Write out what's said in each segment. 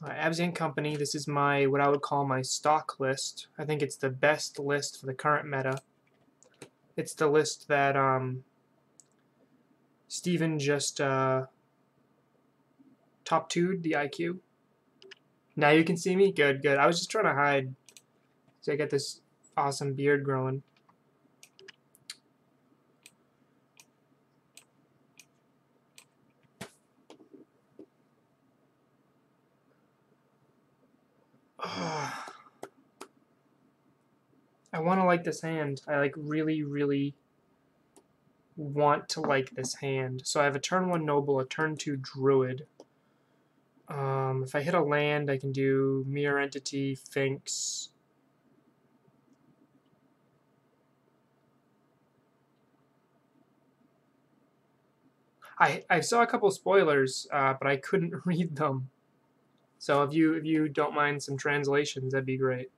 Abzan Company, this is my, what I would call my stock list. I think it's the best list for the current meta. It's the list that Steven just top 2'd the IQ. Now you can see me? Good, good. I was just trying to hide so I get this awesome beard growing. I want to like this hand. I like really, really want to like this hand. So I have a turn 1 Noble, a turn 2 Druid. If I hit a land, I can do Mirror Entity, Finks. I saw a couple spoilers, but I couldn't read them. So if you don't mind some translations, that'd be great.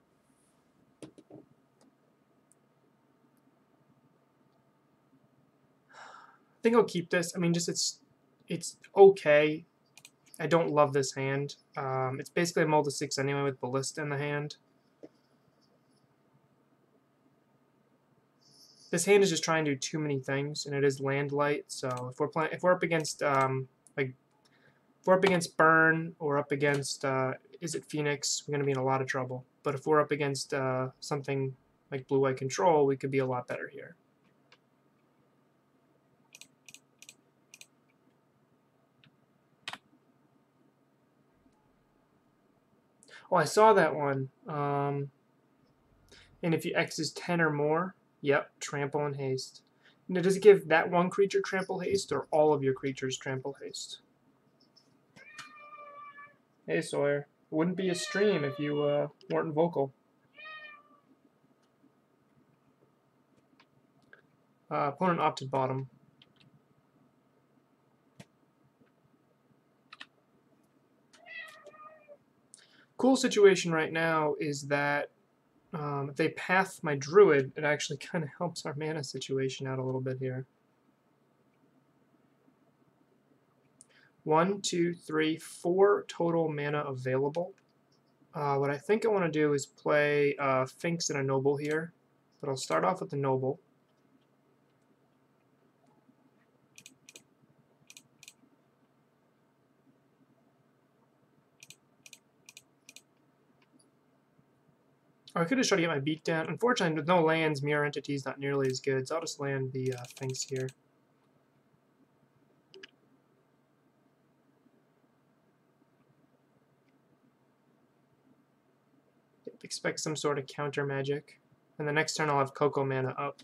I think I'll keep this. I mean, just it's okay. I don't love this hand. It's basically a mold of 6 anyway with Ballista in the hand. This hand is just trying to do too many things, and it is land light. So if we're up against if we're up against Burn or up against is it Phoenix, we're gonna be in a lot of trouble. But if we're up against something like blue-white control, we could be a lot better here. Oh, I saw that one. And if you X is 10 or more, yep, trample and haste. Now, does it give that one creature trample haste or all of your creatures trample haste? Hey, Sawyer. It wouldn't be a stream if you weren't vocal. Opponent opted bottom. Cool situation right now is that if they path my Druid, it actually kind of helps our mana situation out a little bit here. 1, 2, 3, 4 total mana available. What I think I want to do is play Finks and a Noble here, but I'll start off with the Noble. Oh, I could have tried to get my beat down. Unfortunately, with no lands, Mirror Entity is not nearly as good, so I'll just land the Finks here. Expect some sort of counter magic. And the next turn I'll have Coco mana up.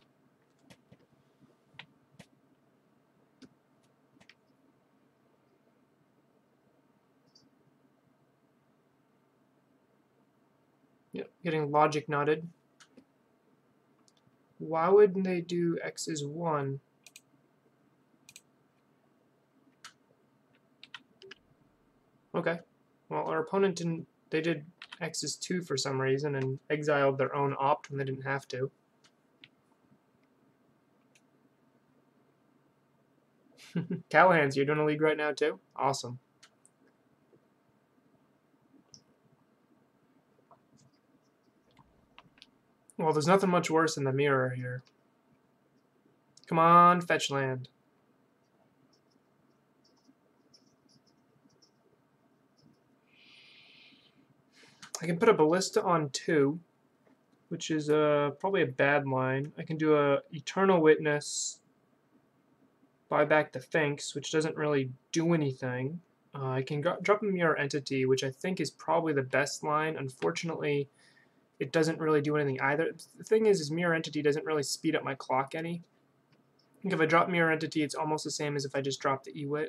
Yep, getting logic nutted. Why wouldn't they do X is 1? Okay. Well, our opponent didn't. They did X is 2 for some reason and exiled their own opt when they didn't have to. Callahan's, you're doing a league right now too? Awesome. Well, there's nothing much worse than the mirror here. Come on, fetch land. I can put a Ballista on 2, which is probably a bad line. I can do a Eternal Witness, buy back the Finks, which doesn't really do anything. I can drop a Mirror Entity, which I think is probably the best line. Unfortunately, it doesn't really do anything either. The thing is Mirror Entity doesn't really speed up my clock any. I think if I drop Mirror Entity, it's almost the same as if I just dropped the Ewit.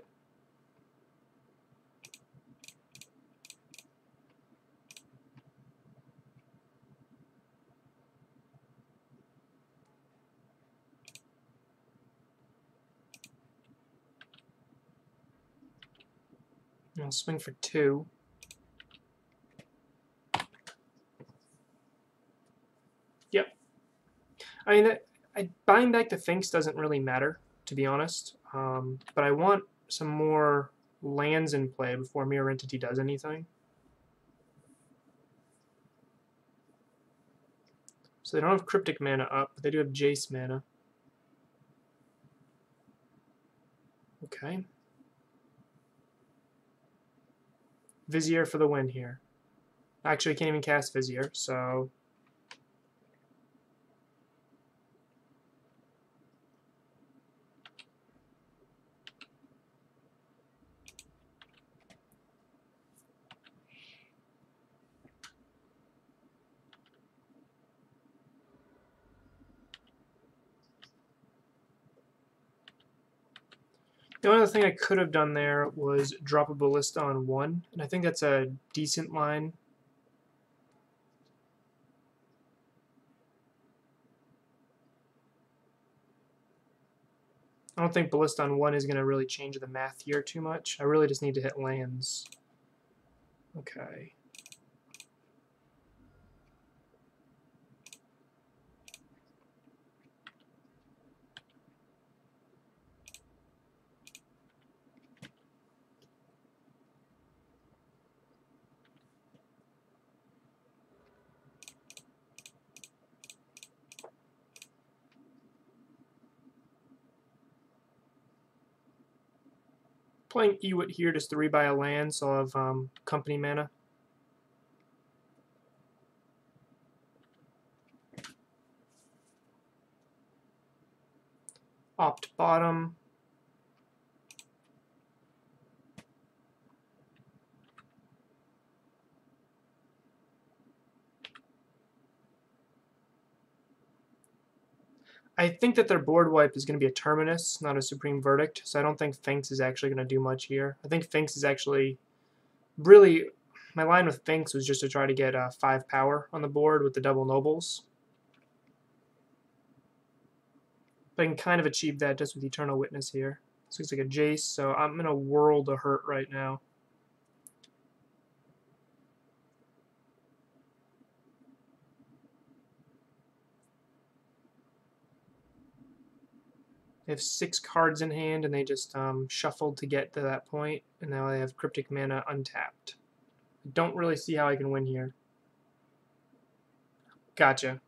I'll swing for 2. Yep. I mean, buying back the Finks doesn't really matter, to be honest. But I want some more lands in play before Mirror Entity does anything. So they don't have Cryptic mana up, but they do have Jace mana. Okay. Vizier for the win here. Actually, I can't even cast Vizier, so... The only other thing I could have done there was drop a Ballista on 1, and I think that's a decent line. I don't think Ballista on 1 is going to really change the math here too much. I really just need to hit lands. Okay. Playing Ewit here just to rebuy a land, so I'll have company mana. Opt bottom. I think that their board wipe is going to be a Terminus, not a Supreme Verdict, so I don't think Finks is actually going to do much here. I think Finks is actually really... My line with Finks was just to try to get 5 power on the board with the double nobles. But I can kind of achieve that just with Eternal Witness here. This looks like a Jace, so I'm in a world of hurt right now. They have 6 cards in hand, and they just shuffled to get to that point, and now they have Cryptic Mana untapped. I don't really see how I can win here. Gotcha.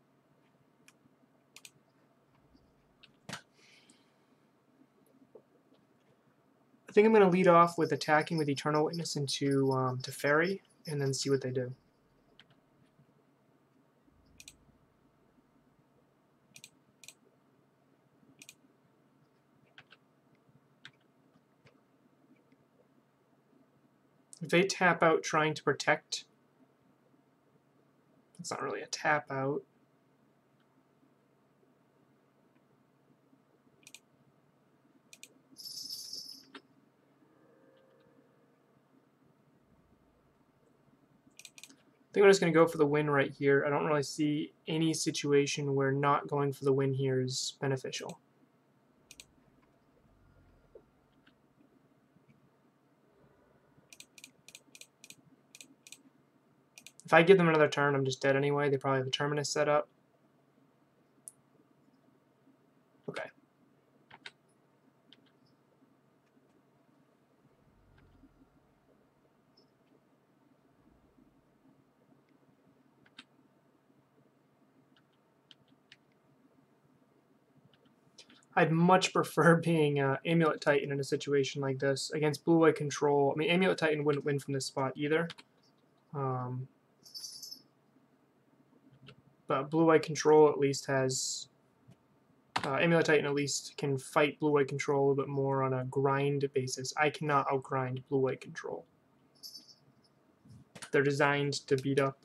I think I'm going to lead off with attacking with Eternal Witness into Teferi, and then see what they do. If they tap out trying to protect, it's not really a tap out. I think I'm just going to go for the win right here. I don't really see any situation where not going for the win here is beneficial. If I give them another turn, I'm just dead anyway. They probably have a Terminus set up. Okay. I'd much prefer being Amulet Titan in a situation like this against Blue-White Control. I mean, Amulet Titan wouldn't win from this spot either. But Blue-White Control at least has... Amulet Titan at least can fight Blue-White Control a little bit more on a grind basis. I cannot outgrind Blue-White Control. They're designed to beat up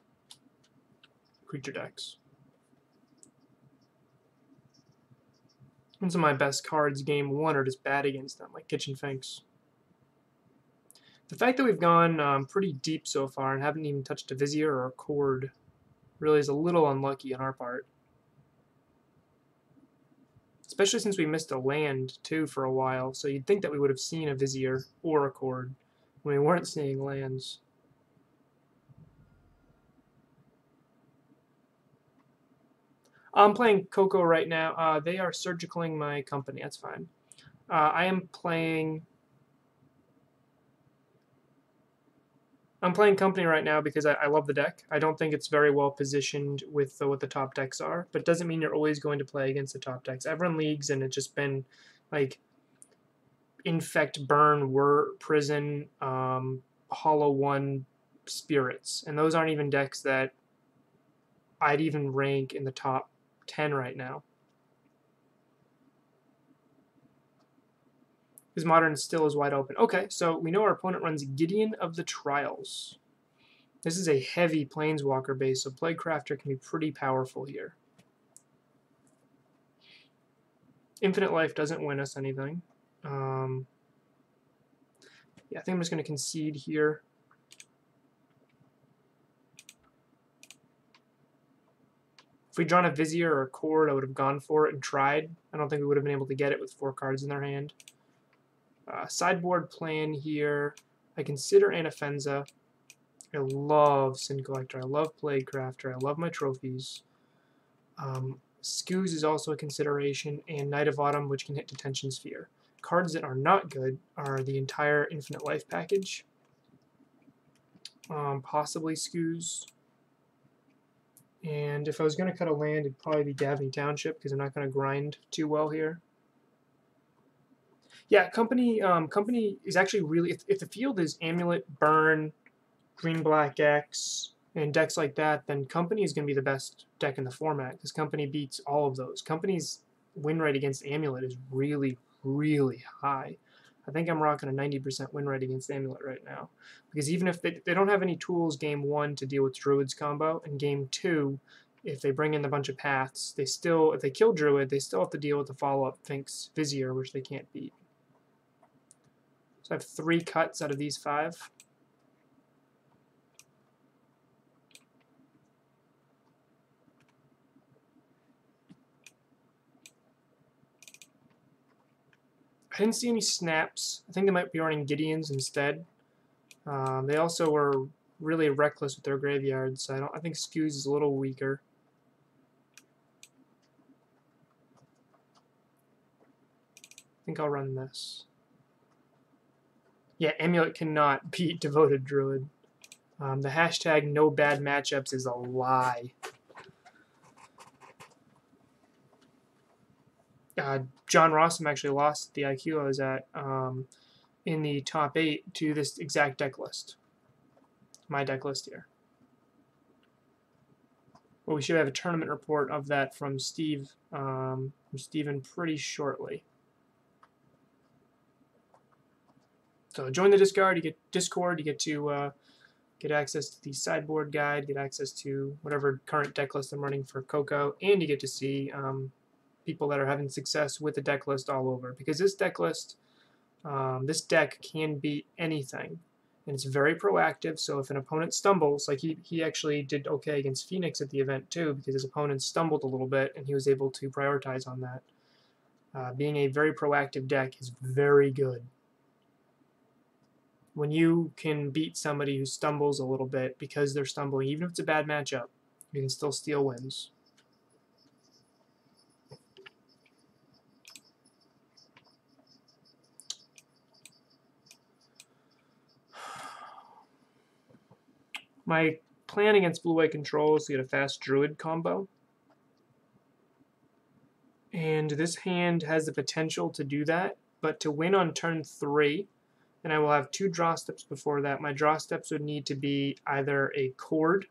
creature decks. And some of my best cards game 1 are just bad against them, like Kitchen Finks. The fact that we've gone pretty deep so far and haven't even touched a Vizier or a Cord really is a little unlucky on our part. Especially since we missed a land, too, for a while, so you'd think that we would have seen a Vizier or a Cord when we weren't seeing lands. I'm playing Coco right now. They are surgicaling my company. That's fine. I am playing... I'm playing Company right now because I love the deck. I don't think it's very well positioned with what the top decks are, but it doesn't mean you're always going to play against the top decks. I've run leagues and it's just been like Infect, Burn, Prison, Hollow One, Spirits, and those aren't even decks that I'd even rank in the top 10 right now. Because Modern still is wide open. Okay, so we know our opponent runs Gideon of the Trials. This is a heavy Planeswalker base, so Plaguecrafter can be pretty powerful here. Infinite Life doesn't win us anything. Yeah, I think I'm just going to concede here. If we'd drawn a Vizier or a Cord, I would have gone for it and tried. I don't think we would have been able to get it with 4 cards in their hand. Sideboard plan here. I consider Anafenza. I love Sin Collector. I love Plaguecrafter. I love my trophies. Skoos is also a consideration, and Knight of Autumn, which can hit Detention Sphere. Cards that are not good are the entire Infinite Life package. Possibly Skoos. And if I was going to cut a land, it'd probably be Gavney Township, because I'm not going to grind too well here. Yeah, Company is actually really... If the field is Amulet, Burn, Green-Black X, and decks like that, then Company is going to be the best deck in the format, because Company beats all of those. Company's win rate against Amulet is really, really high. I think I'm rocking a 90% win rate against Amulet right now. Because even if they don't have any tools game 1 to deal with Druid's combo, and game 2, if they bring in a bunch of paths, they still, if they kill Druid, they still have to deal with the follow-up Finks Vizier, which they can't beat. So I have 3 cuts out of these 5. I didn't see any snaps. I think they might be running Gideons instead. They also were really reckless with their graveyards, so I think Skoos is a little weaker. I think I'll run this. Yeah, Amulet cannot beat Devoted Druid. The hashtag no bad matchups is a lie. John Rossum actually lost the IQ I was at in the top 8 to this exact deck list. My deck list here. Well, we should have a tournament report of that from Steve, from Steven pretty shortly. So join the Discord. You get to get access to the sideboard guide, get access to whatever current deck list I'm running for Coco, and you get to see people that are having success with the deck list all over. Because this deck list, this deck can beat anything, and it's very proactive. So if an opponent stumbles, like he actually did okay against Phoenix at the event too, because his opponent stumbled a little bit, and he was able to prioritize on that. Being a very proactive deck is very good. When you can beat somebody who stumbles a little bit because they're stumbling, even if it's a bad matchup, you can still steal wins. My plan against blue-white control is to get a fast Druid combo. And this hand has the potential to do that, but to win on turn 3, and I will have 2 draw steps before that. My draw steps would need to be either a Cord,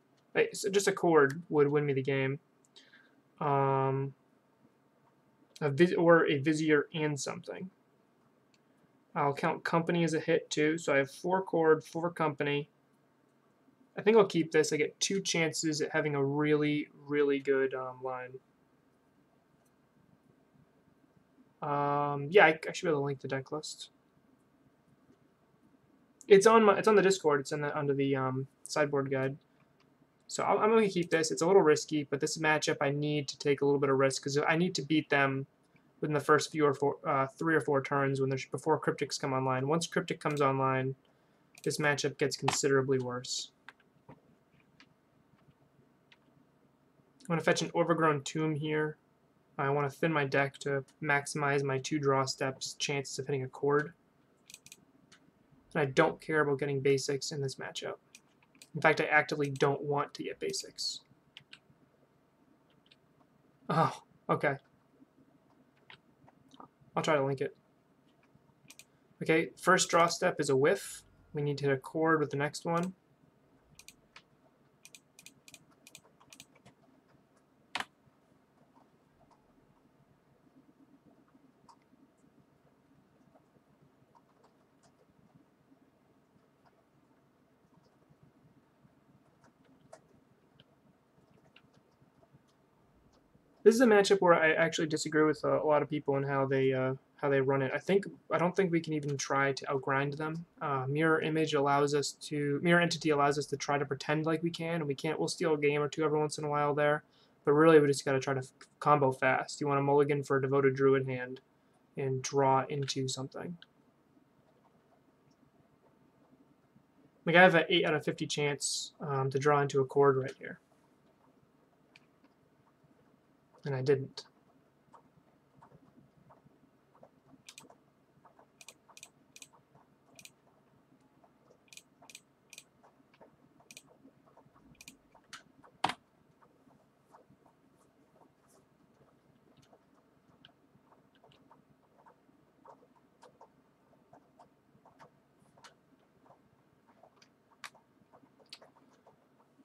so just a Cord would win me the game, or a Vizier and something. I'll count Company as a hit too, so I have 4 Cord, 4 Company. I think I'll keep this. I get 2 chances at having a really, really good line. Yeah, I should be able to link the deck list. It's on the Discord. It's under the sideboard guide. So I'm going to keep this. It's a little risky, but this matchup I need to take a little bit of risk because I need to beat them within the first 3 or 4 turns before Cryptics come online. Once Cryptic comes online, this matchup gets considerably worse. I'm going to fetch an Overgrown Tomb here. I want to thin my deck to maximize my 2 draw steps chances of hitting a Cord. And I don't care about getting basics in this matchup. In fact, I actively don't want to get basics. Oh, okay. I'll try to link it. Okay, first draw step is a whiff. We need to hit a chord with the next one. This is a matchup where I actually disagree with a lot of people in how they run it. I don't think we can even try to outgrind them. Mirror Entity allows us to try to pretend like we can, and we can't. We'll steal a game or two every once in a while there, but really we just got to try to combo fast. You want to mulligan for a Devoted Druid hand and draw into something. Like I have an 8 out of 50 chance to draw into a chord right here. And I didn't.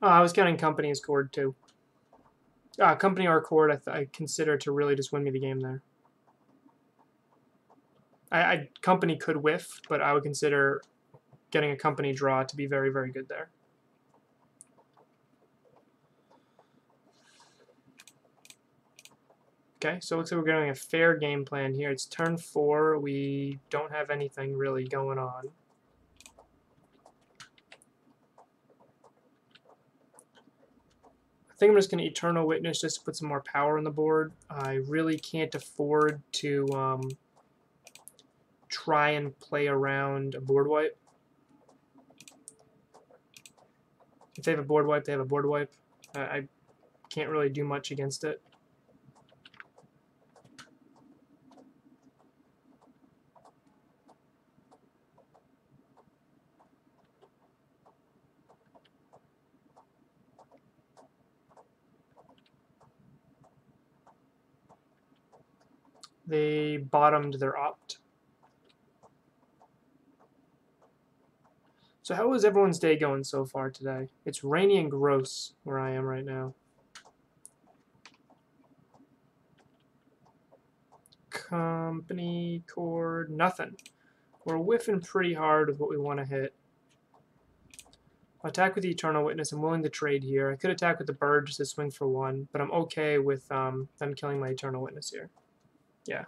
I was counting company as chord too. Company or chord I consider to really just win me the game there. Company could whiff, but I would consider getting a company draw to be very, very good there. Okay, so it looks like we're getting a fair game plan here. It's turn 4. We don't have anything really going on. I think I'm just going to Eternal Witness just to put some more power on the board. I really can't afford to try and play around a board wipe. If they have a board wipe, they have a board wipe. I can't really do much against it. They bottomed their opt. So how is everyone's day going so far today? It's rainy and gross where I am right now. Company, chord, nothing. We're whiffing pretty hard with what we want to hit. I'll attack with the Eternal Witness. I'm willing to trade here. I could attack with the bird just to swing for 1, but I'm okay with them killing my Eternal Witness here. Yeah.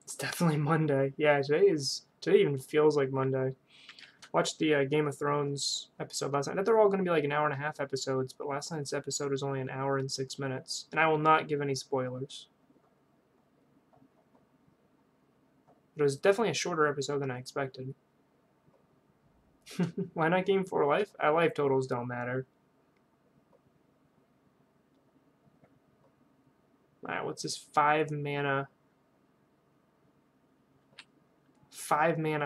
It's definitely Monday. Yeah, today even feels like Monday. Watched the Game of Thrones episode last night. I thought they're all going to be like an hour and a half episodes, but last night's episode was only an hour and 6 minutes. And I will not give any spoilers. But it was definitely a shorter episode than I expected. Why not Game 4 Life? Life totals don't matter. Alright, what's this 5 mana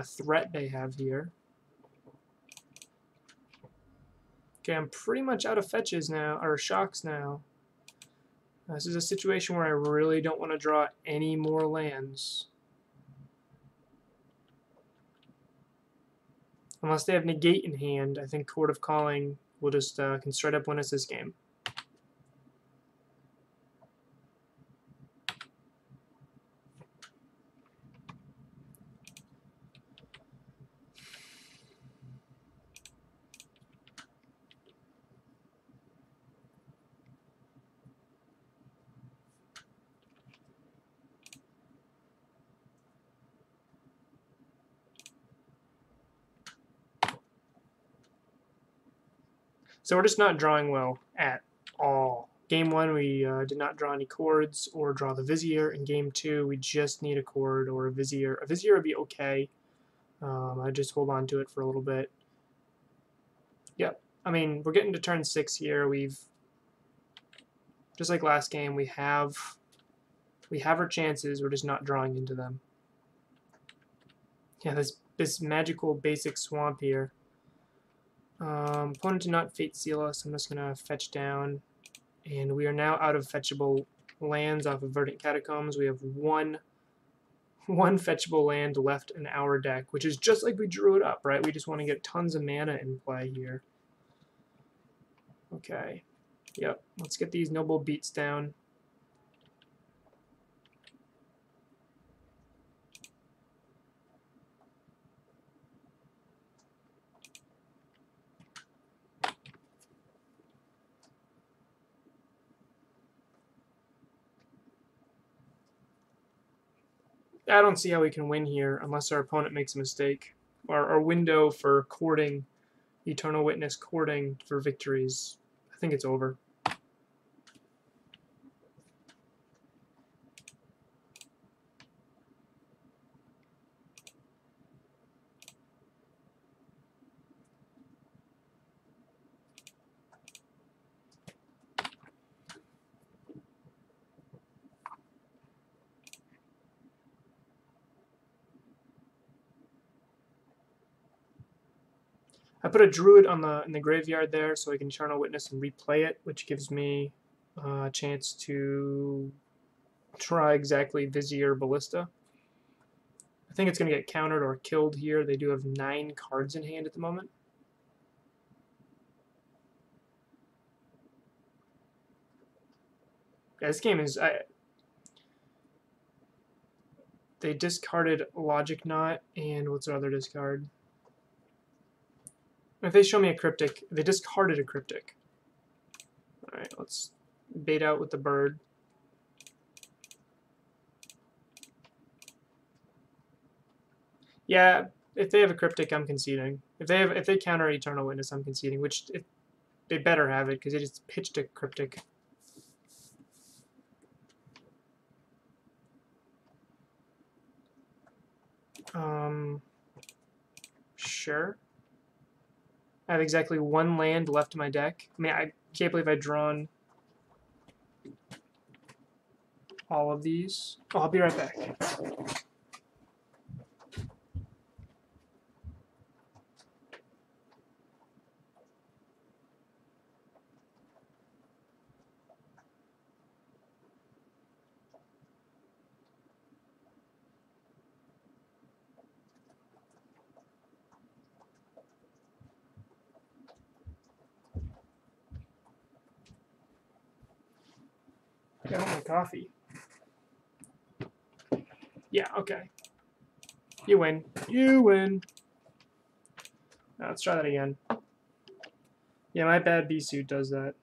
threat they have here? Okay, I'm pretty much out of fetches now, or shocks now. This is a situation where I really don't want to draw any more lands. Unless they have Negate in hand, I think Court of Calling will just can straight up win us this game. So we're just not drawing well at all. Game 1, we did not draw any chords or draw the Vizier. In Game 2, we just need a chord or a Vizier. A Vizier would be okay. I just hold on to it for a little bit. Yep. I mean, we're getting to turn 6 here. We've, just like last game, we have our chances. We're just not drawing into them. Yeah, this magical basic swamp here. Opponent did not Fate Seal us. I'm just gonna fetch down, and we are now out of fetchable lands off of Verdant Catacombs. We have one fetchable land left in our deck, which is just like we drew it up, right? We just want to get tons of mana in play here. Okay. Yep. Let's get these noble beats down. I don't see how we can win here unless our opponent makes a mistake. Our window for courting, Eternal Witness courting for victories, I think it's over. I put a druid on in the graveyard there so I can Eternal Witness and replay it, which gives me a chance to try exactly Vizier Ballista. I think it's going to get countered or killed here. They do have 9 cards in hand at the moment. Yeah, this game is... they discarded Logic Knot, and what's their other discard? If they show me a Cryptic, they discarded a Cryptic. Alright, let's bait out with the bird. Yeah, if they have a Cryptic, I'm conceding. If they counter Eternal Witness, I'm conceding, which they better have it, because they just pitched a Cryptic. Sure. I have exactly 1 land left in my deck. I mean, I can't believe I've drawn all of these. Oh, I'll be right back. I want my coffee. Yeah, okay. You win. You win. Now, let's try that again. Yeah, my bad B-suit does that.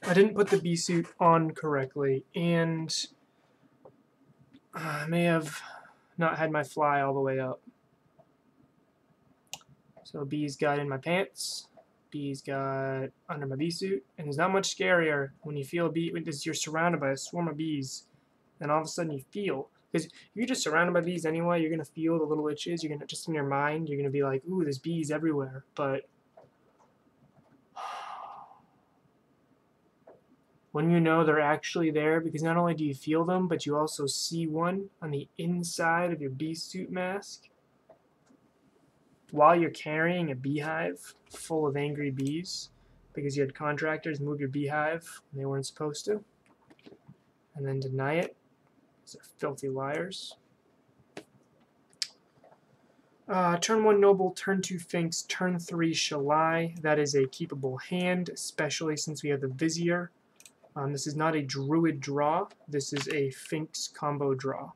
I didn't put the B-suit on correctly, and I may have not had my fly all the way up. So B's got in my pants, B's got under my B-suit, and there's not much scarier when you feel a bee, because you're surrounded by a swarm of bees, and all of a sudden you feel, because if you're just surrounded by bees anyway, you're going to feel the little itches, you're going to, just in your mind, you're going to be like, ooh, there's bees everywhere, but when you know they're actually there, because not only do you feel them, but you also see one on the inside of your bee-suit mask, while you're carrying a beehive full of angry bees, because you had contractors move your beehive when they weren't supposed to, and then deny it, because they're filthy liars. Turn 1 Noble, turn 2 Finks, turn 3 Shalai. That is a keepable hand, especially since we have the Vizier. This is not a Druid draw, this is a Finks combo draw,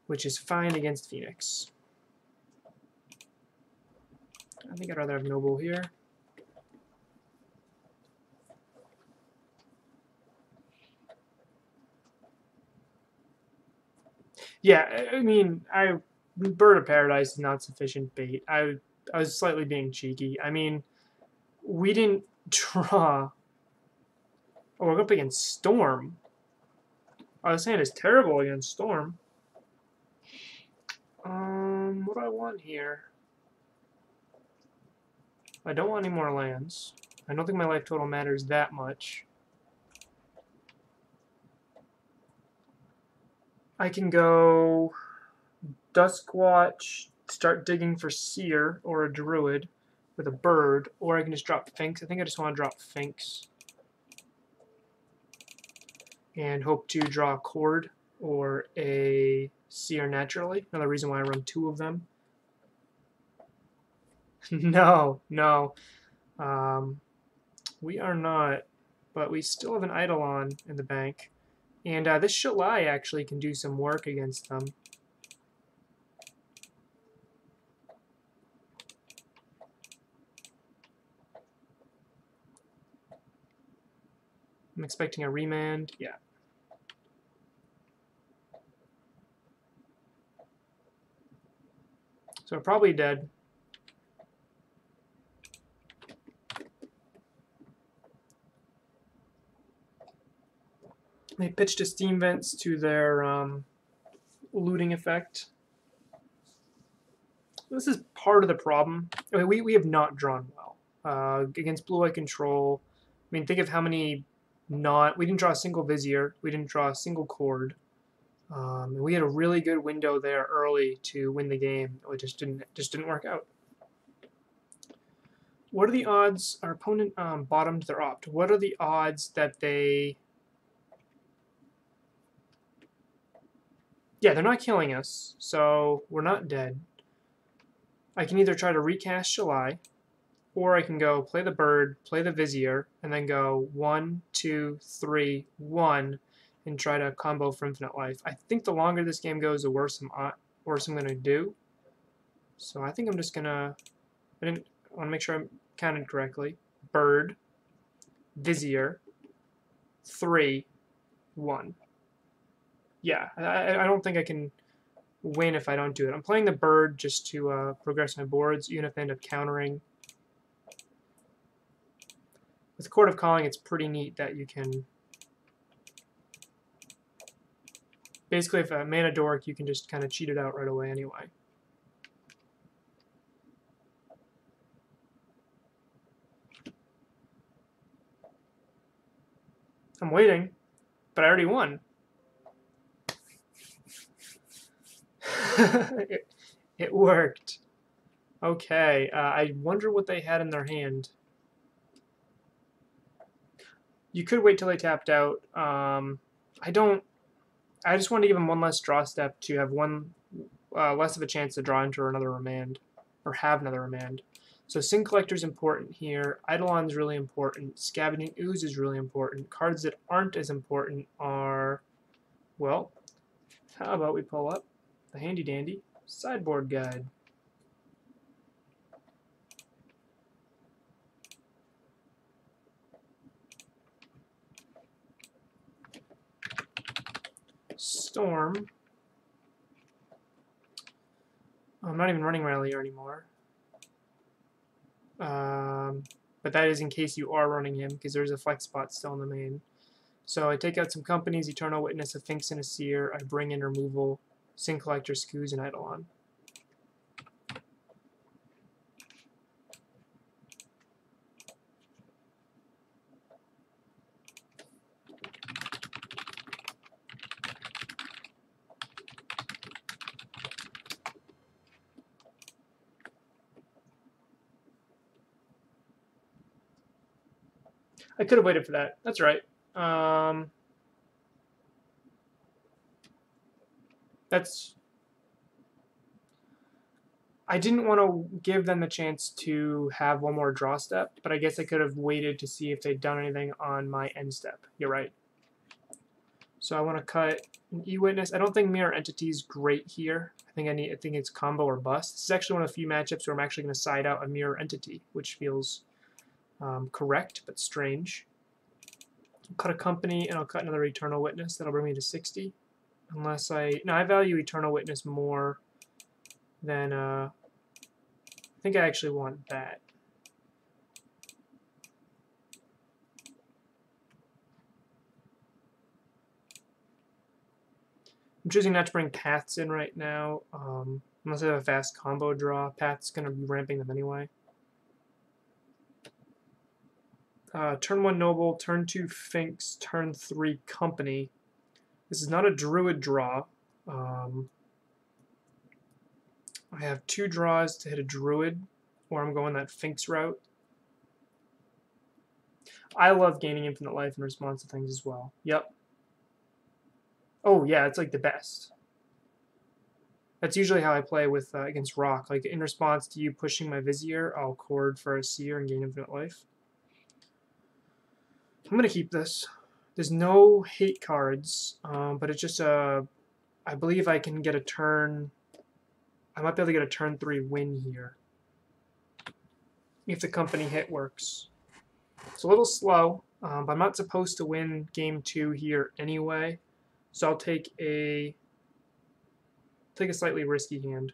which is fine against Phoenix. I think I'd rather have Noble here. Yeah, I mean, Bird of Paradise is not sufficient bait. I was slightly being cheeky. I mean, we didn't draw... Oh, we're up against Storm. Oh, this hand is terrible against Storm. What do I want here? I don't want any more lands. I don't think my life total matters that much. I can go Duskwatch, start digging for Seer or a Druid with a bird, or I can just drop Finks. I think I just want to drop Finks and hope to draw a Chord or a Seer naturally. Another reason why I run 2 of them. No. We are not, but we still have an Eidolon in the bank. And this Sultai actually can do some work against them. I'm expecting a remand. Yeah. So we're probably dead. They pitched a Steam Vents to their looting effect. This is part of the problem. I mean, we have not drawn well. Against Blue-Eye Control, I mean, think of how many we didn't draw a single Vizier. We didn't draw a single Chord. And we had a really good window there early to win the game. It just didn't work out. What are the odds? Our opponent bottomed their opt. What are the odds that they... Yeah, they're not killing us, so we're not dead. I can either try to recast Sultai, or I can go play the bird, play the Vizier, and then go 1, 2, 3, 1, and try to combo for infinite life. I think the longer this game goes, the worse I'm going to do. So I think I'm just going to... I want to make sure I'm counted correctly. Bird, Vizier, 3, 1. Yeah, I don't think I can win if I don't do it. I'm playing the bird just to progress my boards, even if I end up countering. With Court of Calling, it's pretty neat that you can... Basically, if a mana dork, you can just kind of cheat it out right away anyway. I'm waiting, but I already won. It worked. Okay, I wonder what they had in their hand. You could wait till they tapped out. I just want to give them one less draw step to have one less of a chance to draw into another remand, or have another remand. So Sin Collector's important here. Eidolon's really important. Scavenging Ooze is really important. Cards that aren't as important are, well, how about we pull up the handy dandy sideboard guide. Storm. I'm not even running Rallier anymore. But that is in case you are running him, because there's a flex spot still in the main. So I take out some companies, Eternal Witness, a Finks, and a Seer. I bring in removal, Sin Collector, Skoos, and Eidolon. I could have waited for that. That's right. I didn't want to give them the chance to have one more draw step, but I guess I could have waited to see if they'd done anything on my end step. You're right. So I want to cut an E-Witness. I don't think Mirror Entity is great here. I think it's combo or bust. This is actually one of the few matchups where I'm actually going to side out a Mirror Entity, which feels correct but strange. I'll cut a company and I'll cut another Eternal Witness. That'll bring me to 60. Unless I value Eternal Witness more than I think I actually want that. I'm choosing not to bring Paths in right now, unless I have a fast combo draw. Path's going to be ramping them anyway. Turn 1 Noble, turn 2 Finks, turn 3 Company. This is not a Druid draw. I have 2 draws to hit a Druid, or I'm going that Finks route. I love gaining infinite life in response to things as well. Yep. Oh yeah, it's like the best. That's usually how I play with against Rock. Like in response to you pushing my Vizier, I'll chord for a Seer and gain infinite life. I'm gonna keep this. There's no hate cards, but it's just a. I believe I can get a turn. I might be able to get a turn 3 win here if the Company hit works. It's a little slow, but I'm not supposed to win game 2 here anyway, so I'll take a slightly risky hand.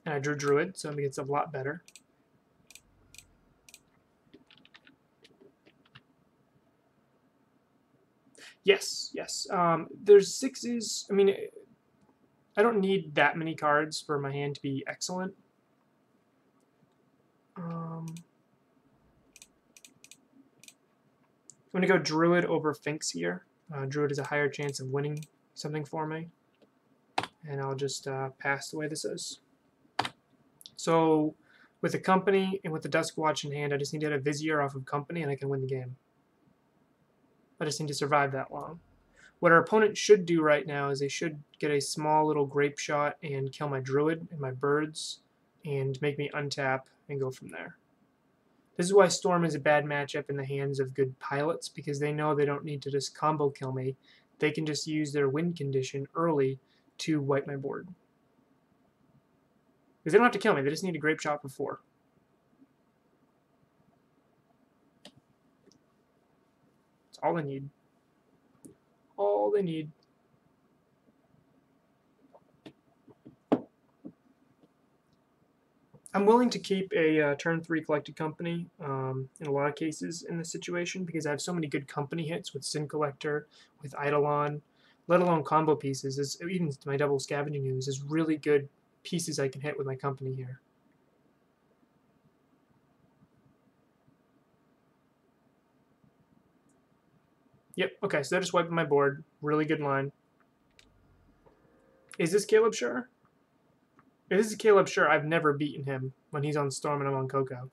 And I drew Druid, so it gets a lot better. Yes, yes. There's 6s. I mean, I don't need that many cards for my hand to be excellent. I'm going to go Druid over Finks here. Druid has a higher chance of winning something for me. And I'll just pass the way this is. So with the Company and with the Dusk Watch in hand, I just need to hit a Vizier off of Company and I can win the game. I just need to survive that long. What our opponent should do right now is they should get a small little Grape Shot and kill my Druid and my birds and make me untap and go from there. This is why Storm is a bad matchup in the hands of good pilots, because they know they don't need to just combo kill me. They can just use their win condition early to wipe my board. Because they don't have to kill me, they just need a Grape Shot for 4. That's all they need. All they need. I'm willing to keep a turn 3 Collected Company in a lot of cases in this situation because I have so many good company hits with Sin Collector, with Eidolon, let alone combo pieces. Even my double Scavenging Ooze is really good pieces I can hit with my company here. Yep, okay, so they're just wiping my board. Really good line. Is this Caleb sure? If this is Caleb sure, I've never beaten him when he's on Storm and I'm on Coco.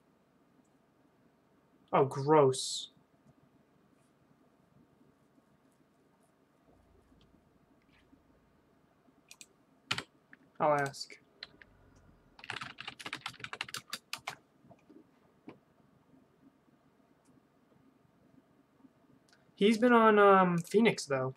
Oh, gross. I'll ask. He's been on Phoenix, though.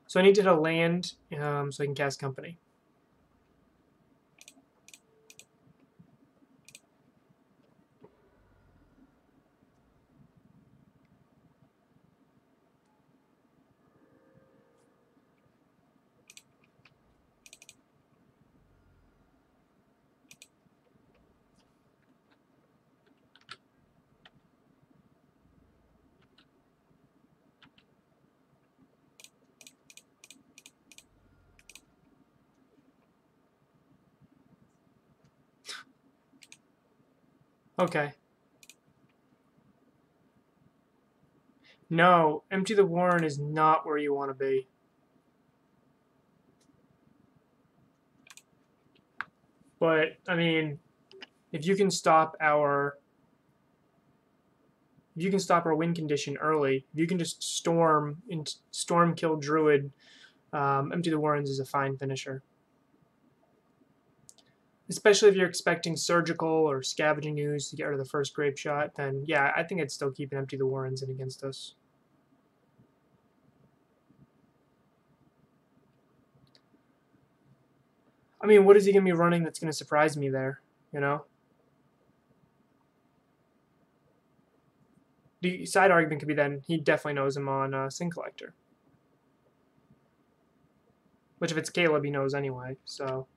So I need to hit a land so I can cast Company. Okay. No, Empty the Warren is not where you want to be. But, I mean, if you can stop our win condition early, if you can just storm kill Druid, Empty the Warrens is a fine finisher. Especially if you're expecting Surgical or Scavenging Ooze to get rid of the first Grape Shot, then yeah, I think I'd still keep an Empty the Warrens in against us. I mean, what is he going to be running that's going to surprise me there, you know? The side argument could be then he definitely knows him on Sin Collector. Which if it's Caleb, he knows anyway, so...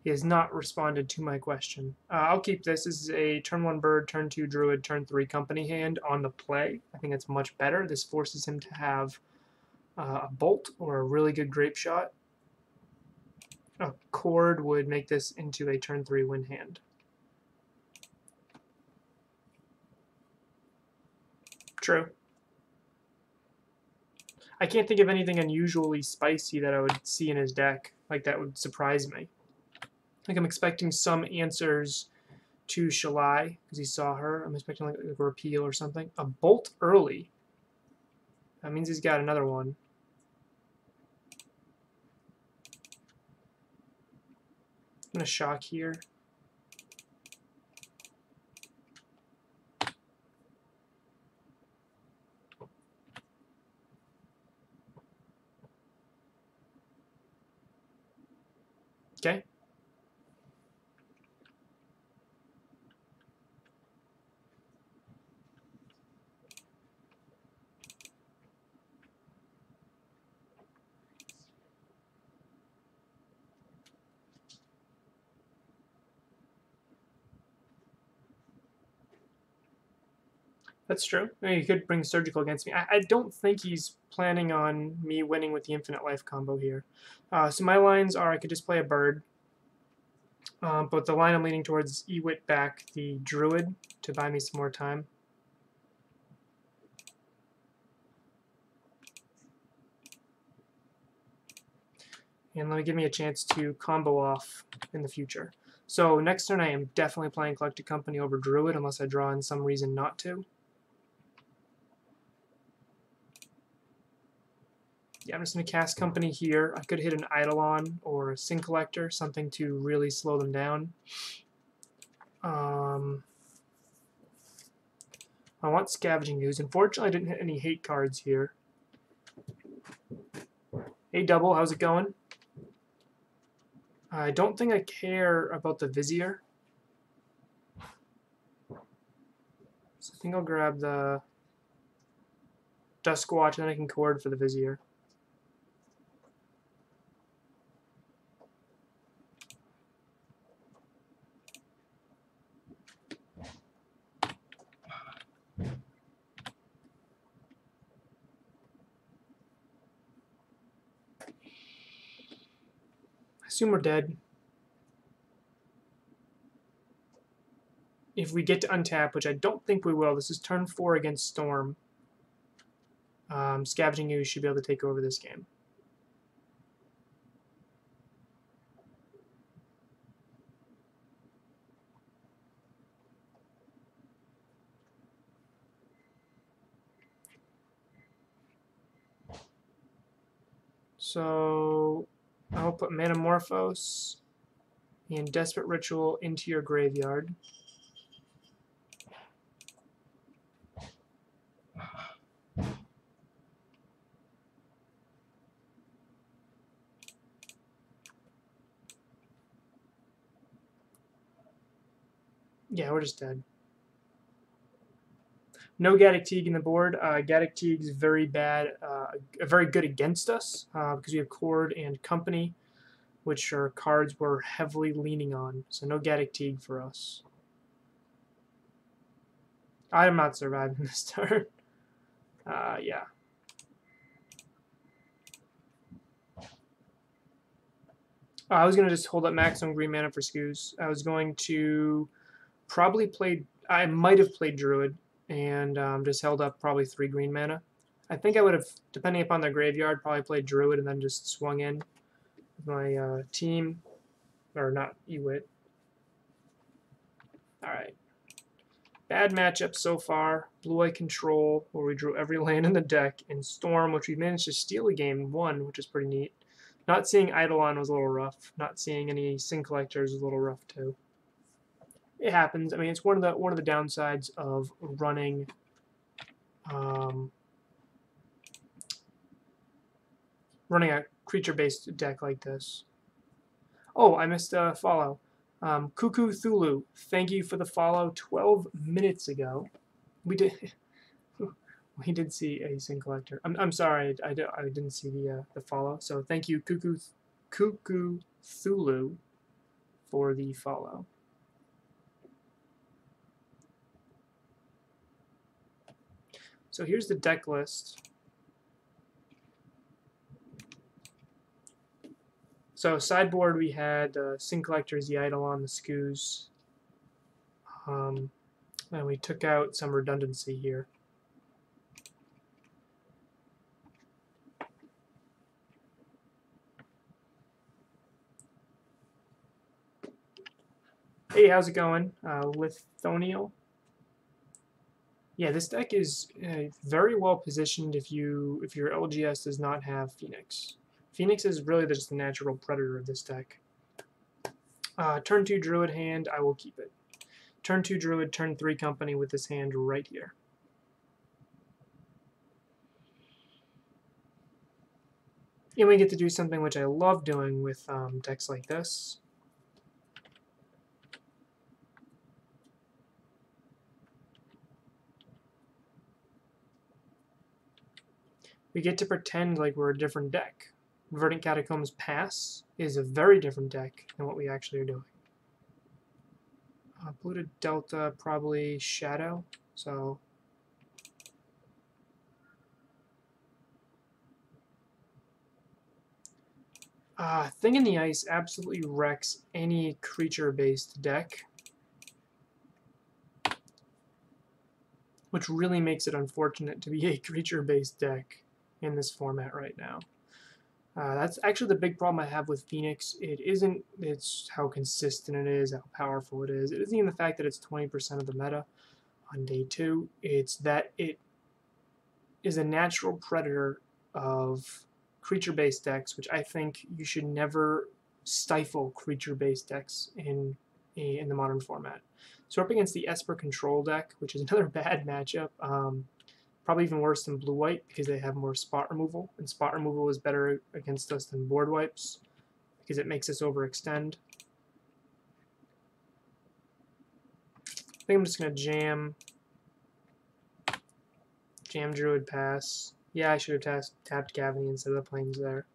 He has not responded to my question. I'll keep this. This is a turn 1 bird, turn 2 druid, turn 3 company hand on the play. I think it's much better. This forces him to have a bolt or a really good grape shot. A cord would make this into a turn 3 win hand. True. I can't think of anything unusually spicy that I would see in his deck. Like, that would surprise me. Like, I'm expecting some answers to Shalai, because he saw her. I'm expecting like a repeal or something. A bolt early. That means he's got another one. I'm going to shock here. Okay. That's true. I mean, he could bring surgical against me. I don't think he's planning on me winning with the infinite life combo here. So my lines are I could just play a bird. But the line I'm leaning towards is Ewit back the druid to buy me some more time. And let me give me a chance to combo off in the future. So next turn I am definitely playing Collected Company over Druid unless I draw in some reason not to. Yeah, I'm just going to cast Company here. I could hit an Eidolon or a Sin Collector, something to really slow them down. I want Scavenging Ooze. Unfortunately, I didn't hit any hate cards here. Hey, Double, how's it going? I don't think I care about the Vizier. So I think I'll grab the Duskwatch and then I can cord for the Vizier. I assume we're dead. If we get to untap, which I don't think we will, this is turn 4 against Storm. Scavenging Ooze should be able to take over this game. So I'll put Manamorphose and Desperate Ritual into your graveyard. Yeah, we're just dead. No Gaddock Teague in the board. Gaddock Teague is very bad, very good against us because we have Cord and Company, which are cards we're heavily leaning on. So no Gaddock Teague for us. I am not surviving this turn. Yeah. I was going to just hold up maximum green mana for Scoos. I was going to probably play... I might have played Druid and just held up probably 3 green mana. I think I would have, depending upon their graveyard, probably played Druid and then just swung in with my team. Or not Ewit. Alright. Bad matchup so far. Blue-Eye Control, where we drew every land in the deck, and Storm, which we managed to steal a game 1, which is pretty neat. Not seeing Eidolon was a little rough. Not seeing any Sin Collectors was a little rough too. It happens. I mean, it's one of the downsides of running running a creature-based deck like this. Oh, I missed a follow. Cuckoo Thulu, thank you for the follow 12 minutes ago. We did see a Sin Collector. I'm sorry, I didn't see the follow. So thank you, Cuckoo Thulu. for the follow. So here's the deck list. So sideboard, we had Sin Collectors, the Eidolon, the Skoos. And we took out some redundancy here. Hey, how's it going? Lithoniel. Yeah, this deck is very well positioned if your LGS does not have Phoenix. Phoenix is really just the natural predator of this deck. Turn 2 Druid hand, I will keep it. Turn 2 Druid, turn 3 Company with this hand right here. And we get to do something which I love doing with decks like this. We get to pretend like we're a different deck. Verdant Catacombs Pass is a very different deck than what we actually are doing. Polluted Delta, probably Shadow, so... Thing in the Ice absolutely wrecks any creature-based deck, which really makes it unfortunate to be a creature-based deck in this format right now. That's actually the big problem I have with Phoenix. It's how consistent it is, how powerful it is. It isn't even the fact that it's 20% of the meta on day 2. It's that it is a natural predator of creature-based decks, which I think you should never stifle creature-based decks in the modern format. So we're up against the Esper Control deck, which is another bad matchup. Probably even worse than blue-white because they have more spot removal, and spot removal is better against us than board wipes because it makes us overextend. I think I'm just going to jam Druid Pass. Yeah, I should have tapped Cavity instead of the Plains there.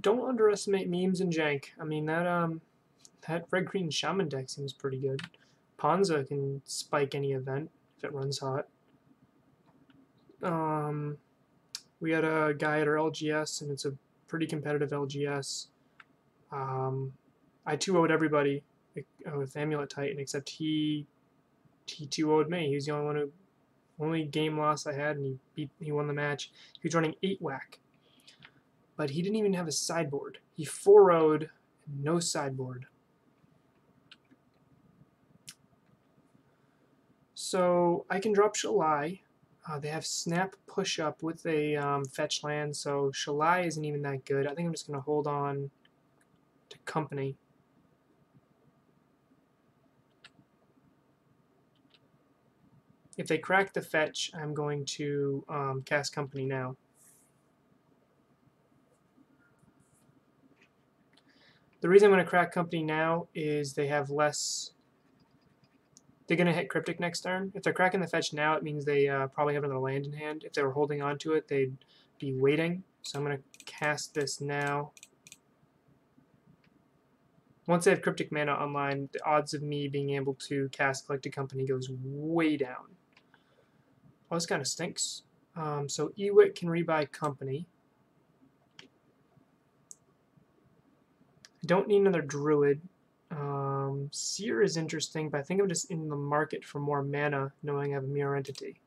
Don't underestimate memes and jank. I mean, that red-green Shaman deck seems pretty good. Ponza can spike any event if it runs hot. We had a guy at our LGS, and it's a pretty competitive LGS. I 2-0'd everybody with Amulet Titan, except he 2-0'd me. He was the only game loss I had, and he won the match. He was running 8 whack, but he didn't even have a sideboard. He 4-0'd, no sideboard. So I can drop Shalai. They have Snap Push Up with a fetch land, so Shalai isn't even that good. I think I'm just going to hold on to Company. If they crack the fetch, I'm going to cast Company now. The reason I'm going to crack Company now is they have less... They're going to hit Cryptic next turn. If they're cracking the fetch now, it means they probably have another land in hand. If they were holding on to it, they'd be waiting. So I'm going to cast this now. Once they have Cryptic Mana online, the odds of me being able to cast Collected Company goes way down. Oh, this kind of stinks. So Ewit can rebuy Company. I don't need another Druid. Seer is interesting, but I think I'm just in the market for more mana, knowing I have a Mirror Entity.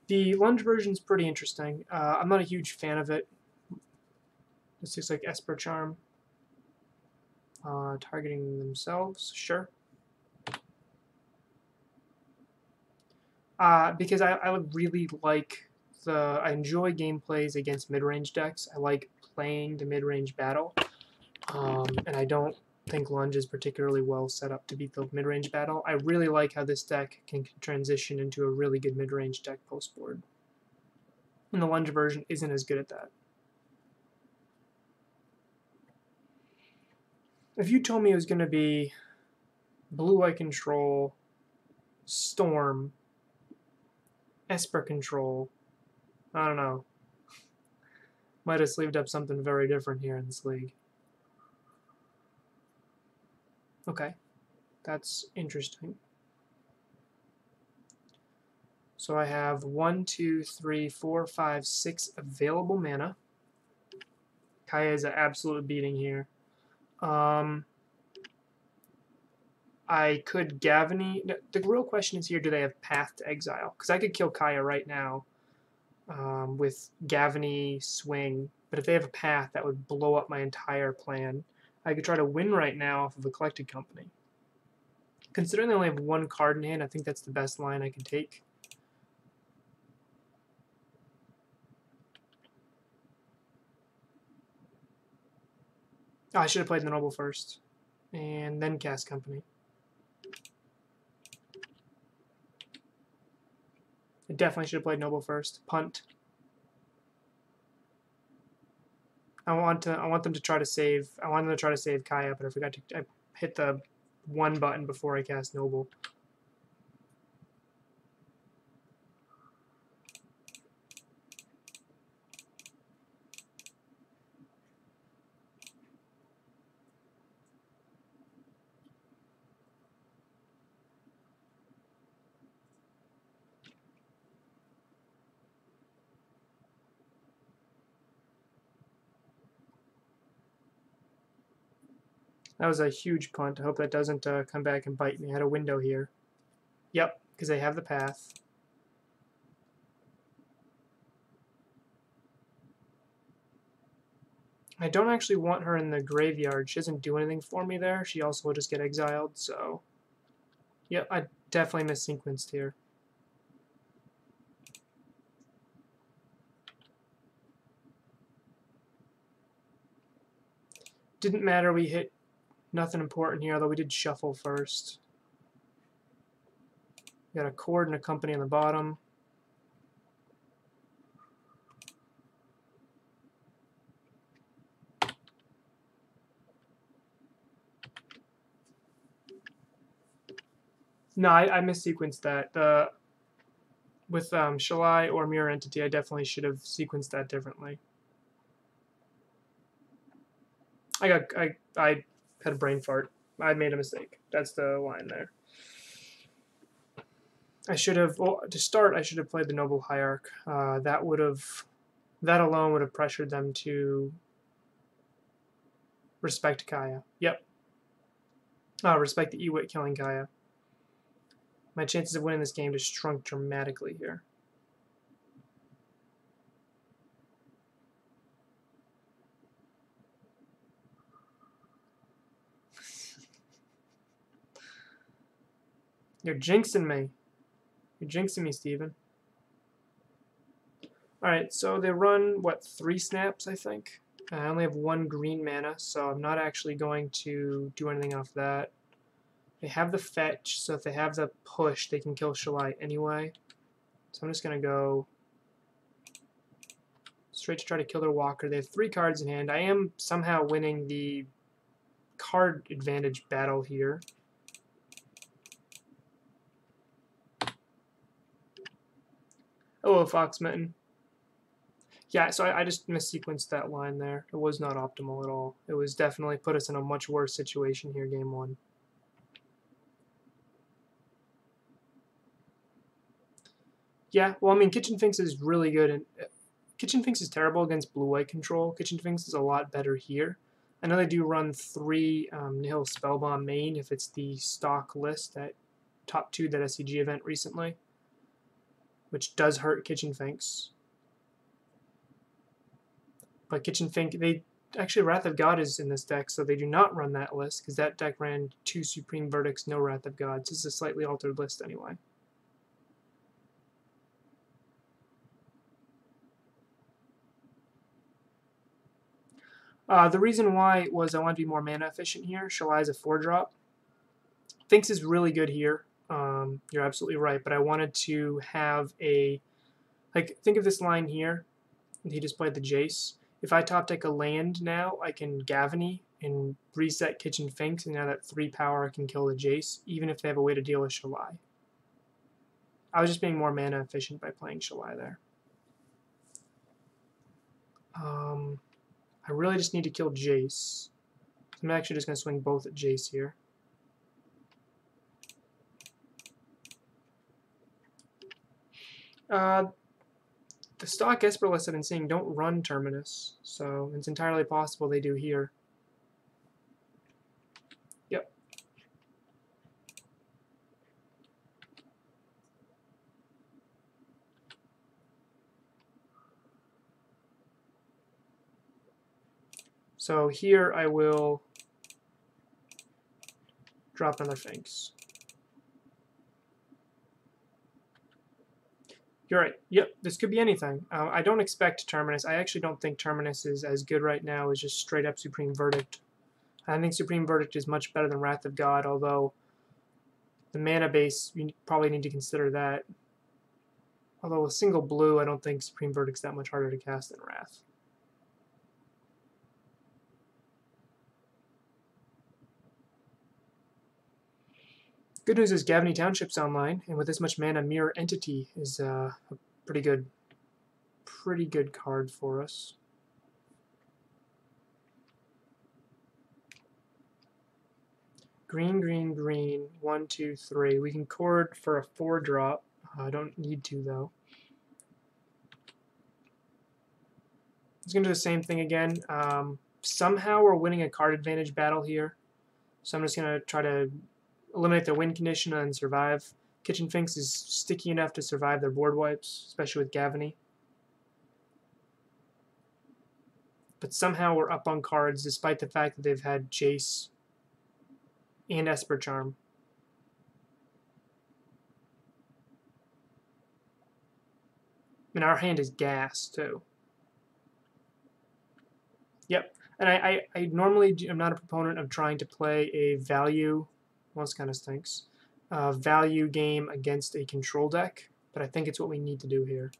The Lunge version is pretty interesting. I'm not a huge fan of it. This looks like Esper Charm. Targeting themselves, sure. Because I would really like I enjoy gameplays against mid-range decks. I like playing the mid-range battle, and I don't think Lunge is particularly well set up to beat the mid-range battle. I really like how this deck can transition into a really good mid-range deck post-board. And the lunge version isn't as good at that. If you told me it was going to be blue-white control, storm, Esper Control, I don't know. Might have sleeved up something very different here in this league. Okay, that's interesting. So I have 1, 2, 3, 4, 5, 6 available mana. Kaya is an absolute beating here. I could Gavany. The real question is here, do they have Path to Exile? Because I could kill Kaya right now with Gavany Swing, but if they have a Path, that would blow up my entire plan. I could try to win right now off of a Collected Company. Considering they only have one card in hand, I think that's the best line I can take. Oh, I should have played the Noble first, and then cast Company. I definitely should have played Noble first. Punt. I want them to try to save. I want them to try to save Kaya, but I forgot to. I hit the one button before I cast Noble. That was a huge punt. I hope that doesn't come back and bite me. I had a window here. Yep, because they have the path. I don't actually want her in the graveyard. She doesn't do anything for me there. She also will just get exiled, so... Yep, I definitely missequenced here. Didn't matter, we hit nothing important here, although we did shuffle first. We got a chord and a company on the bottom. No, I missequenced that. With Shalai or Mirror Entity, I definitely should have sequenced that differently. I had a brain fart. I made a mistake. That's the line there. I should have, well, to start, I should have played the Noble Hierarch. That alone would have pressured them to respect Kaya. Yep. Respect the Ewit killing Kaya. My chances of winning this game just shrunk dramatically here. You're jinxing me. You're jinxing me, Steven. Alright, so they run, what, 3 snaps, I think? I only have 1 green mana, so I'm not actually going to do anything off that. They have the fetch, so if they have the push, they can kill Shalai anyway. So I'm just going to go straight to try to kill their walker. They have 3 cards in hand. I am somehow winning the card advantage battle here. Oh, Foxmitten. Yeah, so I just missequenced that line there. It was not optimal at all. It was definitely put us in a much worse situation here, game 1. Yeah, well, I mean, Kitchen Finks is really good, and Kitchen Finks is terrible against blue-white control. Kitchen Finks is a lot better here. I know they do run 3 Nihil Spellbomb main if it's the stock list that top 2 that SCG event recently, which does hurt Kitchen Finks. But Kitchen Fink, actually Wrath of God is in this deck, so they do not run that list because that deck ran 2 Supreme Verdicts, no Wrath of God. So this is a slightly altered list anyway. The reason why was I wanted to be more mana efficient here. Shalai is a 4-drop. Finks is really good here. You're absolutely right, but I wanted to have a Like, think of this line here. He just played the Jace. If I top deck a land now, I can Gavany and reset Kitchen Finks, and now that 3 power I can kill the Jace, even if they have a way to deal with Shalai. I was just being more mana efficient by playing Shalai there. I really just need to kill Jace. I'm actually just going to swing both at Jace here. The stock Esper lists I've been seeing don't run Terminus, so it's entirely possible they do here. Yep. So here I will drop another Finks. You're right. Yep, this could be anything. I don't expect Terminus. I actually don't think Terminus is as good right now as just straight up Supreme Verdict. I think Supreme Verdict is much better than Wrath of God, although the mana base, you probably need to consider that. Although with single blue, I don't think Supreme Verdict's that much harder to cast than Wrath. Good news is Gavany Township's online, and with this much mana, Mirror Entity is a pretty good card for us. Green, green, green. 1, 2, 3. We can chord for a 4-drop. I don't need to, though. It's going to do the same thing again. Somehow we're winning a card advantage battle here. So I'm just going to try to eliminate their win condition and survive. Kitchen Finks is sticky enough to survive their board wipes, especially with Gavany. But somehow we're up on cards despite the fact that they've had Jace and Esper Charm. And our hand is gas, too. Yep. And I normally am not a proponent of trying to play a value, well, this kind of stinks, value game against a control deck, but I think it's what we need to do here.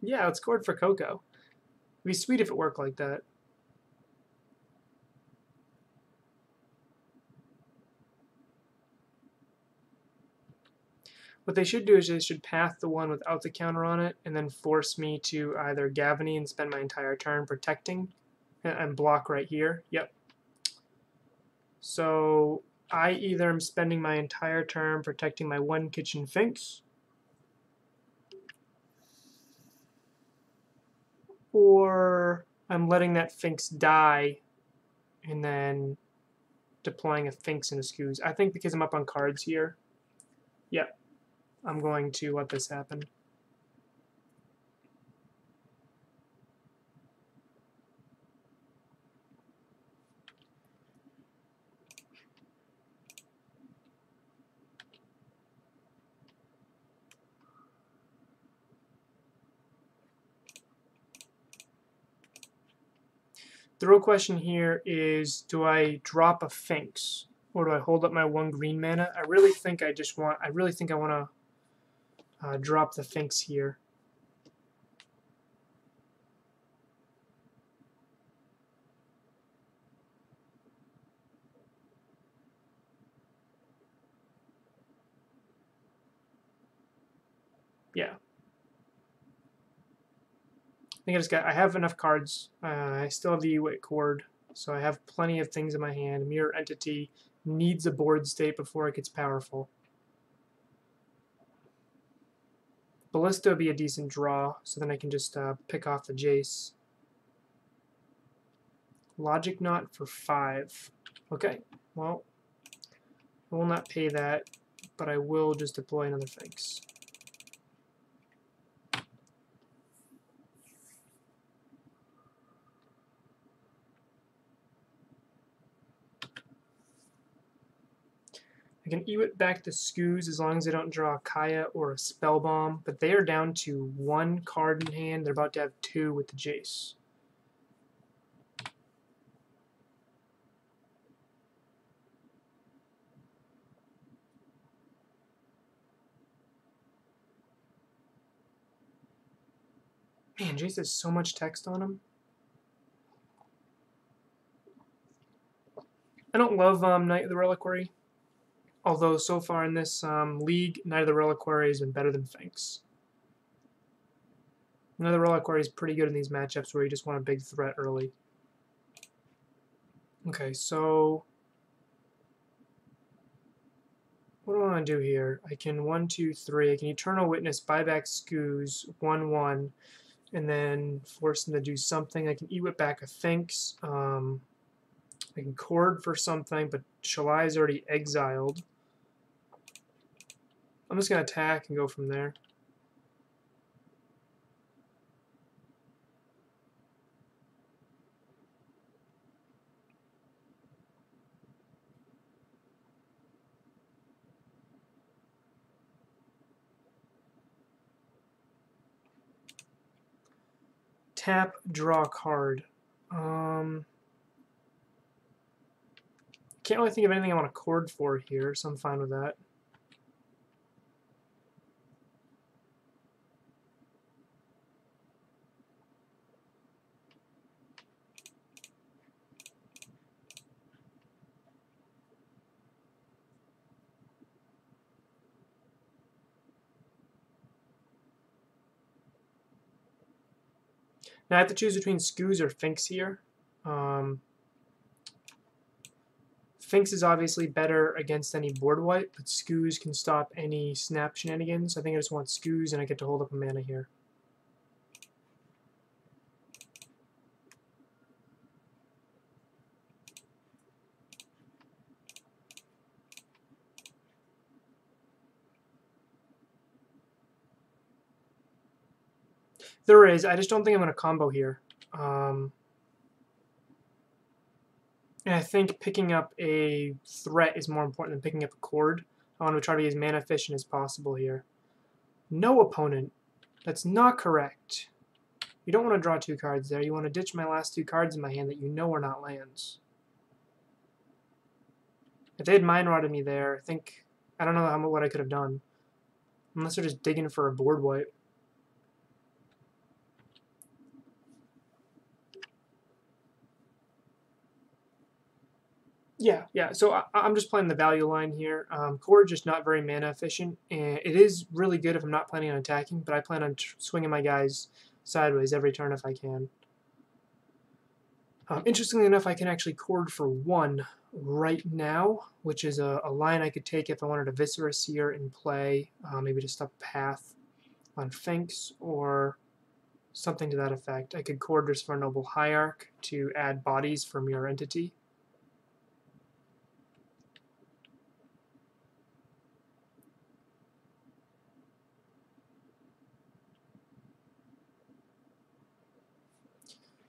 Yeah, let's chord for Coco. It'd be sweet if it worked like that. What they should do is they should path the one without the counter on it and then force me to either Gavany and spend my entire turn protecting and block right here. Yep. So I either am spending my entire turn protecting my 1 Kitchen Finks, or I'm letting that Finks die and then deploying a Finks and a Scoos. I think because I'm up on cards here, yep, I'm going to let this happen. The real question here is, do I drop a Finks or do I hold up my 1 green mana? I really think I want to drop the Finks here. Yeah. I have enough cards. I still have the E-Wit Chord, so I have plenty of things in my hand. Mirror Entity needs a board state before it gets powerful. Ballista would be a decent draw, so then I can just pick off the Jace. Logic Knot for 5. Okay, well, I will not pay that, but I will just deploy another Finks. I can Ewit back the Scoos as long as they don't draw a Kaya or a Spell Bomb, but they are down to 1 card in hand. They're about to have 2 with the Jace. Man, Jace has so much text on him. I don't love Knight of the Reliquary, although so far in this league, Knight of the Reliquary has been better than Finks. Knight of the Reliquary is pretty good in these matchups where you just want a big threat early. Okay, so what do I want to do here? I can 1, 2, 3. I can Eternal Witness, buy back Skoos, 1/1, and then force them to do something. I can E-Whip back a Finks. I can Chord for something, but Shalai is already exiled. I'm just going to attack and go from there. Tap, draw a card. Can't really think of anything I want to Chord for here, so I'm fine with that. Now I have to choose between Skoos or Finks here. Finks is obviously better against any board wipe, but Skoos can stop any snap shenanigans. I think I just want Skoos, and I get to hold up a mana here. There is. I just don't think I'm going to combo here. And I think picking up a threat is more important than picking up a chord. I want to try to be as mana efficient as possible here. No, opponent. That's not correct. You don't want to draw 2 cards there. You want to ditch my last 2 cards in my hand that you know are not lands. If they had Mind Rotted me there, I don't know what I could have done. Unless they're just digging for a board wipe. Yeah. So I'm just playing the value line here. Core just not very mana efficient, and it is really good if I'm not planning on attacking, but I plan on swinging my guys sideways every turn if I can. Interestingly enough, I can actually Chord for 1 right now, which is a line I could take if I wanted a Viscera Seer in play, maybe to stop Path on Finks or something to that effect. I could Chord just for Noble Hierarch to add bodies for Mirror Entity.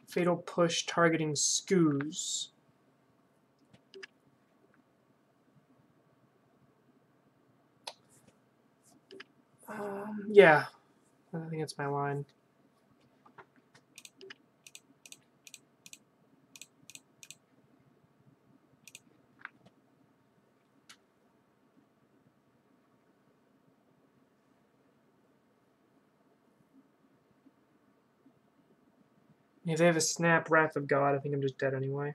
Fatal Push targeting Skoos. Yeah, I think that's my line. If they have a Snap, Wrath of God, I think I'm just dead anyway.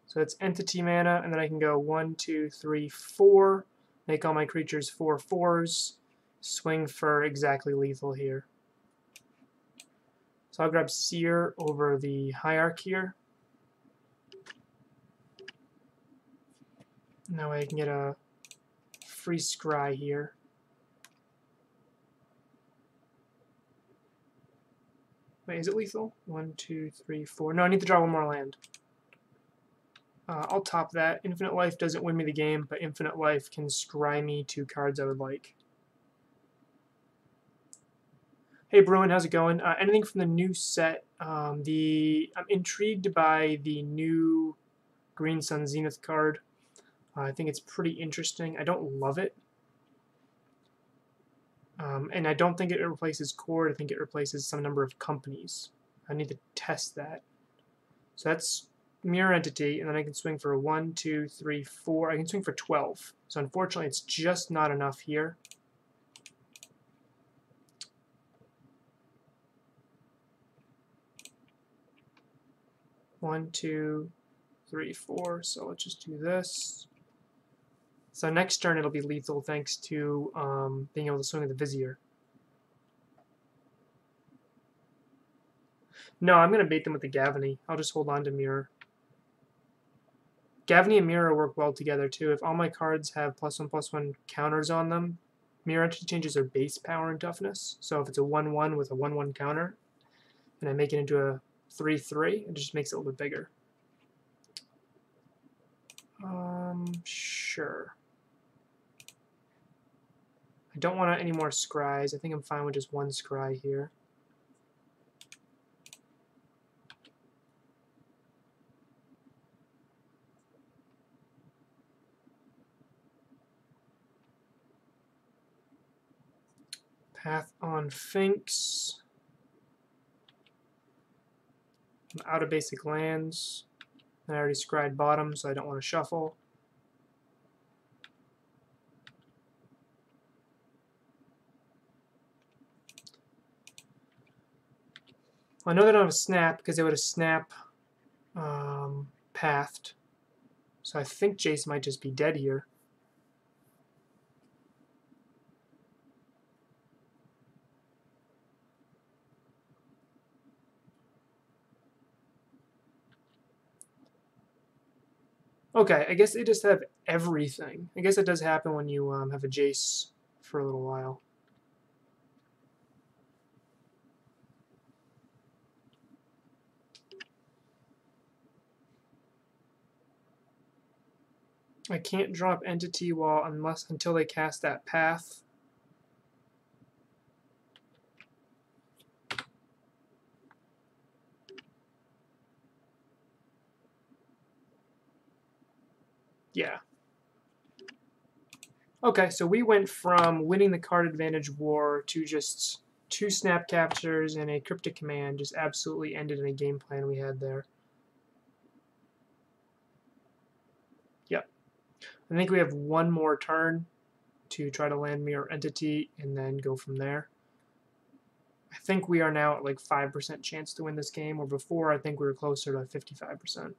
So that's Entity mana, and then I can go 1, 2, 3, 4, make all my creatures 4/4s, swing for exactly lethal here. So I'll grab Seer over the Hierarch here. And that way I can get a free Scry here. Wait, is it lethal? 1, 2, 3, 4. No, I need to draw 1 more land. I'll top that. Infinite Life doesn't win me the game, but Infinite Life can scry me 2 cards I would like. Hey Bruin, how's it going? Anything from the new set? I'm intrigued by the new Green Sun Zenith card. I think it's pretty interesting. I don't love it. And I don't think it replaces Chord. I think it replaces some number of companies. I need to test that. So that's Mirror Entity, and then I can swing for 1, 2, 3, 4. I can swing for 12. So unfortunately, it's just not enough here. 1, 2, 3, 4. So let's just do this. So next turn it'll be lethal thanks to being able to swing with the Vizier. No, I'm going to bait them with the Gavany. I'll just hold on to Mirror. Gavany and Mirror work well together too. If all my cards have +1/+1 counters on them, Mirror actually changes their base power and toughness. So if it's a 1/1 with a 1/1 counter, and I make it into a 3/3, it just makes it a little bit bigger. Sure. I don't want any more scries. I think I'm fine with just one scry here. Path on Finks. I'm out of basic lands. I already scried bottom, so I don't want to shuffle. I know they don't have a snap because they would have snap pathed. So I think Jace might just be dead here. Okay, I guess they just have everything. I guess it does happen when you have a Jace for a little while. I can't drop Entity until they cast that path. Yeah. Okay, so we went from winning the card advantage war to just 2 snap captures and a cryptic command. Just absolutely ended in a game plan we had there. Yep. I think we have one more turn to try to land Mirror Entity and then go from there. I think we are now at like 5% chance to win this game, where before I think we were closer to 55%.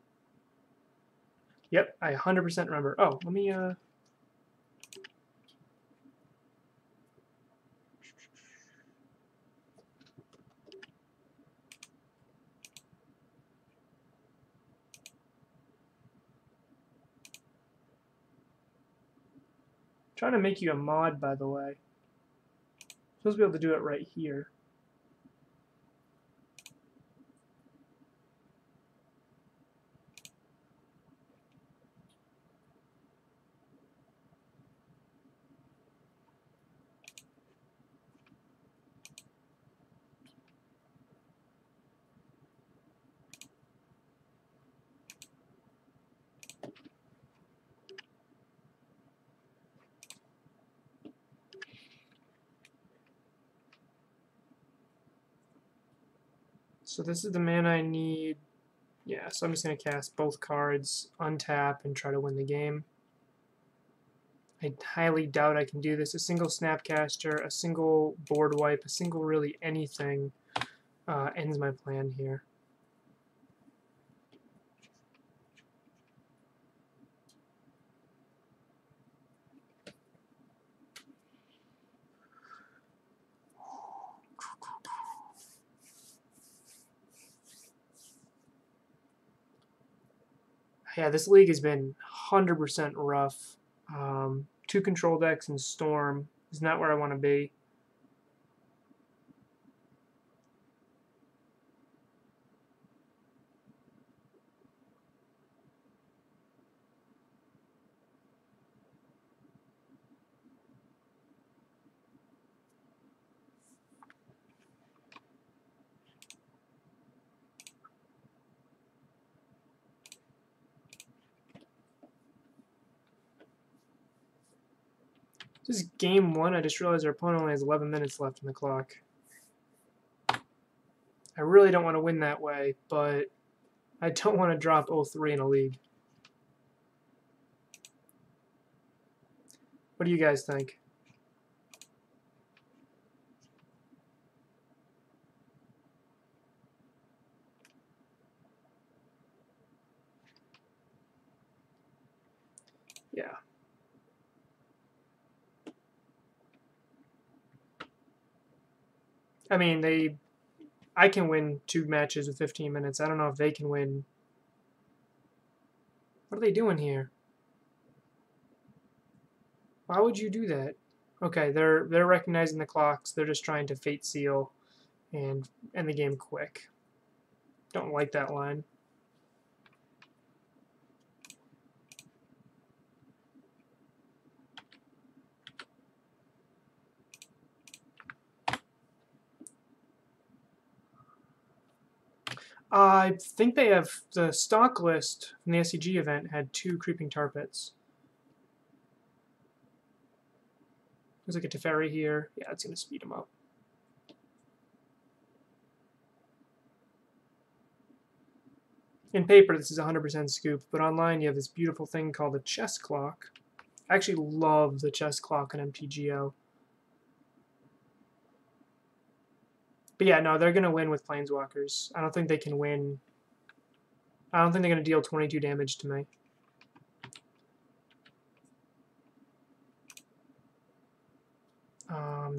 Yep, I 100% remember. Oh, let me trying to make you a mod, by the way. Supposed to be able to do it right here. So this is the mana I need. Yeah, so I'm just going to cast both cards, untap, and try to win the game. I highly doubt I can do this. A single Snapcaster, a single board wipe, a single really anything ends my plan here. Yeah, this league has been 100% rough. 2 control decks and Storm is not where I want to be. This is game 1. I just realized our opponent only has 11 minutes left on the clock. I really don't want to win that way, but I don't want to drop 0-3 in a league. What do you guys think? Yeah. I mean, I can win 2 matches with 15 minutes. I don't know if they can win. What are they doing here? Why would you do that? Okay, they're recognizing the clocks. They're just trying to fate seal and end the game quick. Don't like that line. I think they have the stock list from the SCG event had 2 creeping tar pits. There's like a Teferi here. Yeah, it's going to speed them up. In paper, this is 100% scoop, but online you have this beautiful thing called a chess clock. I actually love the chess clock in MTGO. But yeah, no, they're going to win with Planeswalkers. I don't think they can win. I don't think they're going to deal 22 damage to me.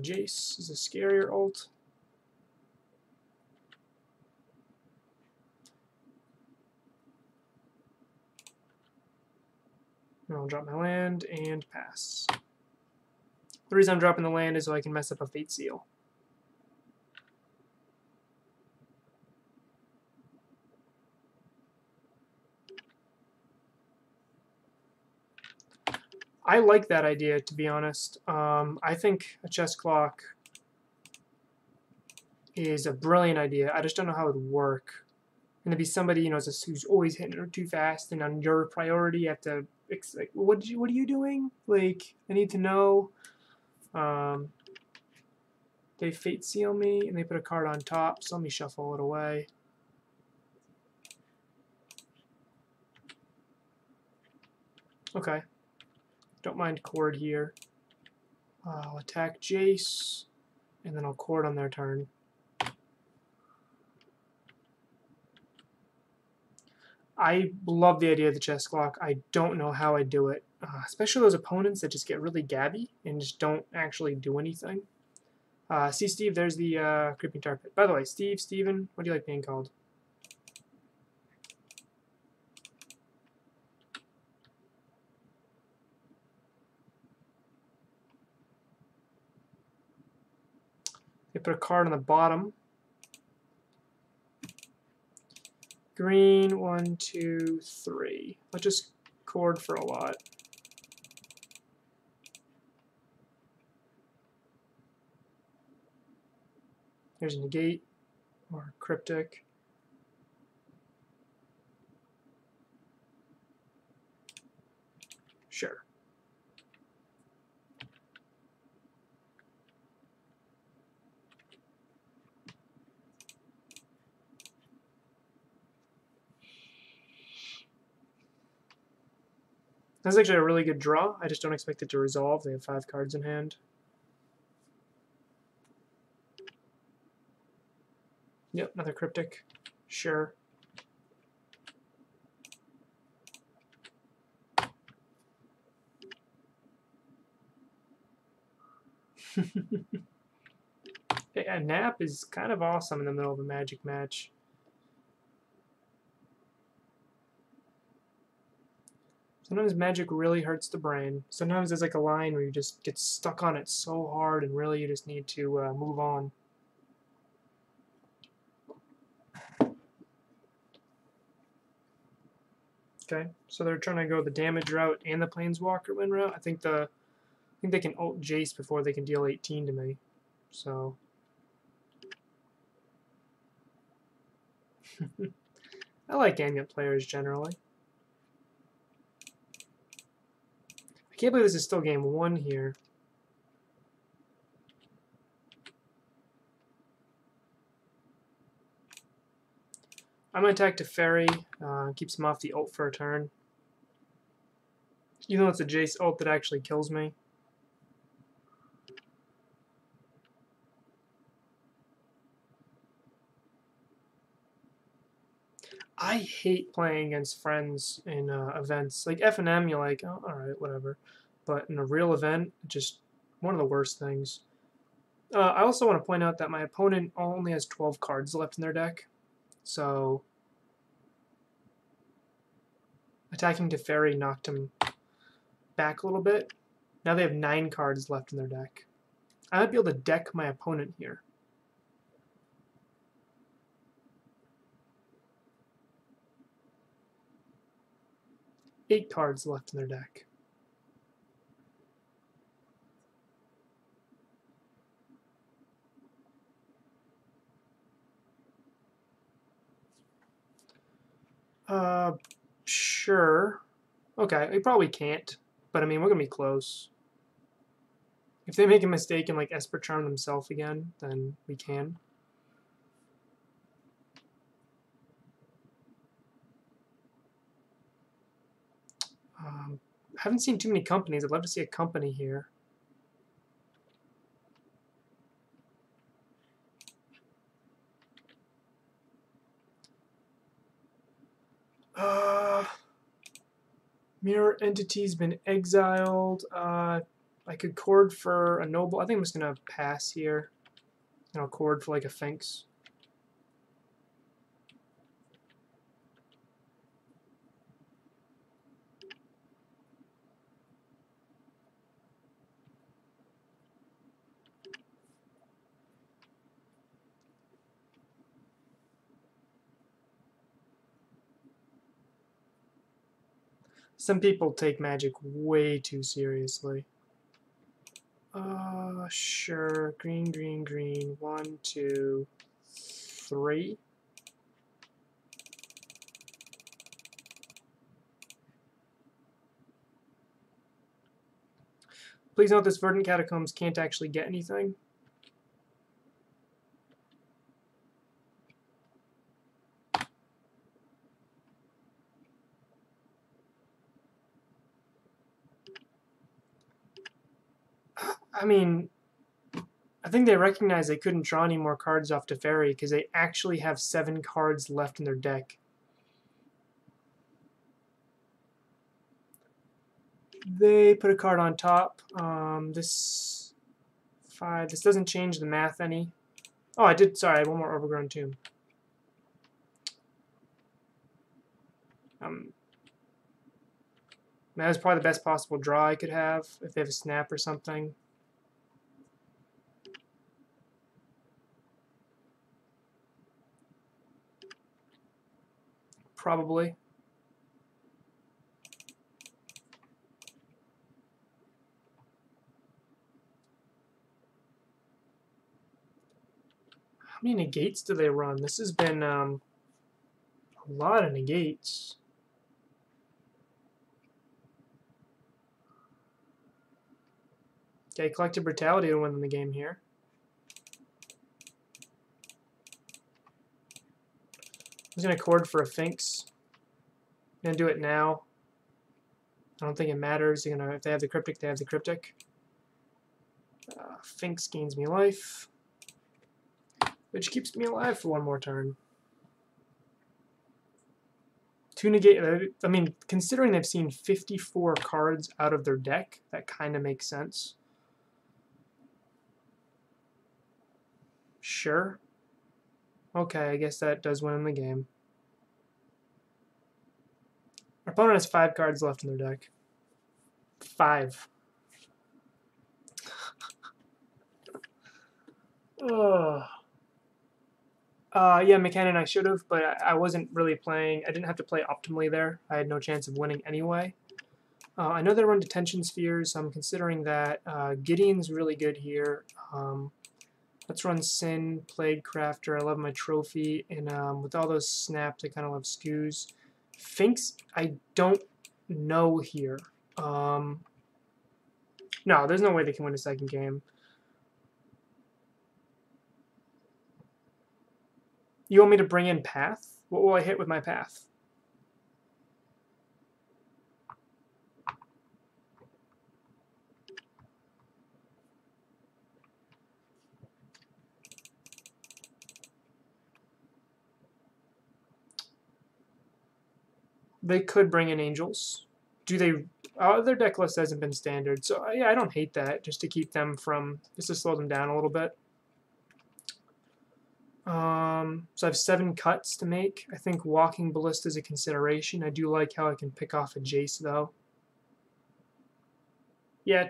Jace is a scarier ult. And I'll drop my land and pass. The reason I'm dropping the land is so I can mess up a Fate Seal. I like that idea, to be honest. I think a chess clock is a brilliant idea. I just don't know how it would work. And to be somebody, you know, who's always hitting her too fast, and on your priority, you have to, like, what are you doing? Like, I need to know. They Fate Seal me, and they put a card on top, so let me shuffle it away. Okay. Don't mind Cord here. I'll attack Jace, and then I'll Cord on their turn. I love the idea of the chess clock. I don't know how I do it, especially those opponents that just get really gabby and just don't actually do anything. See, Steve, there's the creeping tar pit. By the way, Steven, what do you like being called? They put a card on the bottom. Green, 1, 2, 3. Let's just Cord for a lot. There's a negate or cryptic. Sure. That's actually a really good draw. I just don't expect it to resolve. They have 5 cards in hand. Yep, another cryptic. Sure. A nap is kind of awesome in the middle of a Magic match. Sometimes Magic really hurts the brain. Sometimes there's like a line where you just get stuck on it so hard and really you just need to move on. Okay, so they're trying to go the damage route and the Planeswalker win route. I think they can ult Jace before they can deal 18 to me. So I like Amulet players generally. I can't believe this is still game 1 here. I'm going to attack Teferi. Keeps him off the ult for a turn. Even though it's a Jace ult that actually kills me. I hate playing against friends in events. Like F&M, you're like, oh, alright, whatever. But in a real event, just one of the worst things. I also want to point out that my opponent only has 12 cards left in their deck. So attacking Teferi knocked him back a little bit. Now they have 9 cards left in their deck. I might be able to deck my opponent here. Eight cards left in their deck. Sure. Okay, we probably can't. But I mean, we're going to be close. If they make a mistake and like Esper Charm themselves again, then we can. I haven't seen too many companies. I'd love to see a company here. Mirror Entity's been exiled. I could chord for a noble. I think I'm just going to pass here. And I'll chord for like a Finks. Some people take Magic way too seriously. Sure. Green, green, green. 1, 2, 3. Please note this Verdant Catacombs can't actually get anything. I mean, I think they recognized they couldn't draw any more cards off Teferi because they actually have 7 cards left in their deck. They put a card on top. This 5. This doesn't change the math any. Oh, I did. Sorry, one more Overgrown Tomb. That was probably the best possible draw I could have if they have a snap or something. Probably. How many negates do they run? This has been a lot of negates. Okay, Collective Brutality to win the game here. I'm just going to chord for a Finks. I'm going to do it now. I don't think it matters. If they have the Cryptic, they have the Cryptic. Finks gains me life, which keeps me alive for one more turn. 2 negate. I mean, considering they've seen 54 cards out of their deck, that kind of makes sense. Sure. Okay, I guess that does win them the game. Our opponent has 5 cards left in their deck. 5. Ugh. Yeah, McKinnon I should have, but I wasn't really playing. I didn't have to play optimally there. I had no chance of winning anyway. I know they run Detention Spheres, so I'm considering that. Gideon's really good here. Let's run Sin, Plague Crafter. I love my trophy, and with all those snaps, I kind of love Skews. Finks, I don't know here. No, there's no way they can win a second game. You want me to bring in Path? What will I hit with my Path? They could bring in angels. Do they? Their deck list hasn't been standard, so yeah, I don't hate that. Just to keep them from, just to slow them down a little bit. So I have 7 cuts to make. I think Walking Ballista is a consideration. I do like how I can pick off a Jace though. Yeah,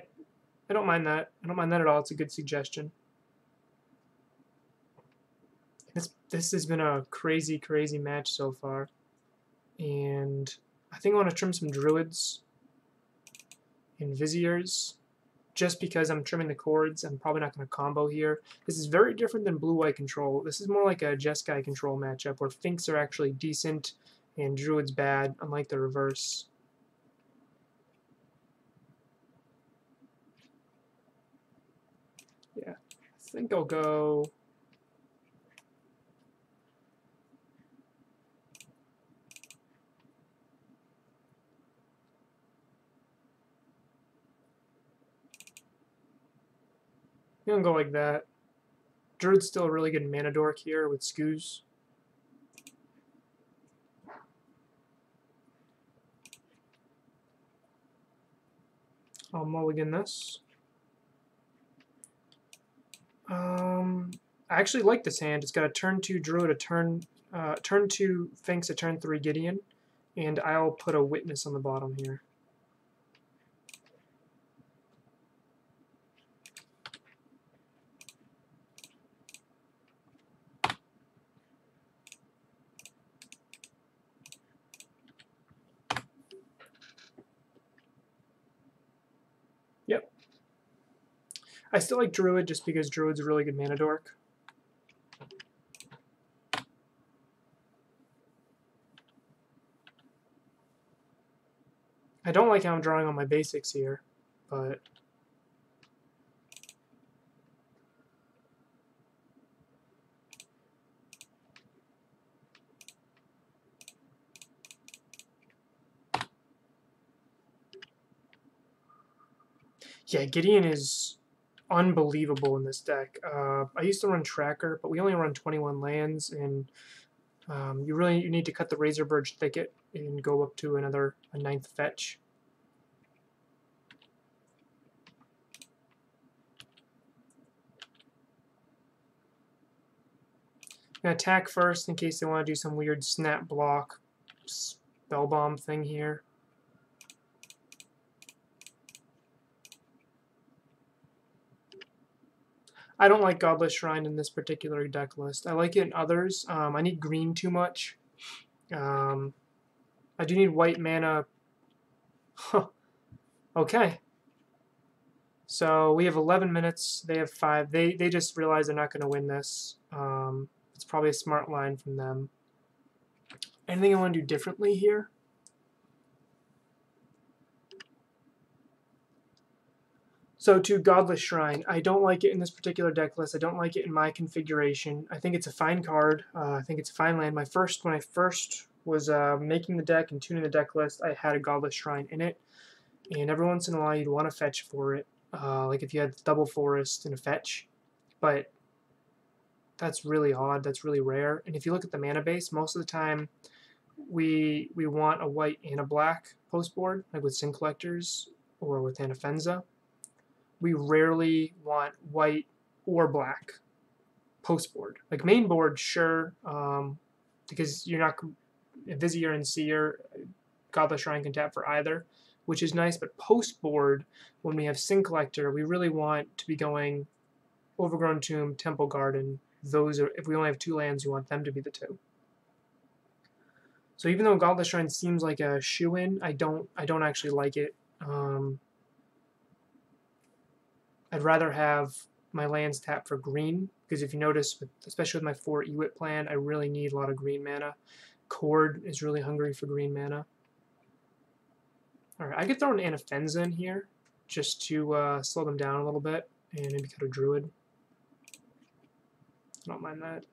I don't mind that. I don't mind that at all. It's a good suggestion. This has been a crazy, crazy match so far. And I think I want to trim some Druids and Viziers. Just because I'm trimming the chords, I'm probably not going to combo here. This is very different than Blue-White Control. This is more like a Jeskai Control matchup, where Finks are actually decent and Druid's bad, unlike the reverse. Yeah, I think I'll go... I'm going to go like that. Druid's still a really good mana dork here with Skoos. I'll mulligan this. I actually like this hand. It's got a turn 2 Druid, a turn 2 Finks, a turn 3 Gideon, and I'll put a Witness on the bottom here. Yep. I still like Druid just because Druid's a really good mana dork. I don't like how I'm drawing on my basics here, but... yeah, Gideon is unbelievable in this deck. I used to run Tracker, but we only run 21 lands, and you need to cut the Razorburge Thicket and go up to a 9th fetch. I'm going to attack first in case they want to do some weird snap block spellbomb thing here. I don't like Godless Shrine in this particular deck list. I like it in others. I need green too much. I do need white mana. Huh. Okay. So we have 11 minutes. They have 5. They just realize they're not going to win this. It's probably a smart line from them. Anything I want to do differently here? So to Godless Shrine, I don't like it in this particular deck list. I don't like it in my configuration. I think it's a fine card. I think it's a fine land. When I first was making the deck and tuning the deck list, I had a Godless Shrine in it. And every once in a while, you'd want to fetch for it. Like if you had double forest and a fetch. But that's really odd. That's really rare. And if you look at the mana base, most of the time, we want a white and a black post board, like with Sin Collectors or with Anafenza. We rarely want white or black post board. Like main board, sure, because you're not Vizier and Seer, Godless Shrine can tap for either, which is nice. But post board, when we have Sin Collector, we really want to be going Overgrown Tomb, Temple Garden. Those are, if we only have 2 lands, you want them to be the 2. So even though Godless Shrine seems like a shoe-in, I don't actually like it. I'd rather have my lands tap for green, because if you notice, especially with my 4 Ewit plan, I really need a lot of green mana. Cord is really hungry for green mana. Alright, I could throw an Anafenza in here, just to slow them down a little bit, and maybe cut a Druid. I don't mind that.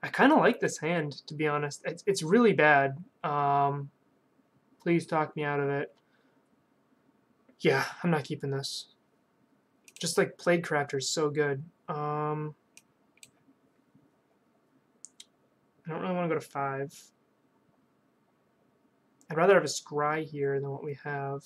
I kind of like this hand, to be honest. It's really bad. Please talk me out of it. Yeah, I'm not keeping this. Just like Plaguecrafter is so good. I don't really want to go to 5. I'd rather have a scry here than what we have.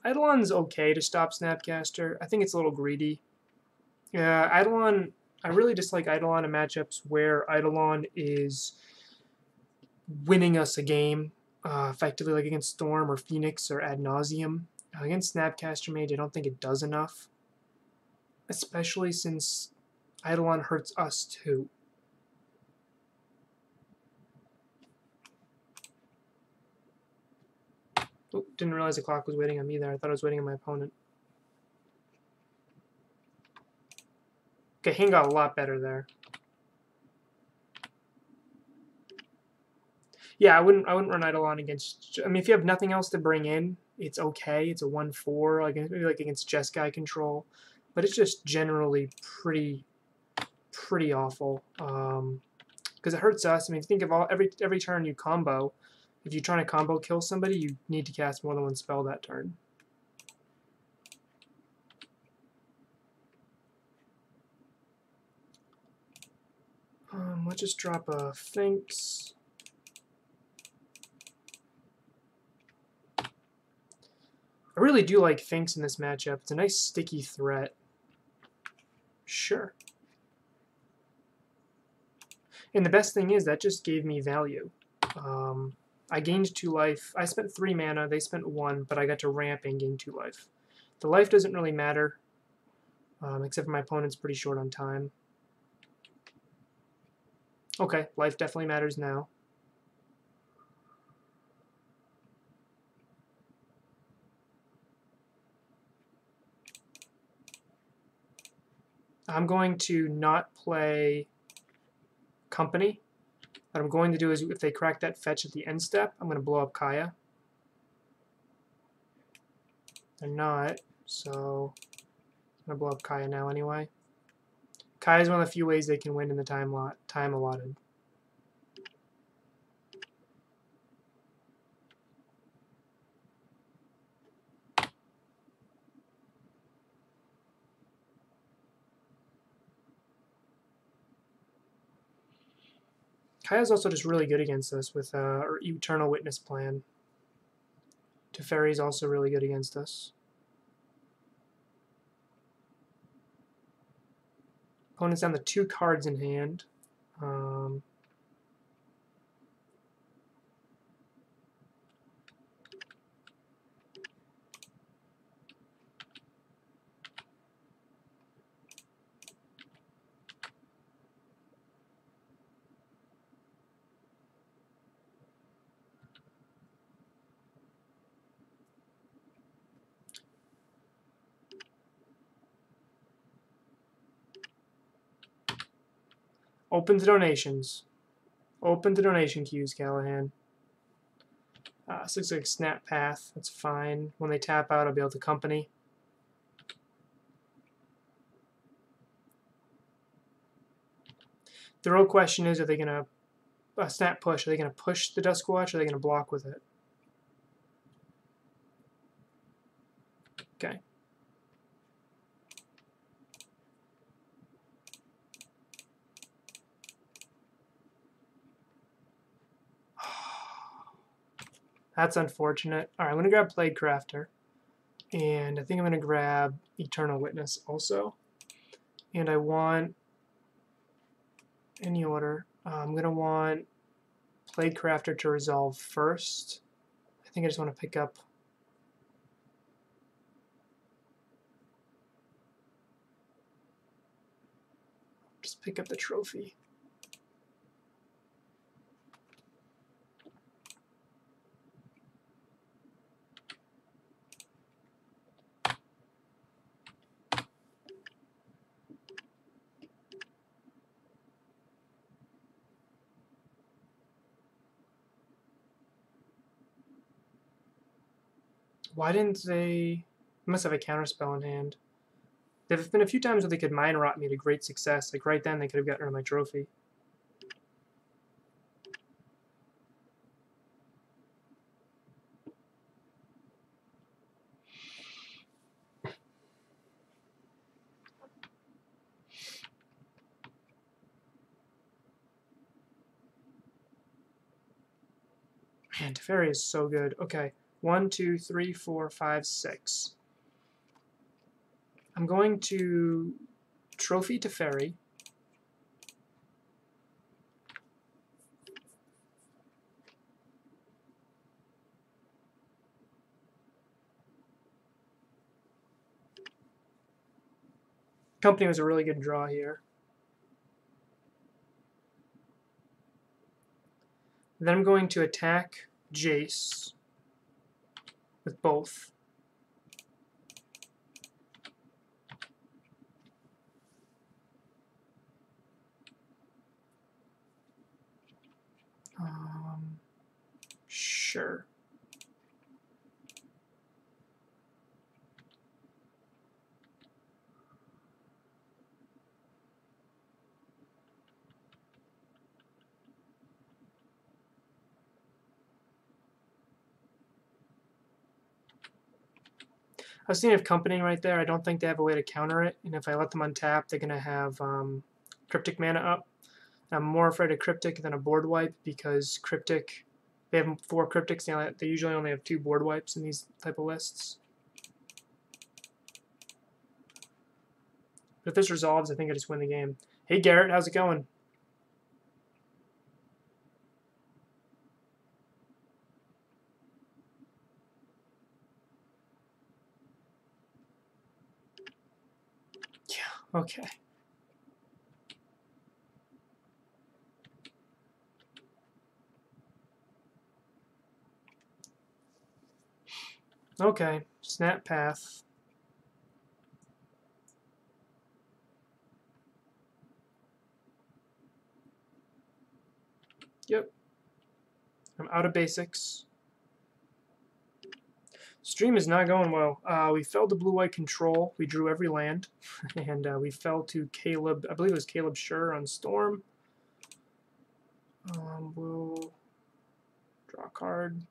Eidolon's okay to stop Snapcaster. I think it's a little greedy. Yeah, Eidolon, I really dislike Eidolon in matchups where Eidolon is winning us a game, effectively like against Storm or Phoenix or Ad Nauseam. Against Snapcaster Mage, I don't think it does enough, especially since Eidolon hurts us too. Oh, didn't realize the clock was waiting on me there. I thought it was waiting on my opponent. Okay, Hing got a lot better there. Yeah, I wouldn't run Eidolon against. I mean, if you have nothing else to bring in, it's okay. It's a 1/4, like maybe like against Jeskai control, but it's just generally pretty awful. Because it hurts us. I mean, think of every turn you combo. If you're trying to combo kill somebody, you need to cast more than one spell that turn. Let's just drop a Finks. I really do like Finks in this matchup. It's a nice sticky threat. Sure. And the best thing is that just gave me value. I gained 2 life. I spent 3 mana, they spent 1, but I got to ramp and gain 2 life. The life doesn't really matter, except for my opponent's pretty short on time. Okay, life definitely matters now. I'm going to not play Company. What I'm going to do is, if they crack that fetch at the end step, I'm going to blow up Kaya. They're not, so I'm going to blow up Kaya now anyway. Kaya is one of the few ways they can win in the time allotted. Kaya's also just really good against us with our Eternal Witness plan. Teferi's also really good against us. Opponent's down to 2 cards in hand. Open to donations. Open to donation queues, Callahan. This looks like Snap Path. That's fine. When they tap out, I'll be able to Company. The real question is, are they going to Snap Push? Are they going to push the Duskwatch, or are they going to block with it? Okay. That's unfortunate. All right, I'm going to grab Plague Crafter. And I think I'm going to grab Eternal Witness also. And I want, any order, I'm going to want Plague Crafter to resolve first. I think I just want to pick up the trophy. Why didn't they? Must have a counterspell in hand. There have been a few times where they could Mind Rot me to great success. Like right then, they could have gotten rid of my trophy. Man, Teferi is so good. Okay, 1, 2, 3, 4, 5, 6. I'm going to Trophy Teferi. Company was a really good draw here. Then I'm going to attack Jace with both. Sure. I was thinking of Company right there. I don't think they have a way to counter it, and if I let them untap, they're going to have Cryptic mana up. I'm more afraid of Cryptic than a board wipe because Cryptic, they have 4 Cryptics, they usually only have 2 board wipes in these type of lists. But if this resolves, I think I just win the game. Hey Garrett, how's it going? Yeah, okay. Okay, Snap Path. Yep. I'm out of basics. Stream is not going well. We fell to blue-white control. We drew every land. And we fell to Caleb, I believe it was Caleb Schur on Storm. We'll draw a card.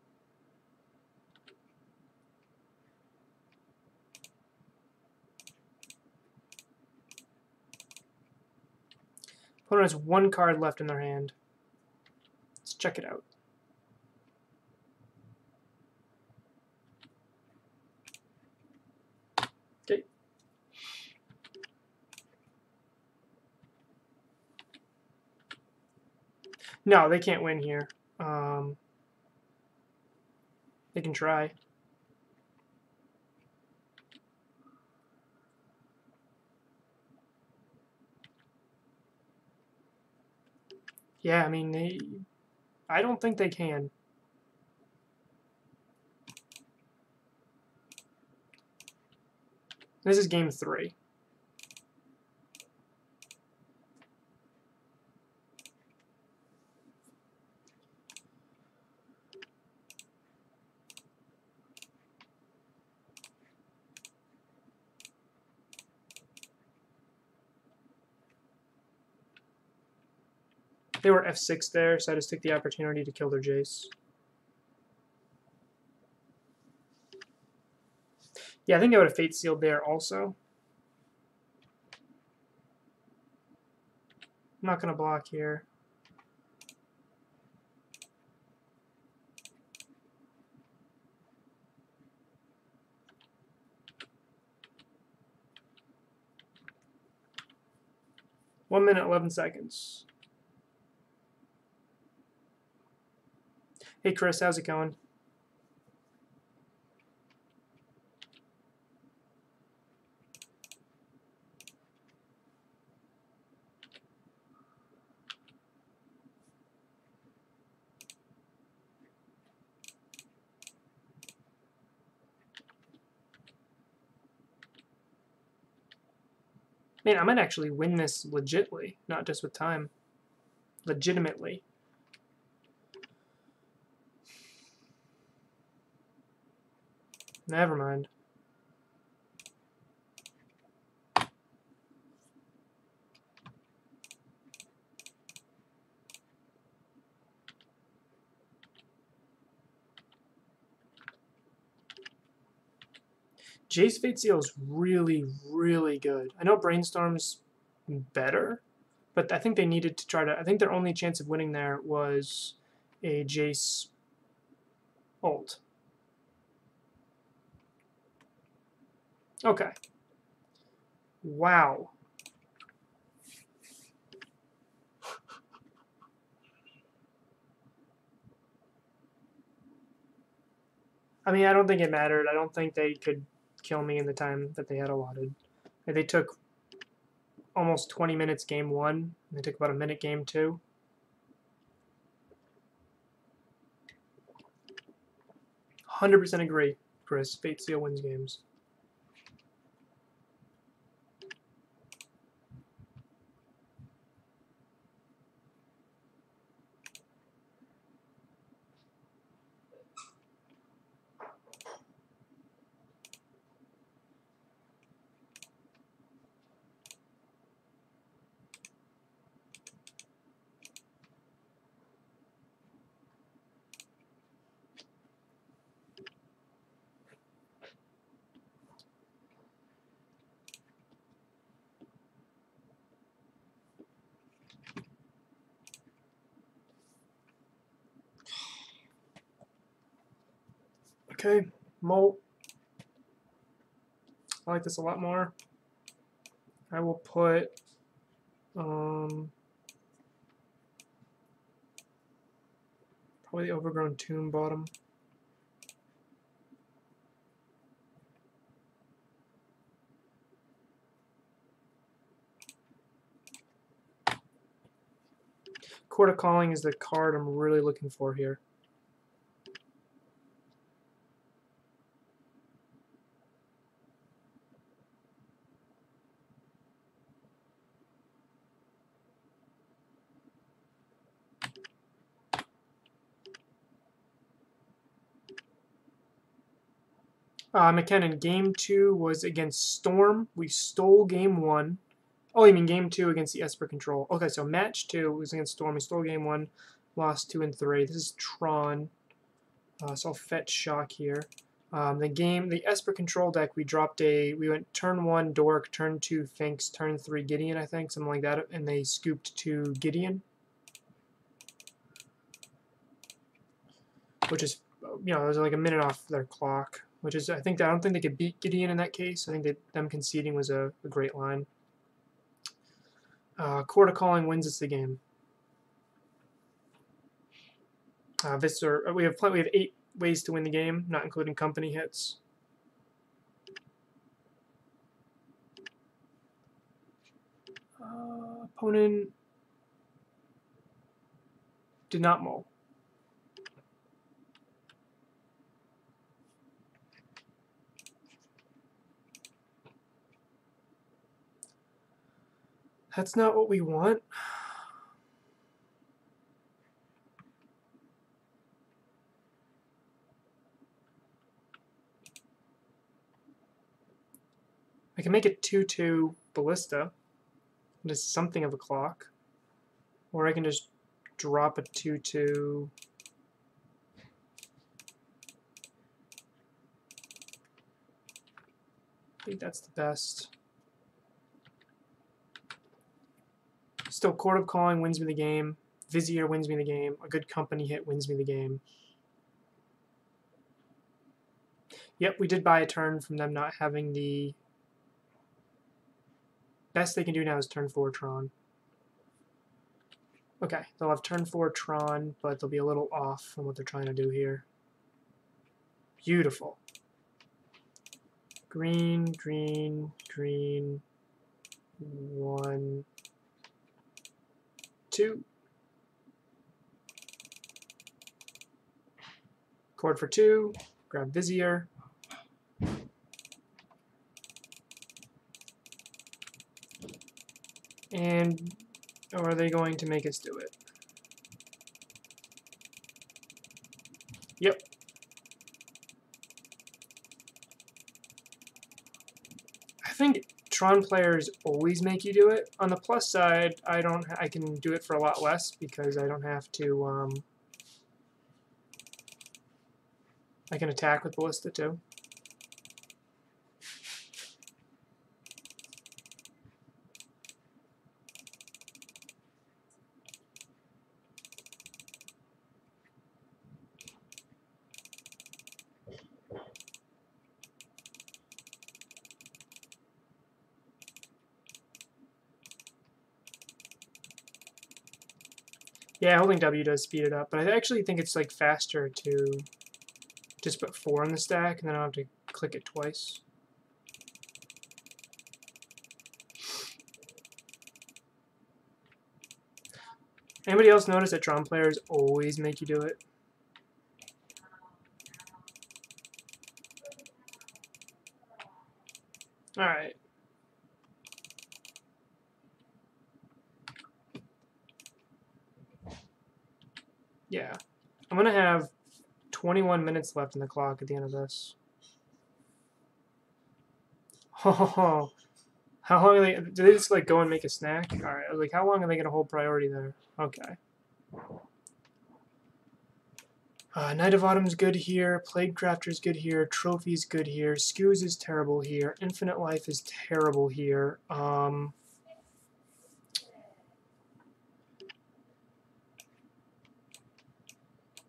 Opponent has 1 card left in their hand. Let's check it out. Okay. No, they can't win here. They can try. Yeah, I mean, I don't think they can. This is game 3. They were F6 there, so I just took the opportunity to kill their Jace. Yeah, I think I would have Fate Sealed there also. I'm not going to block here. One minute, 11 seconds. Hey Chris, how's it going? Man, I might actually win this legitly, not just with time. Legitimately. Never mind. Jace Fate Seal is really, really good. I know Brainstorm's better, but I think they needed to try to... I think their only chance of winning there was a Jace Ult. Okay. Wow. I mean, I don't think it mattered. I don't think they could kill me in the time that they had allotted. They took almost 20 minutes game 1. And they took about a minute game 2. 100% agree, Chris. Fate Seal wins games. Okay, Molt. I like this a lot more. I will put probably the Overgrown Tomb bottom. Court of Calling is the card I'm really looking for here. McKinnon, game 2 was against Storm. We stole game 1. Oh, you mean game 2 against the Esper Control. Okay, so match 2 was against Storm. We stole game 1, lost 2 and 3. This is Tron. So I'll fetch Shock here. The Esper Control deck, we went turn 1 Dork, turn 2 Finks, turn 3 Gideon, I think, something like that, and they scooped to Gideon. Which is, it was like a minute off their clock. Which is, I don't think they could beat Gideon in that case. I think that them conceding was a great line. Court of Calling wins us the game. We have 8 ways to win the game, not including company hits. Opponent did not mull. That's not what we want. I can make it 2/2 Ballista. Just something of a clock. Or I can just drop a 2/2. I think that's the best. Still, Court of Calling wins me the game. Vizier wins me the game. A good company hit wins me the game. Yep, we did buy a turn from them not having the... Best they can do now is turn 4 Tron. Okay, they'll have turn 4 Tron, but they'll be a little off from what they're trying to do here. Beautiful. Green, green, green. 1, 2. Chord for 2. Grab Vizier. And or are they going to make us do it? Yep. I think Tron players always make you do it. On the plus side, I can do it for a lot less because I don't have to I can attack with Ballista too. Yeah, holding W does speed it up, but I actually think it's like faster to just put 4 in the stack, and then I don't have to click it twice. Anybody else notice that Tron players always make you do it? Alright. Yeah. I'm going to have 21 minutes left in the clock at the end of this. Oh, how long are they? Do they just like go and make a snack? All right, like how long are they gonna hold priority there? Okay. Knight of Autumn's good here. Plague Crafter's good here. Trophy's good here. Skews is terrible here. Infinite Life is terrible here.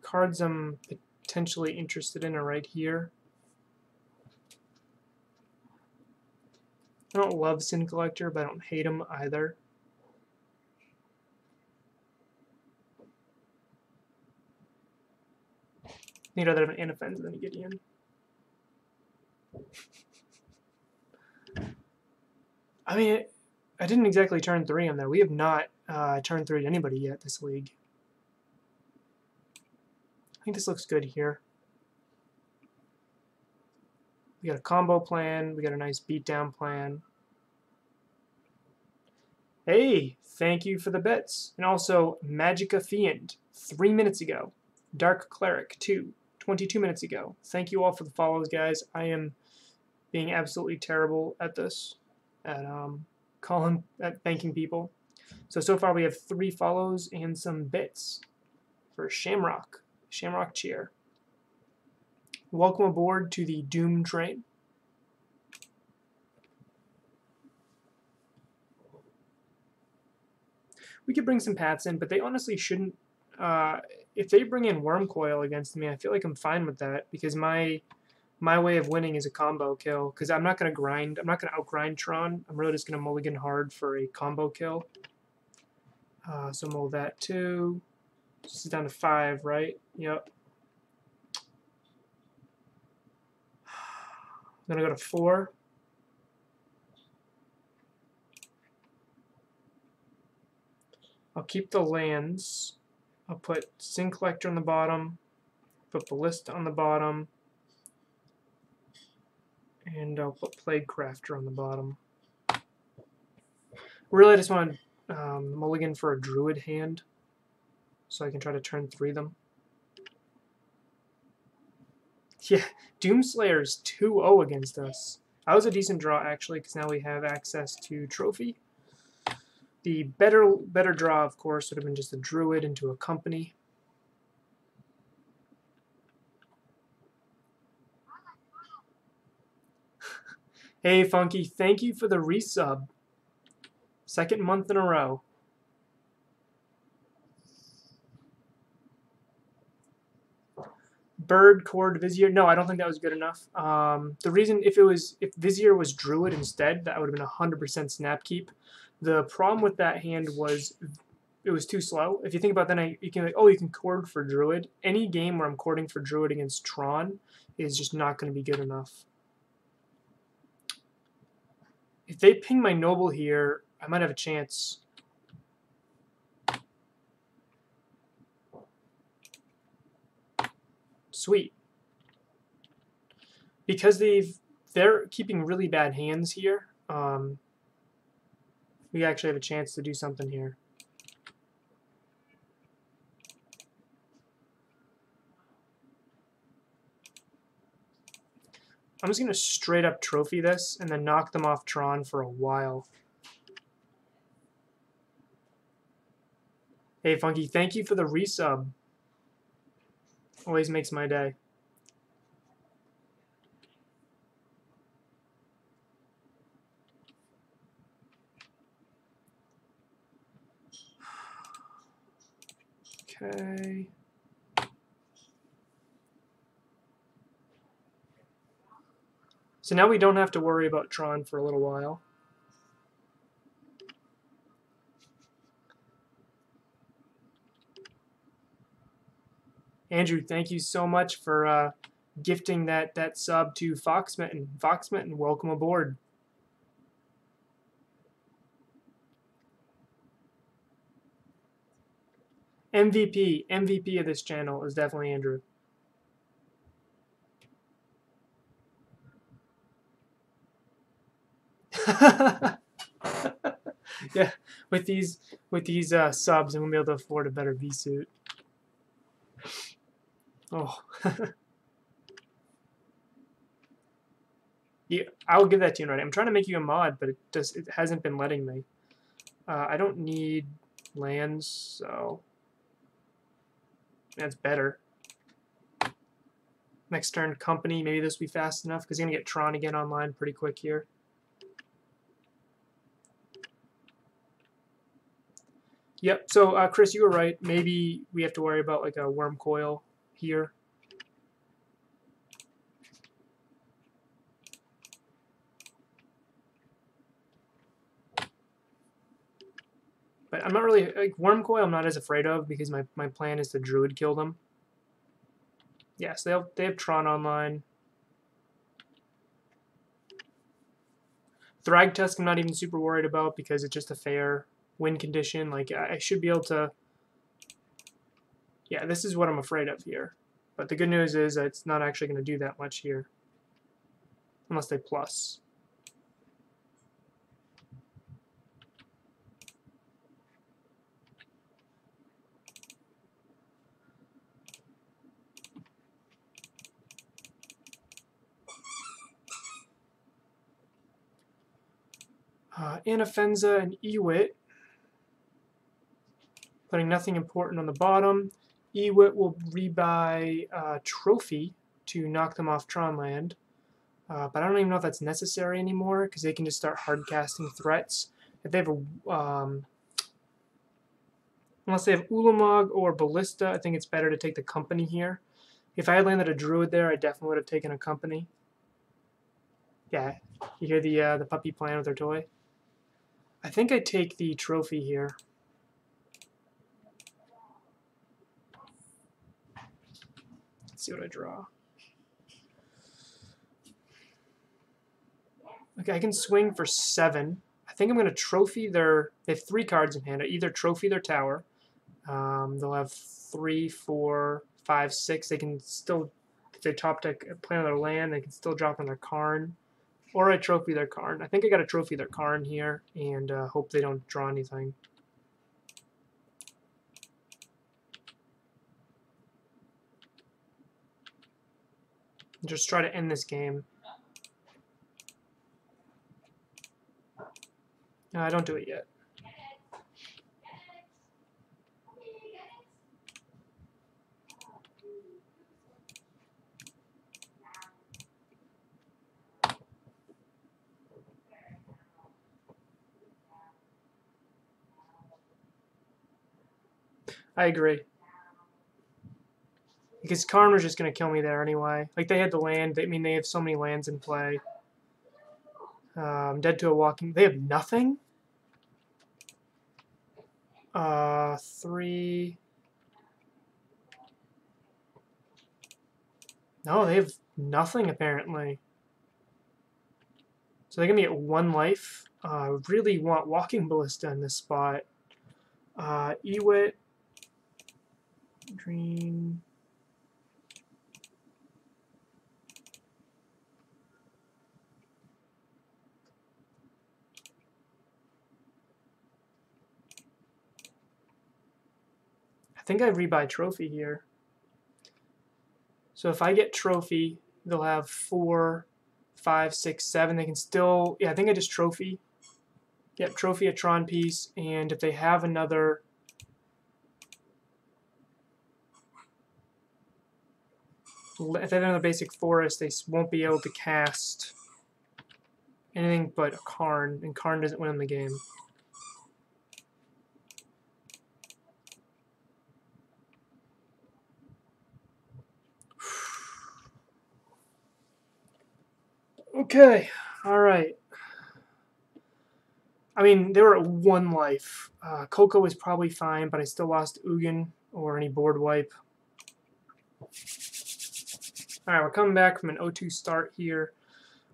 Cards I'm potentially interested in are right here. I don't love Sin Collector, but I don't hate him either. I'd rather have an Inoffensive than a Gideon. I mean, I didn't exactly turn 3 on there. We have not turned 3 to anybody yet this league. I think this looks good here. We got a combo plan. We got a nice beatdown plan. Hey, thank you for the bits. And also, Magica Fiend, 3 minutes ago. Dark Cleric, 22 minutes ago. Thank you all for the follows, guys. I am being absolutely terrible at this, at thanking people. So far we have 3 follows and some bits for Shamrock Cheer. Welcome aboard to the Doom train. We could bring some Pats in, but they honestly shouldn't. If they bring in Wormcoil against me, I feel like I'm fine with that because my way of winning is a combo kill. Because I'm not going to grind. I'm not going to outgrind Tron. I'm really just going to mulligan hard for a combo kill. So mull that too. This is down to 5, right? Yep. I'm going to go to 4. I'll keep the lands. I'll put Sin Collector on the bottom, put Ballista on the bottom, and I'll put Plague Crafter on the bottom. Really, I just want to mulligan for a Druid hand, so I can try to turn 3 them. Yeah, Doomslayer's 2-0 against us. That was a decent draw, actually, because now we have access to Trophy. The better draw, of course, would have been just a Druid into a company. Hey, Funky, thank you for the resub. 2nd month in a row. Bird, Cord, Vizier. No, I don't think that was good enough. The reason, if Vizier was Druid instead, that would have been 100% snap keep. The problem with that hand was it was too slow. If you think about that, you can you can cord for Druid. Any game where I'm cording for Druid against Tron is just not going to be good enough. If they ping my Noble here, I might have a chance. Sweet. Because they're keeping really bad hands here, we actually have a chance to do something here. I'm just going to straight up trophy this and then knock them off Tron for a while. Hey, Funky, thank you for the resub. Always makes my day. Okay. So now we don't have to worry about Tron for a little while. Andrew, thank you so much for gifting that sub to Foxmitten. Foxmitten, welcome aboard. MVP of this channel is definitely Andrew. Yeah, with these subs, I'm gonna be able to afford a better V suit. Oh, yeah, I will give that to you, right? I'm trying to make you a mod, but it hasn't been letting me. I don't need lands, so that's better. Next turn, company. Maybe this will be fast enough because he's gonna get Tron again online pretty quick here. Yep. So Chris, you were right. Maybe we have to worry about like a worm coil here. But I'm not really like worm coil. I'm not as afraid of because my plan is to druid kill them. Yes, they have Tron online. Thragtusk I'm not even super worried about because it's just a fair win condition. Like I should be able to. Yeah, this is what I'm afraid of here. But the good news is that it's not actually going to do that much here. Unless they plus. Anafenza and Ewit. Putting nothing important on the bottom. Ewit will rebuy Trophy to knock them off Tron land. But I don't even know if that's necessary anymore because they can just start hard casting threats. If they have a unless they have Ulamog or Ballista, I think it's better to take the company here. If I had landed a Druid there, I definitely would have taken a company. Yeah, you hear the puppy playing with her toy? I think I'd take the Trophy here. Let's see what I draw. Okay, I can swing for 7. I think I'm going to Trophy their... They have 3 cards in hand. I either Trophy their tower. They'll have 3, 4, 5, 6. They can still, if they top deck play on their land, they can still drop on their Karn. Or I Trophy their Karn. I think I got to Trophy their Karn here and hope they don't draw anything. Just try to end this game. No, I don't do it yet. I agree. Because Karn was just going to kill me there anyway. Like, they had the land. I mean, they have so many lands in play. Dead to a walking... They have nothing? 3... No, they have nothing, apparently. So they're going to be at 1 life. Really want Walking Ballista in this spot. Ewit. Green... I think I rebuy Trophy here. So if I get Trophy, they'll have 4, 5, 6, 7. They can still... Yeah, I think I just Trophy. Yep, Trophy a Tron piece. And if they have another... If they have another basic forest, they won't be able to cast anything but a Karn. And Karn doesn't win them the game. Okay, alright. I mean, they were at 1 life. Coco was probably fine, but I still lost Ugin or any board wipe. Alright, we're coming back from an 0-2 start here.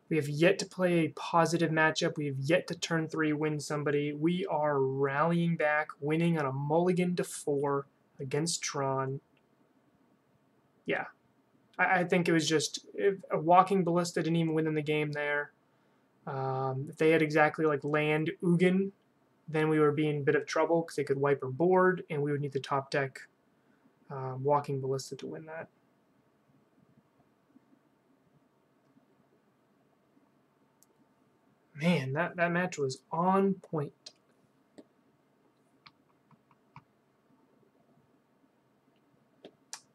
We have yet to play a positive matchup. We have yet to turn 3 win somebody. We are rallying back, winning on a mulligan to 4 against Tron. Yeah, I think it was just a walking ballista didn't even win in the game there. If they had exactly like land Ugin, then we would be in a bit of trouble because they could wipe our board, and we would need the top deck walking ballista to win that. Man, that match was on point.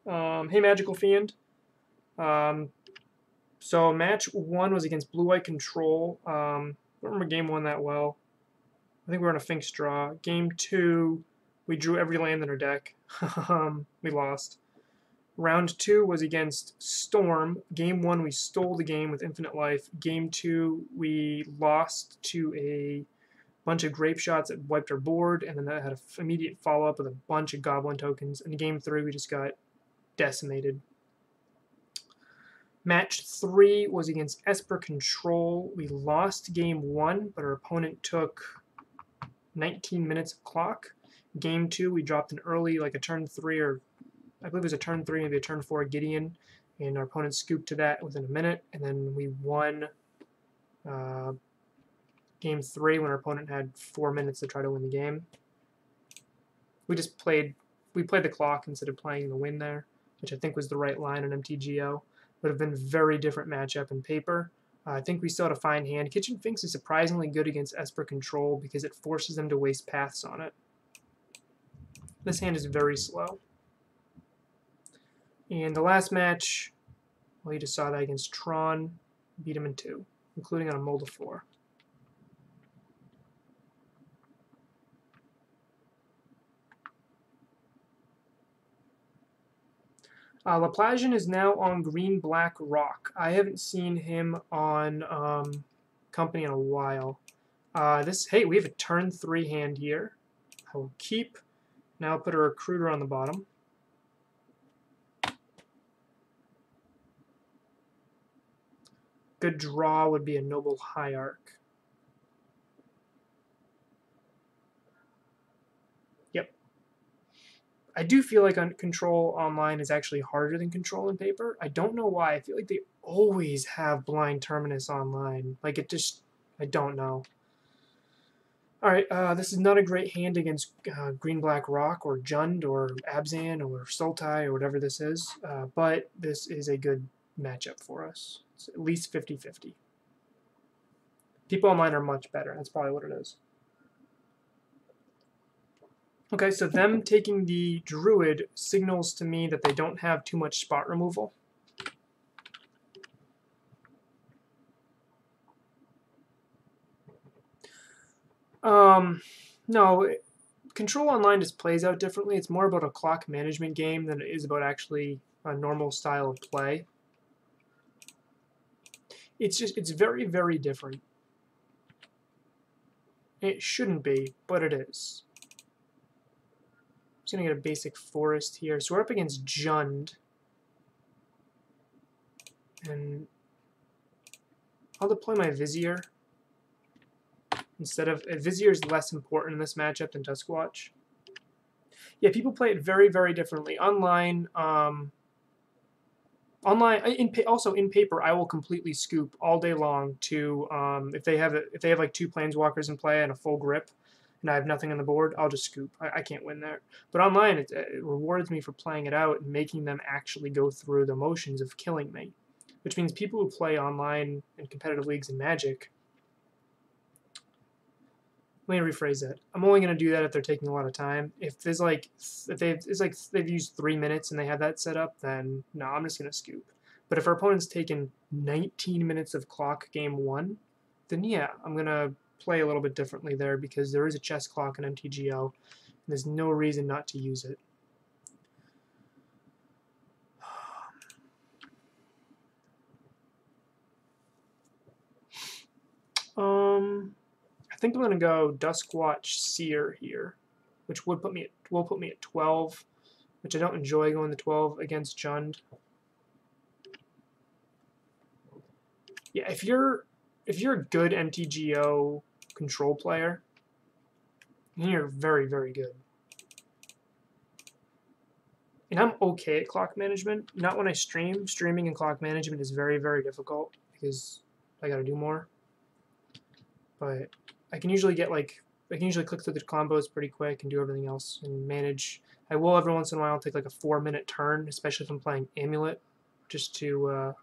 Hey, Magical Fiend. So match 1 was against Blue-White Control. Don't remember game 1 that well. I think we were on a Finks draw. Game 2, we drew every land in our deck. We lost. Round 2 was against Storm. Game 1, we stole the game with Infinite Life. Game 2, we lost to a bunch of grape shots that wiped our board, and then that had an immediate follow-up with a bunch of Goblin tokens. And in Game 3, we just got decimated. Match 3 was against Esper Control. We lost Game 1, but our opponent took 19 minutes of clock. Game 2, we dropped an early, like a turn 3, or I believe it was a turn 3, maybe a turn 4 Gideon, and our opponent scooped to that within a minute, and then we won Game 3 when our opponent had 4 minutes to try to win the game. We played the clock instead of playing the win there, which I think was the right line on MTGO. Would have been a very different matchup in paper. I think we still had a fine hand. Kitchen Finks is surprisingly good against Esper Control because it forces them to waste paths on it. This hand is very slow. And the last match, well, you just saw that against Tron, beat him in 2, including on a mold of 4. Laplacian is now on green-black rock. I haven't seen him on Company in a while. Hey, we have a turn 3 hand here. I will keep. Now put a recruiter on the bottom. Good draw would be a Noble Hierarch. Yep. I do feel like Control online is actually harder than Control in paper. I don't know why. I feel like they always have Blind Terminus online. Like, it just... I don't know. Alright, this is not a great hand against Green-Black Rock or Jund or Abzan or Sultai or whatever this is, but this is a good matchup for us. It's at least 50-50. People online are much better. That's probably what it is. Okay, so them taking the Druid signals to me that they don't have too much spot removal. No, Control Online just plays out differently. It's more about a clock management game than it is about actually a normal style of play. It's very, very different. It shouldn't be, but it is. I'm just going to get a basic forest here. So we're up against Jund. And I'll deploy my Vizier. Instead of... Vizier is less important in this matchup than Duskwatch. Yeah, people play it very, very differently. Online, also in paper, I will completely scoop all day long to if they have like 2 planeswalkers in play and a full grip, and I have nothing on the board, I'll just scoop. I can't win there. But online, it rewards me for playing it out and making them actually go through the motions of killing me, which means people who play online in competitive leagues in Magic. Let me rephrase that. I'm only going to do that if they're taking a lot of time. If they've used 3 minutes and they have that set up, then no, I'm just going to scoop. But if our opponent's taken 19 minutes of clock game 1, then yeah, I'm going to play a little bit differently there because there is a chess clock in MTGO, and there's no reason not to use it. I think I'm going to go Duskwatch Seer here, which will put me at 12. which I don't enjoy going to 12 against Jund. Yeah, if you're a good MTGO control player, then you're very, very good. And I'm okay at clock management. Not when I stream. Streaming and clock management is very, very difficult because I gotta do more. But I can usually get like, I can usually click through the combos pretty quick and do everything else and manage. I will every once in a while take like a 4-minute turn, especially if I'm playing Amulet, just to...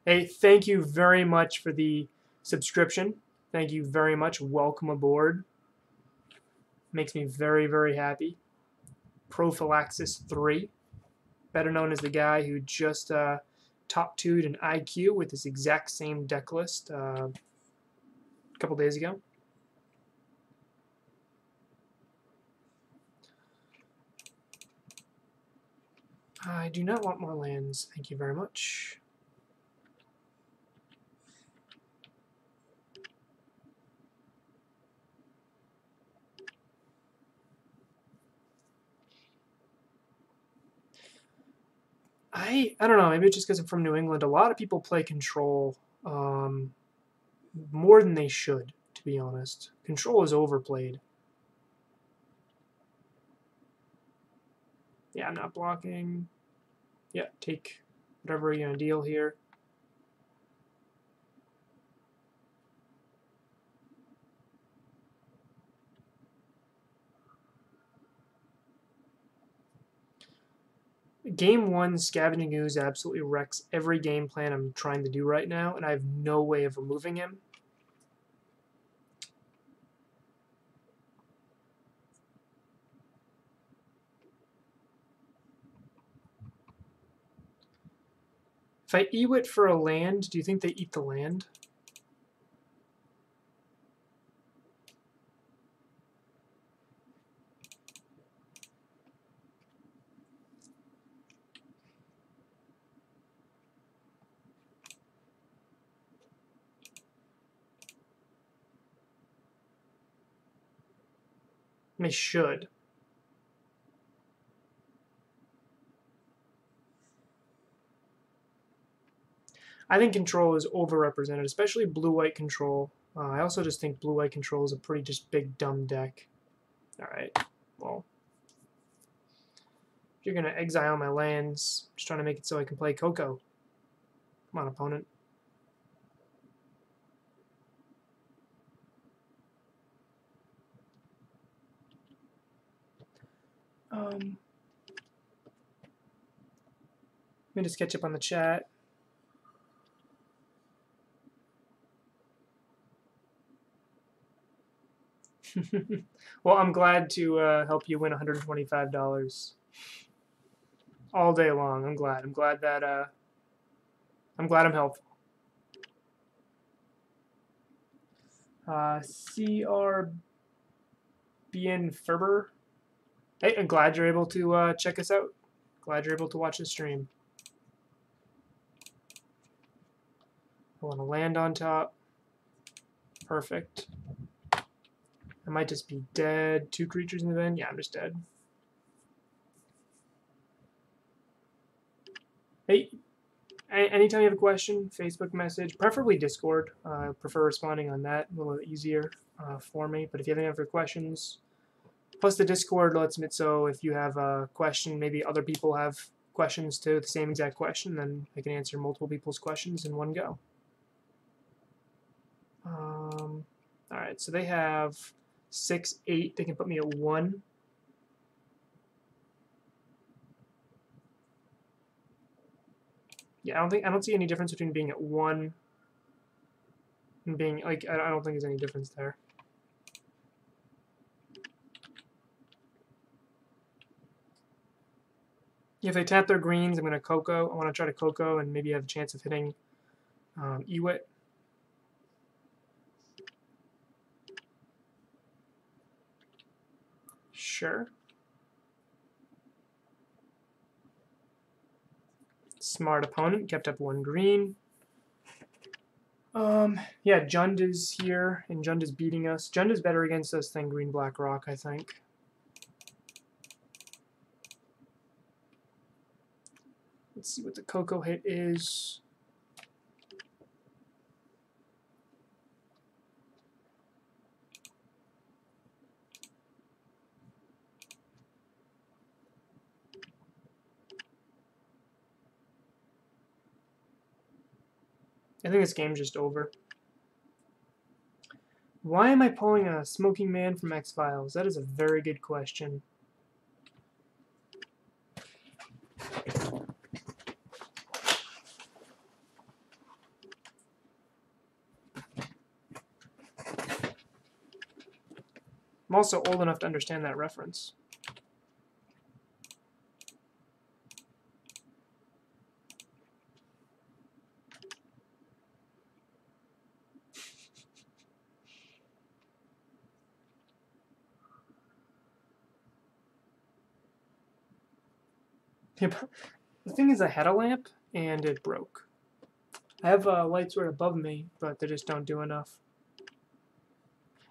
Hey, thank you very much for the subscription. Thank you very much. Welcome aboard. Makes me very, very happy. Prophylaxis 3, better known as the guy who just top 2'd an IQ with this exact same deck list a couple days ago. I do not want more lands. Thank you very much. I don't know, maybe it's just because I'm from New England. A lot of people play Control more than they should, to be honest. Control is overplayed. Yeah, I'm not blocking. Yeah, take whatever you're going to deal here. Game 1, Scavenging Ooze absolutely wrecks every game plan I'm trying to do right now, and I have no way of removing him. If I Ewit for a land, do you think they eat the land? They should. I think Control is overrepresented, especially blue-white Control. I also just think blue-white Control is a pretty just big, dumb deck. Alright, well. If you're going to exile my lands, I'm just trying to make it so I can play Coco. Come on, opponent. Let me just catch up on the chat. Well, I'm glad to help you win $125 all day long. I'm glad. I'm glad that I'm helpful. CR Bien Ferber. Hey, I'm glad you're able to check us out. Glad you're able to watch the stream. I want to land on top. Perfect. I might just be dead. 2 creatures in the bin. Yeah, I'm just dead. Hey, anytime you have a question, Facebook message, preferably Discord. I prefer responding on that. A little easier for me. But if you have any other questions, plus the Discord lets me so if you have a question, maybe other people have questions too, the same exact question, then I can answer multiple people's questions in one go. Alright, so they have 6, 8. They can put me at 1. Yeah, I don't see any difference between being at 1 and being like I don't think there's any difference there. If they tap their greens, I'm going to Coco. I want to try to Coco and maybe have a chance of hitting Ewit. Sure. Smart opponent, kept up 1 green. Yeah, Jund is here, and Jund is beating us. Jund is better against us than Green Black Rock, I think. Let's see what the Coco hit is. I think this game's just over. Why am I pulling a Smoking Man from X-Files? That is a very good question. I'm also old enough to understand that reference. The thing is, I had a lamp, and it broke. I have lights right above me, but they just don't do enough.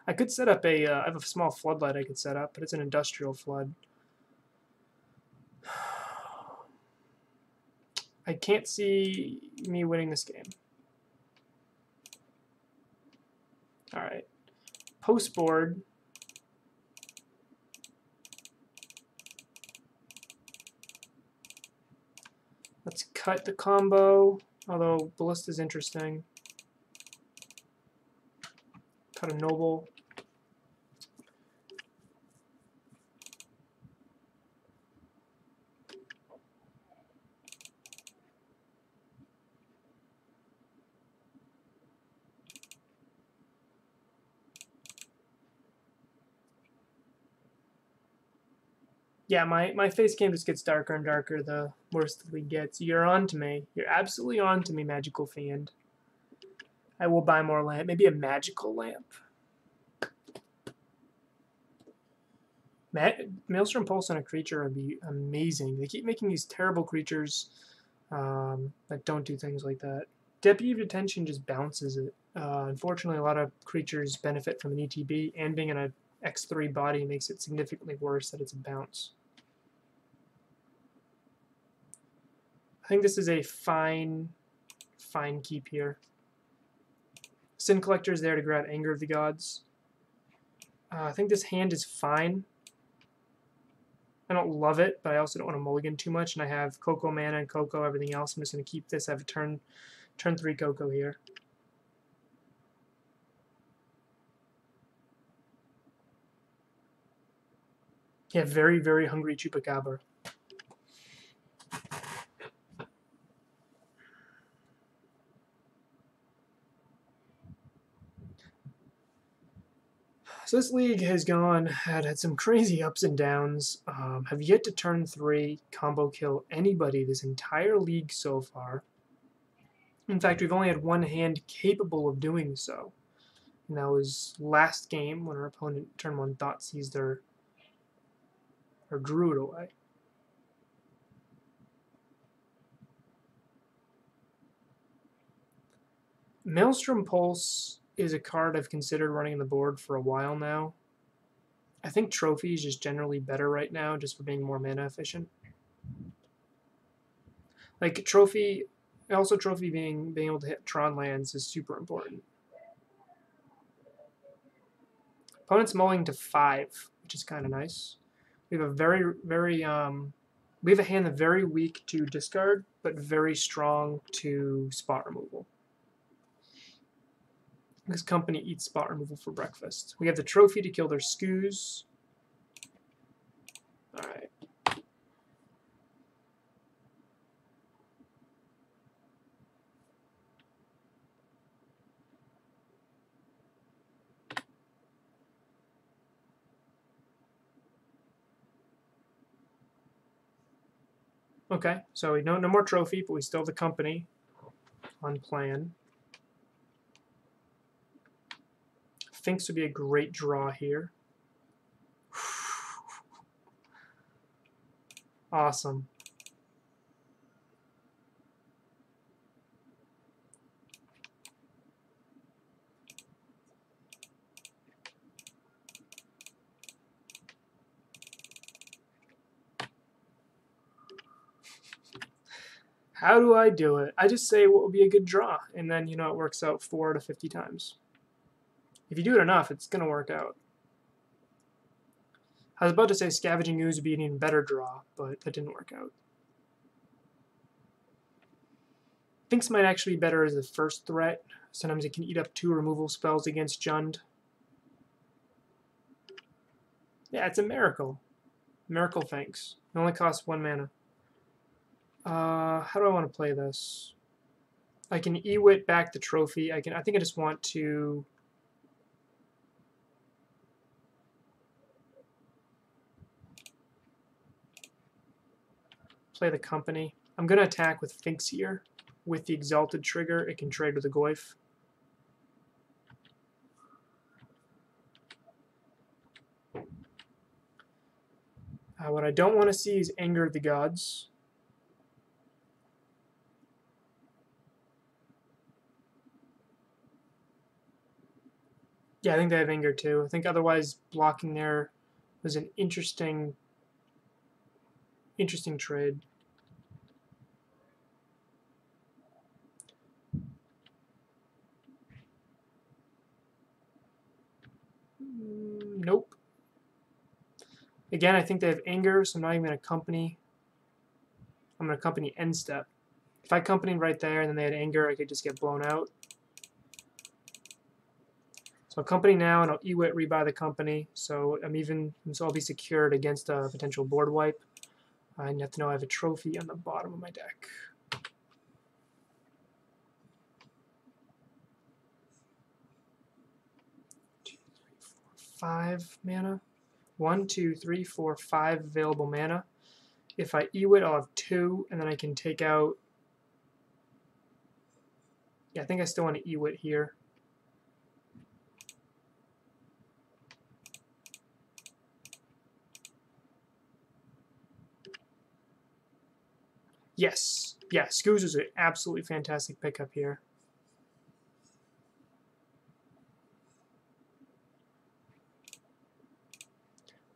I could set up a, I have a small floodlight I could set up, but it's an industrial flood. I can't see me winning this game. Alright. Post board. Let's cut the combo, although Ballista's interesting. Cut a Noble. Yeah, my face game just gets darker and darker the worse the league gets. You're on to me. You're absolutely on to me, Magical Fiend. I will buy more lamp. Maybe a magical lamp. Maelstrom Pulse on a creature would be amazing. They keep making these terrible creatures that don't do things like that. Deputy of Detention just bounces it. Unfortunately, a lot of creatures benefit from an ETB, and being in a X3 body makes it significantly worse that it's a bounce. I think this is a fine keep here. Sin Collector is there to grab Anger of the Gods. I think this hand is fine. I don't love it, but I also don't want to mulligan too much, and I have Coco mana and Coco, everything else. I'm just going to keep this. I have a turn 3 Coco here. Yeah, very, very hungry Chupacabra. So this league has had some crazy ups and downs. Have yet to turn 3 combo kill anybody this entire league so far. In fact, we've only had one hand capable of doing so. And that was last game when our opponent turn 1 thought seized or drew it away. Maelstrom Pulse is a card I've considered running the board for a while now. I think Trophy is just generally better right now, just for being more mana efficient. Like Trophy, also Trophy being able to hit Tron lands is super important. Opponent's mulling to 5, which is kind of nice. We have a we have a hand that's very weak to discard, but very strong to spot removal. This company eats spot removal for breakfast. We have the Trophy to kill their Skoos. Alright. Okay, so we know no more Trophy, but we still have the company on plan. Finks would be a great draw here. Awesome. How do I do it? I just say what would be a good draw, and then, you know, it works out 4 to 50 times. If you do it enough, it's going to work out. I was about to say Scavenging Ooze would be an even better draw, but that didn't work out. Sphinx might actually be better as the first threat. Sometimes it can eat up 2 removal spells against Jund. Yeah, it's a miracle. Miracle Sphinx. It only costs 1 mana. How do I want to play this? I can Ewit back the trophy. I think I just want to play the company. I'm going to attack with Sphinx here. With the Exalted trigger, it can trade with a Goyf. What I don't want to see is Anger of the Gods. Yeah, I think they have Anger too. I think otherwise blocking there was an interesting trade. Nope. Again, I think they have Anger, so I'm not even going to company. I'm going to company end step. If I companied right there and then they had Anger, I could just get blown out. So I'll company now and I'll Ewit rebuy the company. So I'll be secured against a potential board wipe. I have to know I have a trophy on the bottom of my deck. Five mana. 1, 2, 3, 4, 5 available mana. If I Ewit, I'll have 2, and then I can take out. Yeah, I think I still want to Ewit here. Yes. Yeah, Scooz is an absolutely fantastic pickup here.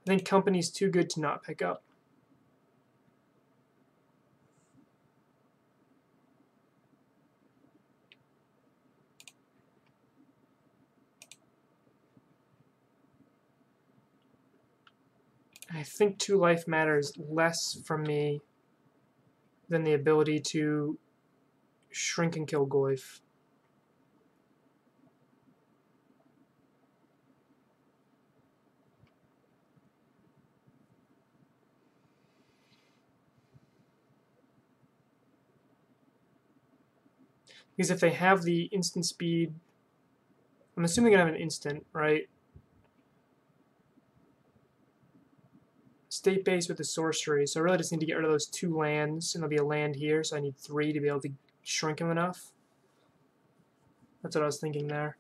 I think Company's too good to not pick up. I think 2 life matters less for me than the ability to shrink and kill Goyf. Because if they have the instant speed, I'm assuming they're going to have an instant, right? State base with the sorcery, so I really just need to get rid of those 2 lands, and there'll be a land here, so I need 3 to be able to shrink him enough. That's what I was thinking there.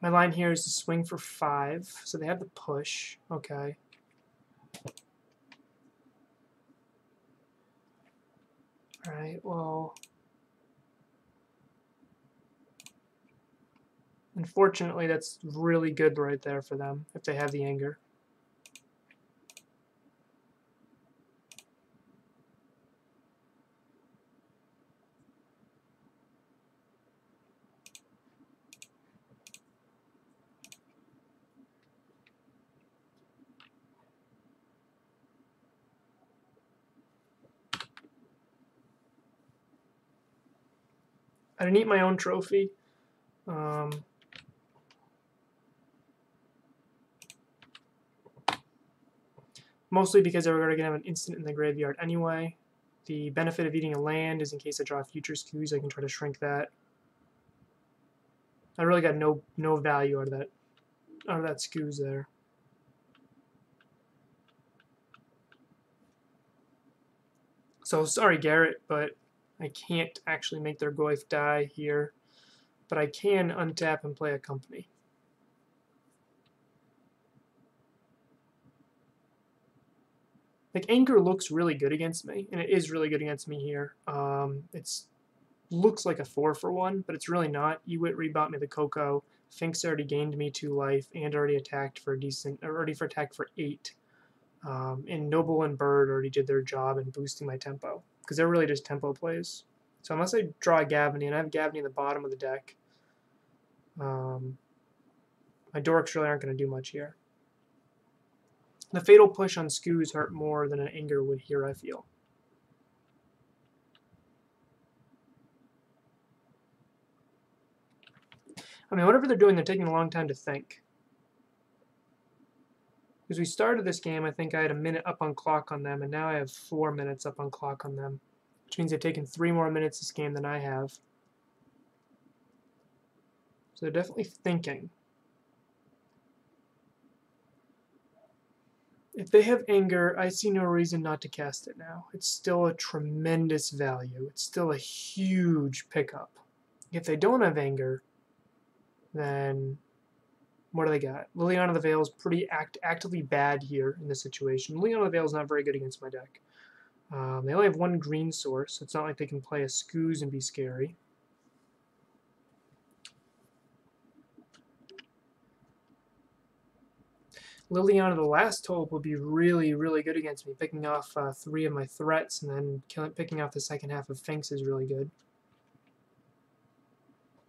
My line here is to swing for 5, so they have the push. Okay. Alright, well, unfortunately that's really good right there for them, if they have the Anger. I didn't eat my own trophy. Mostly because they were going to have an instant in the graveyard anyway. The benefit of eating a land is in case I draw a future Scooz, I can try to shrink that. I really got no value out of that Scooz there. So sorry, Garrett, but I can't actually make their Goyf die here. But I can untap and play a company. Like, Anger looks really good against me, and it is really good against me here. It looks like a 4-for-1, but it's really not. Ewit rebought me the Coco. Finks already gained me 2 life and already attacked for a decent, already for attack for 8. And Noble and Bird already did their job in boosting my tempo, because they're really just tempo plays. So unless I draw a Gavany, and I have Gavany in the bottom of the deck, my Dorks really aren't going to do much here. The Fatal Push on Skoos hurt more than an Anger would here, I feel. I mean, whatever they're doing, they're taking a long time to think. Because we started this game, I think I had a minute up on clock on them, and now I have 4 minutes up on clock on them. Which means they've taken 3 more minutes this game than I have. So they're definitely thinking. If they have Anger, I see no reason not to cast it now. It's still a tremendous value. It's still a huge pickup. If they don't have Anger, then what do they got? Liliana the Veil is pretty actively bad here in this situation. Liliana the Veil is not very good against my deck. They only have 1 green source, so it's not like they can play a Skoos and be scary. Liliana the Last Hope would be really, really good against me. Picking off 3 of my threats and then picking off the second half of Finks is really good.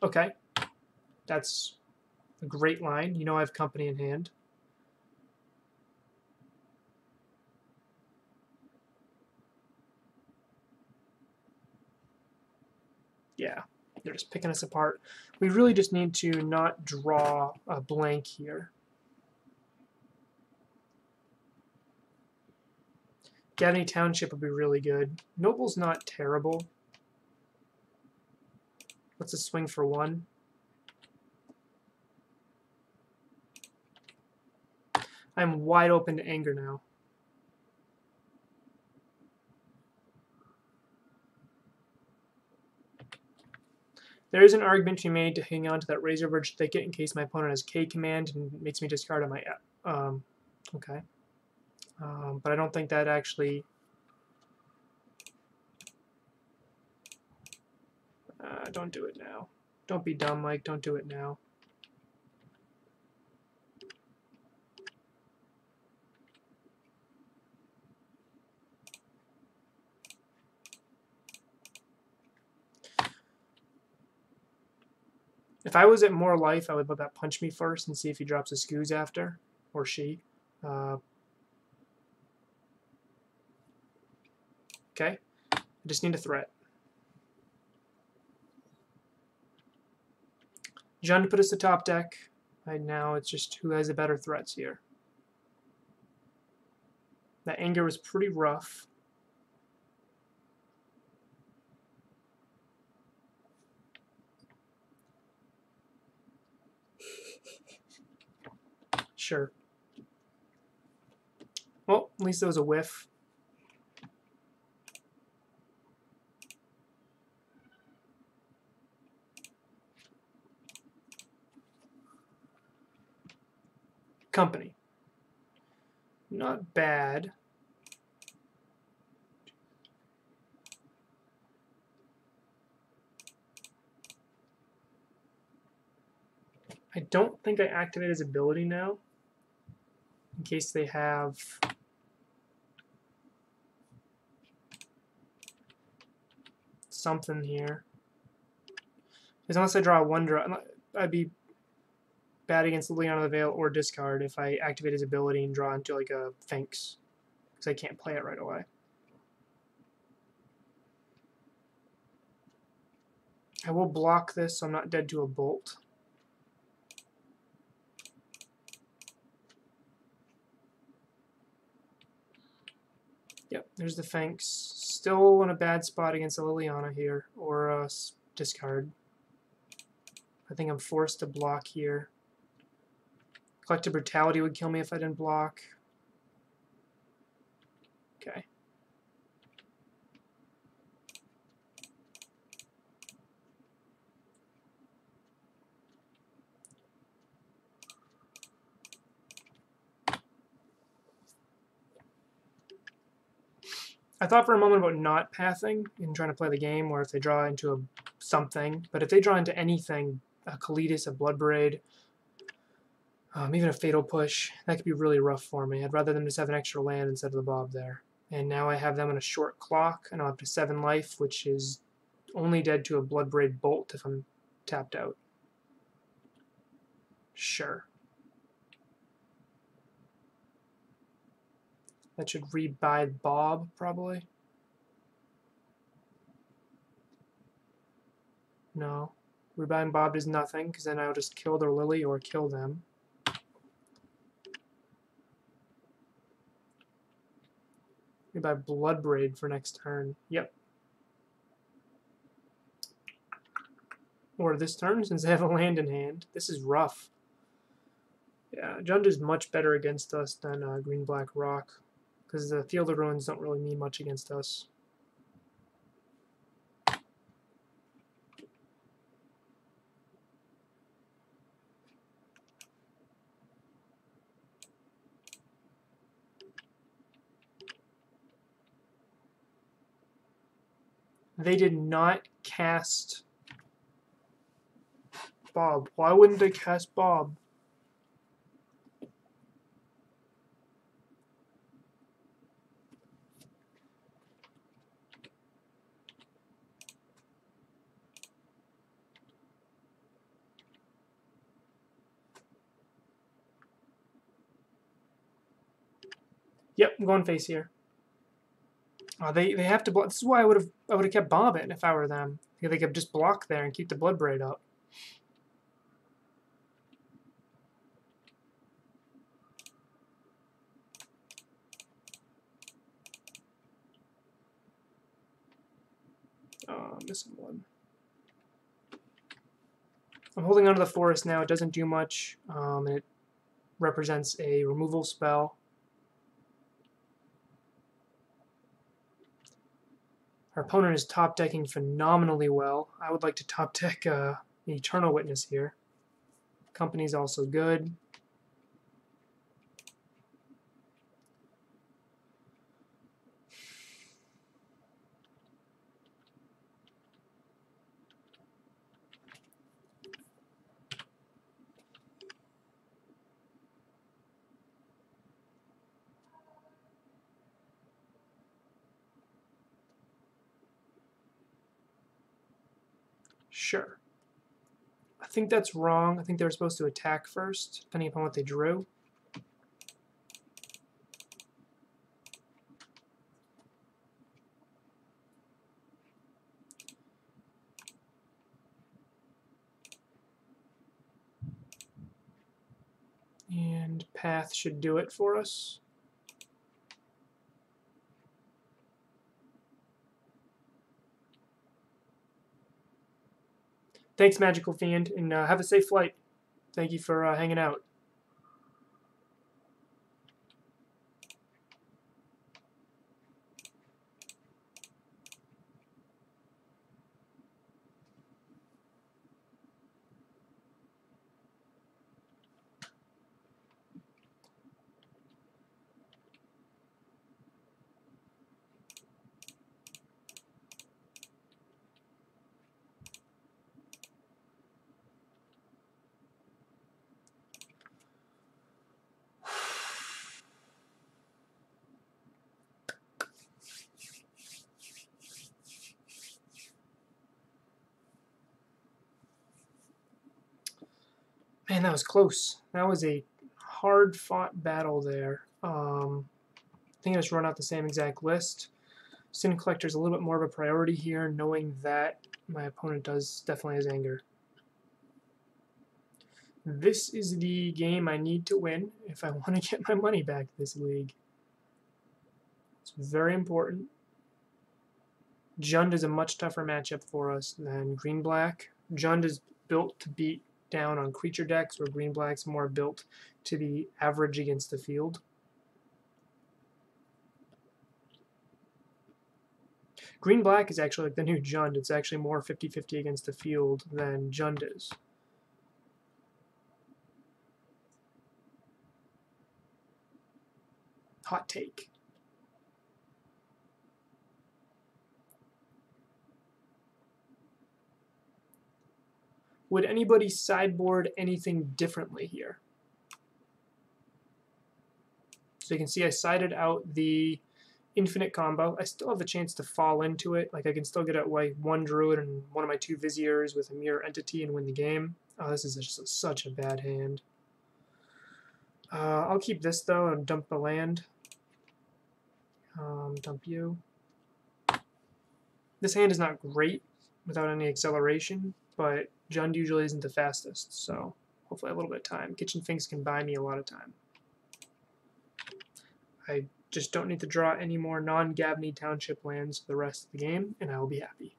Okay. That's a great line. You know I have company in hand. Yeah, they're just picking us apart. We really just need to not draw a blank here. Gavany Township would be really good. Noble's not terrible. What's a swing for 1? I'm wide open to Anger now. There is an argument to be made to hang on to that Razor Verge Thicket in case my opponent has K command and makes me discard on my... okay. But I don't think that actually... don't do it now. Don't be dumb, Mike. Don't do it now. If I was at more life, I would let that punch me first and see if he drops a Skoos after, or she. Okay, I just need a threat. John put us the top deck. Right now, it's just who has the better threats here. That Anger was pretty rough. Sure. Well, at least there was a whiff. Company. Not bad. I don't think I activate his ability now, in case they have something here. Because unless I draw a 1-drop, I'd be bad against Liliana the Veil or discard if I activate his ability and draw into like a Finks, because I can't play it right away. I will block this so I'm not dead to a Bolt. Yep, there's the Finks. Still in a bad spot against a Liliana here, or a discard. I think I'm forced to block here. Collective Brutality would kill me if I didn't block. Okay. I thought for a moment about not pathing and trying to play the game, or if they draw into a something. But if they draw into anything, a Kalitas, a Bloodbraid, even a Fatal Push. That could be really rough for me. I'd rather them just have an extra land instead of the Bob there. And now I have them on a short clock, and I'll have to 7 life, which is only dead to a Bloodbraid Bolt if I'm tapped out. Sure. That should rebuy Bob, probably. No. Rebuying Bob does nothing, because then I'll just kill their Lily or kill them. Rebuy Bloodbraid for next turn. Yep. Or this turn, since they have a land in hand. This is rough. Yeah, Jund is much better against us than Green-Black Rock, because the Field of Ruins don't really mean much against us. They did not cast Bob. Why wouldn't they cast Bob? Yep, I'm going face here. They have to block. This is why I would have kept Bob in if I were them. They could just block there and keep the Bloodbraid up. Missing one. I'm holding onto the forest now. It doesn't do much. And it represents a removal spell. Our opponent is top decking phenomenally well. I would like to top deck the Eternal Witness here. Company's also good. Sure. I think that's wrong. I think they were supposed to attack first, depending upon what they drew. And Path should do it for us. Thanks, Magical Fiend, and have a safe flight. Thank you for hanging out. Man, that was close. That was a hard-fought battle there. I think I just run out the same exact list. Sin Collector is a little bit more of a priority here, knowing that my opponent definitely has anger. This is the game I need to win if I want to get my money back this league. It's very important. Jund is a much tougher matchup for us than Green-Black. Jund is built to beat down on creature decks, where Green-Black's more built to be average against the field. Green-Black is actually like the new Jund. It's actually more 50-50 against the field than Jund is. Hot take. Would anybody sideboard anything differently here? So you can see I sided out the infinite combo. I still have a chance to fall into it. Like I can still get out like one druid and one of my two viziers with a mirror entity and win the game. Oh, this is just such a bad hand. I'll keep this though and dump the land. Dump you. This hand is not great without any acceleration, but Jund usually isn't the fastest, so hopefully a little bit of time. Kitchen Finks can buy me a lot of time. I just don't need to draw any more non-Gabney Township lands for the rest of the game, and I will be happy.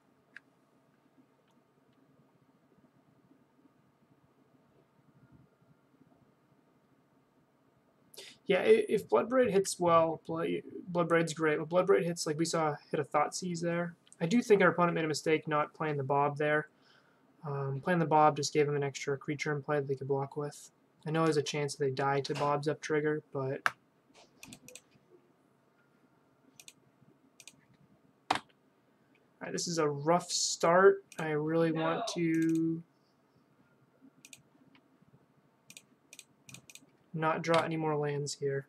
Yeah, if Bloodbraid hits well, Bloodbraid's great. But Bloodbraid hits, like we saw, hit a Thoughtseize there. I do think our opponent made a mistake not playing the Bob there. Playing the Bob just gave him an extra creature in play that they could block with. I know there's a chance that they die to Bob's up trigger, but... Alright, this is a rough start. I really want to not draw any more lands here.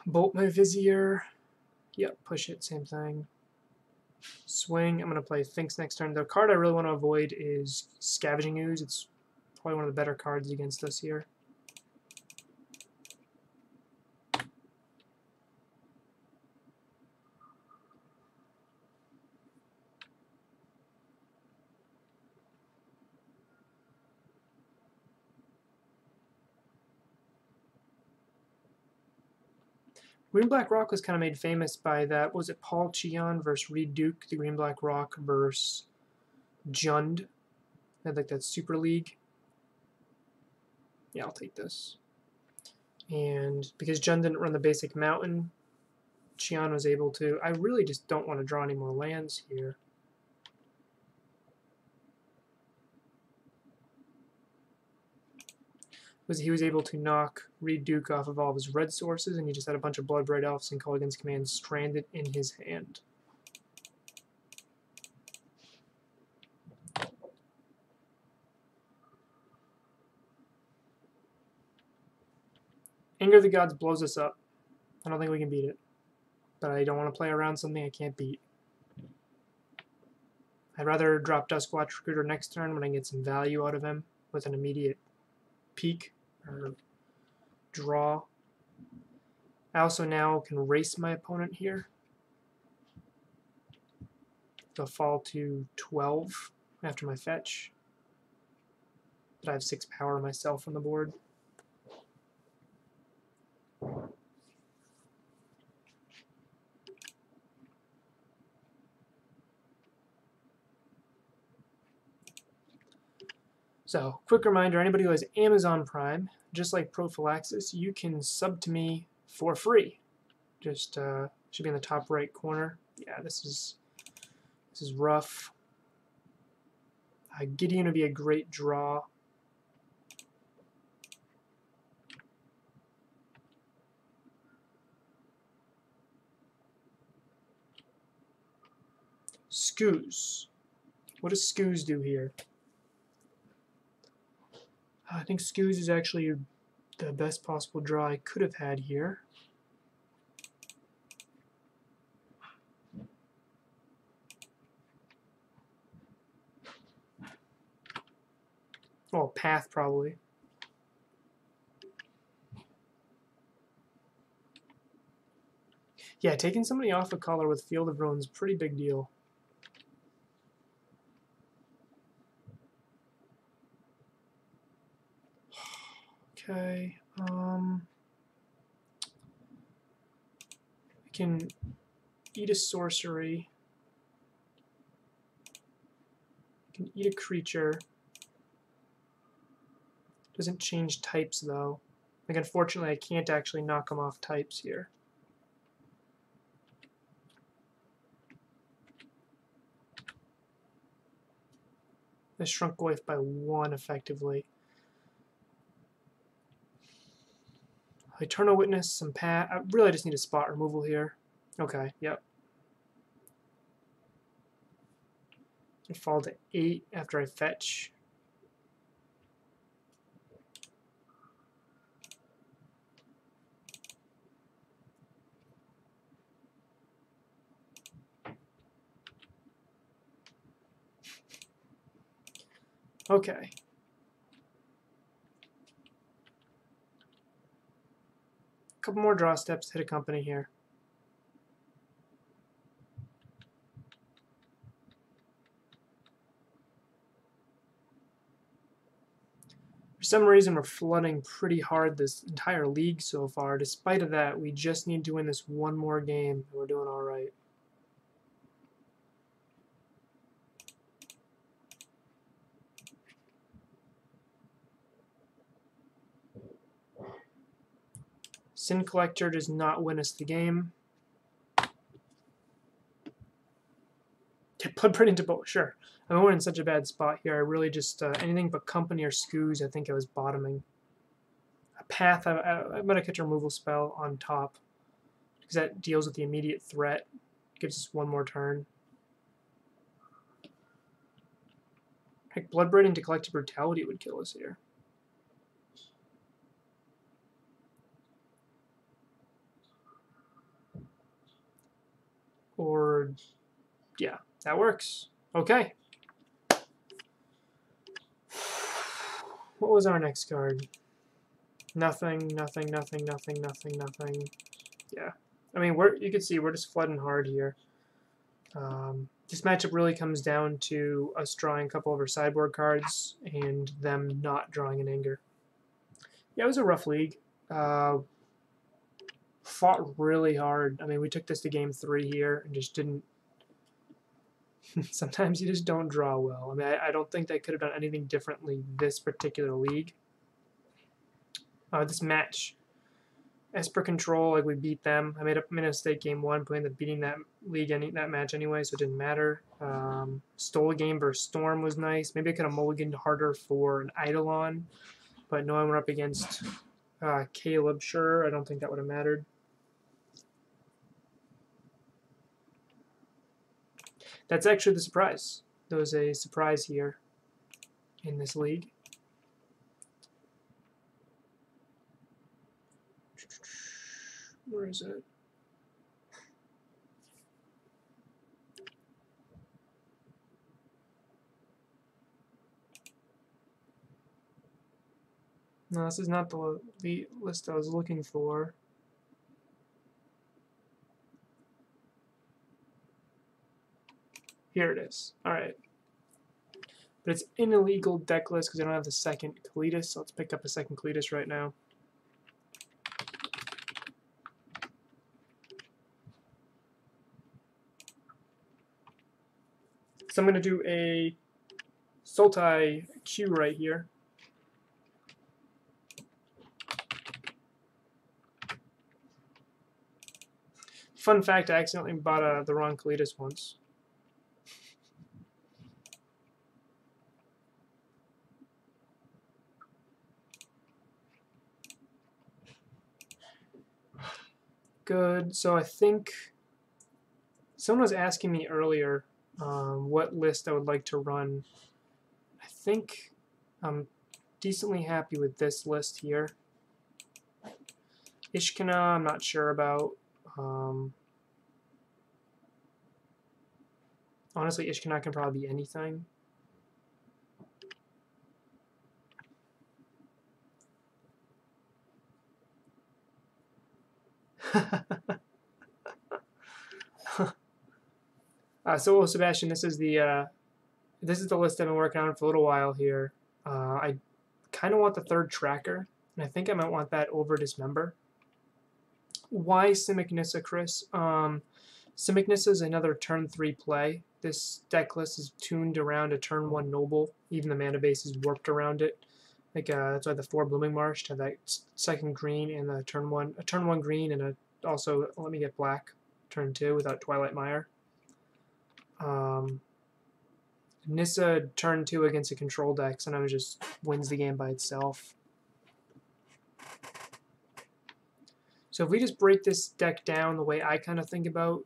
Bolt my Vizier. Yep, push it, same thing. Swing. I'm going to play Finks next turn. The card I really want to avoid is Scavenging Ooze. It's probably one of the better cards against us here. Green-Black Rock was kind of made famous by that. Was it Paul Cheon versus Reed Duke? The Green-Black Rock versus Jund. I had like that Super League. Yeah, I'll take this. And because Jund didn't run the basic mountain, Cheon was able to. I really just don't want to draw any more lands here. He was able to knock Reed Duke off of all of his red sources, and he just had a bunch of Bloodbraid Elves and Culligan's Command stranded in his hand. Anger of the Gods blows us up. I don't think we can beat it. But I don't want to play around something I can't beat. I'd rather drop Duskwatch Recruiter next turn when I get some value out of him with an immediate peek or draw. I also now can race my opponent here. They'll fall to 12 after my fetch. But I have 6 power myself on the board. So, quick reminder, anybody who has Amazon Prime, just like Prophylaxis, you can sub to me for free. Just should be in the top right corner. Yeah, this is rough. Gideon would be a great draw. Skoos. What does Skoos do here? I think Skoos is actually the best possible draw I could have had here. Oh, Path probably. Yeah, taking somebody off a color with Field of Ruin is a pretty big deal. Okay, I can eat a sorcery. I can eat a creature. Doesn't change types though. Like unfortunately I can't actually knock them off types here. I shrunk life by 1 effectively. Eternal Witness, some path. I really just need a spot removal here. Okay, yep. I fall to 8 after I fetch. Okay. A couple more draw steps to hit a company here. For some reason, we're flooding pretty hard this entire league so far. Despite of that, we just need to win this one more game, and we're doing all right. Sin Collector does not win us the game. Blood Braid into both, sure. I mean, we're in such a bad spot here. I really just, anything but company or scoos, I think I was bottoming. A path, I'm going to catch a removal spell on top, because that deals with the immediate threat. Gives us one more turn. Heck, Blood Braid into Collective Brutality would kill us here. Or, yeah, that works. Okay. What was our next card? Nothing, nothing, nothing, nothing, nothing, nothing. Yeah. I mean, you can see we're just flooding hard here. This matchup really comes down to us drawing a couple of our sideboard cards and them not drawing an anger. Yeah, it was a rough league. Fought really hard. I mean, we took this to game 3 here and just didn't. Sometimes you just don't draw well. I mean, I don't think they could have done anything differently this particular league. This match, Esper Control, like we beat them. I made a mistake game 1, playing the beating that that match anyway, so it didn't matter. Stole a game versus Storm was nice. Maybe I could have mulliganed harder for an Eidolon, but no, I went up against Caleb. Sure, I don't think that would have mattered. That's actually the surprise. There was a surprise here in this league. Where is it? No, this is not the list I was looking for. Here it is. All right. But it's an illegal deck list because I don't have the second Kalitas, so let's pick up a second Kalitas right now. So I'm going to do a Sultai Q right here. Fun fact, I accidentally bought the wrong Kalitas once. Good. So I think someone was asking me earlier what list I would like to run. I think I'm decently happy with this list here. Ishkana, I'm not sure about. Honestly, Ishkana can probably be anything. So, Sebastian, this is the list I've been working on for a little while here. I kind of want the third tracker, and I think I might want that over Dismember. Why Simic Nissa, Chris? Simic Nissa is another turn 3 play. This deck list is tuned around a turn 1 Noble. Even the mana base is warped around it. Like that's why the 4 Blooming Marsh have that second green and a turn 1 green, and also let me get black turn 2 without Twilight Mire. Nissa turn 2 against a control deck sometimes just wins the game by itself. So if we just break this deck down the way I kind of think about,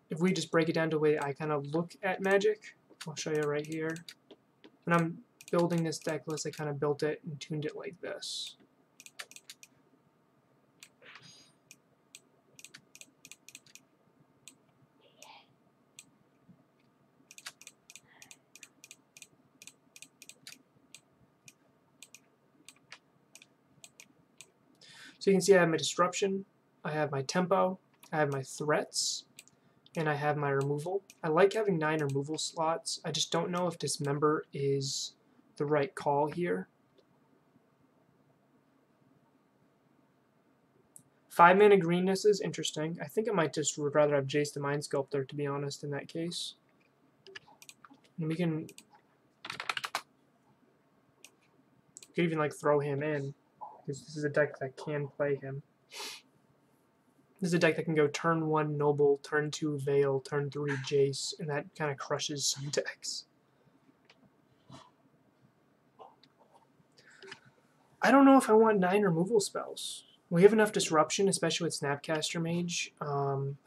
if we just break it down to the way I kind of look at Magic, I'll show you right here. When I'm building this deck list, I kind of built it and tuned it like this. So you can see I have my disruption, I have my tempo, I have my threats, and I have my removal. I like having 9 removal slots. I just don't know if Dismember is the right call here. 5 mana greenness is interesting. I think I might just would rather have Jace the Mind Sculptor, to be honest, in that case. And we can even like throw him in, because this is a deck that can play him. This is a deck that can go turn 1 Noble, turn 2 Veil, turn 3 Jace, and that kind of crushes some decks. I don't know if I want 9 removal spells. We have enough disruption, especially with Snapcaster Mage. I'm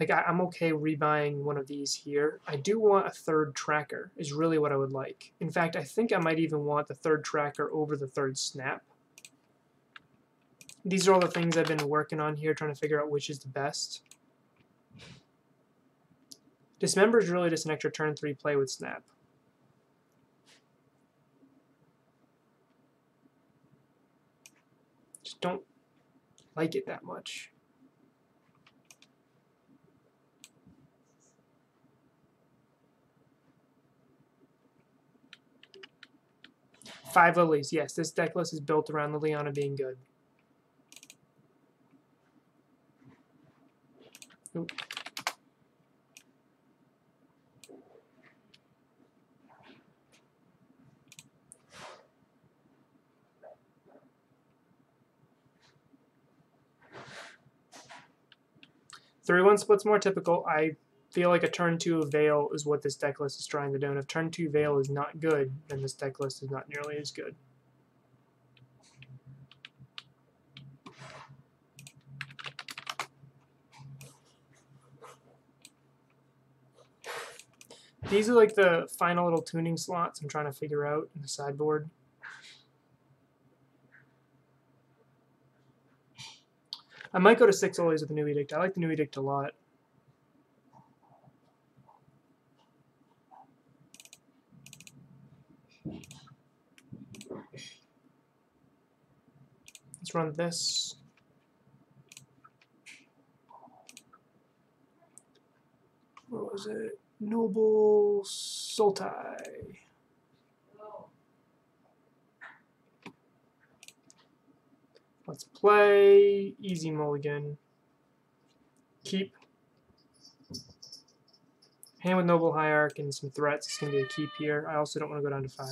okay rebuying one of these here. I do want a 3rd tracker, is really what I would like. In fact, I think I might even want the 3rd tracker over the 3rd snap. These are all the things I've been working on here, trying to figure out which is the best. Dismember is really just an extra turn 3 play with snap. Just don't like it that much. Five Lilies, yes, this deck list is built around Liliana being good. Oop. Three-one split's more typical. I feel like a turn 2 Veil is what this deck list is trying to do, and if turn 2 Veil is not good, then this deck list is not nearly as good. These are like the final little tuning slots I'm trying to figure out in the sideboard. I might go to 6 Lilies with the New Edict. I like the New Edict a lot. Let's run this. What was it? Noble Sultai. Let's play. Easy mulligan. Keep. Hand with Noble Hierarch and some threats. It's going to be a keep here. I also don't want to go down to 5.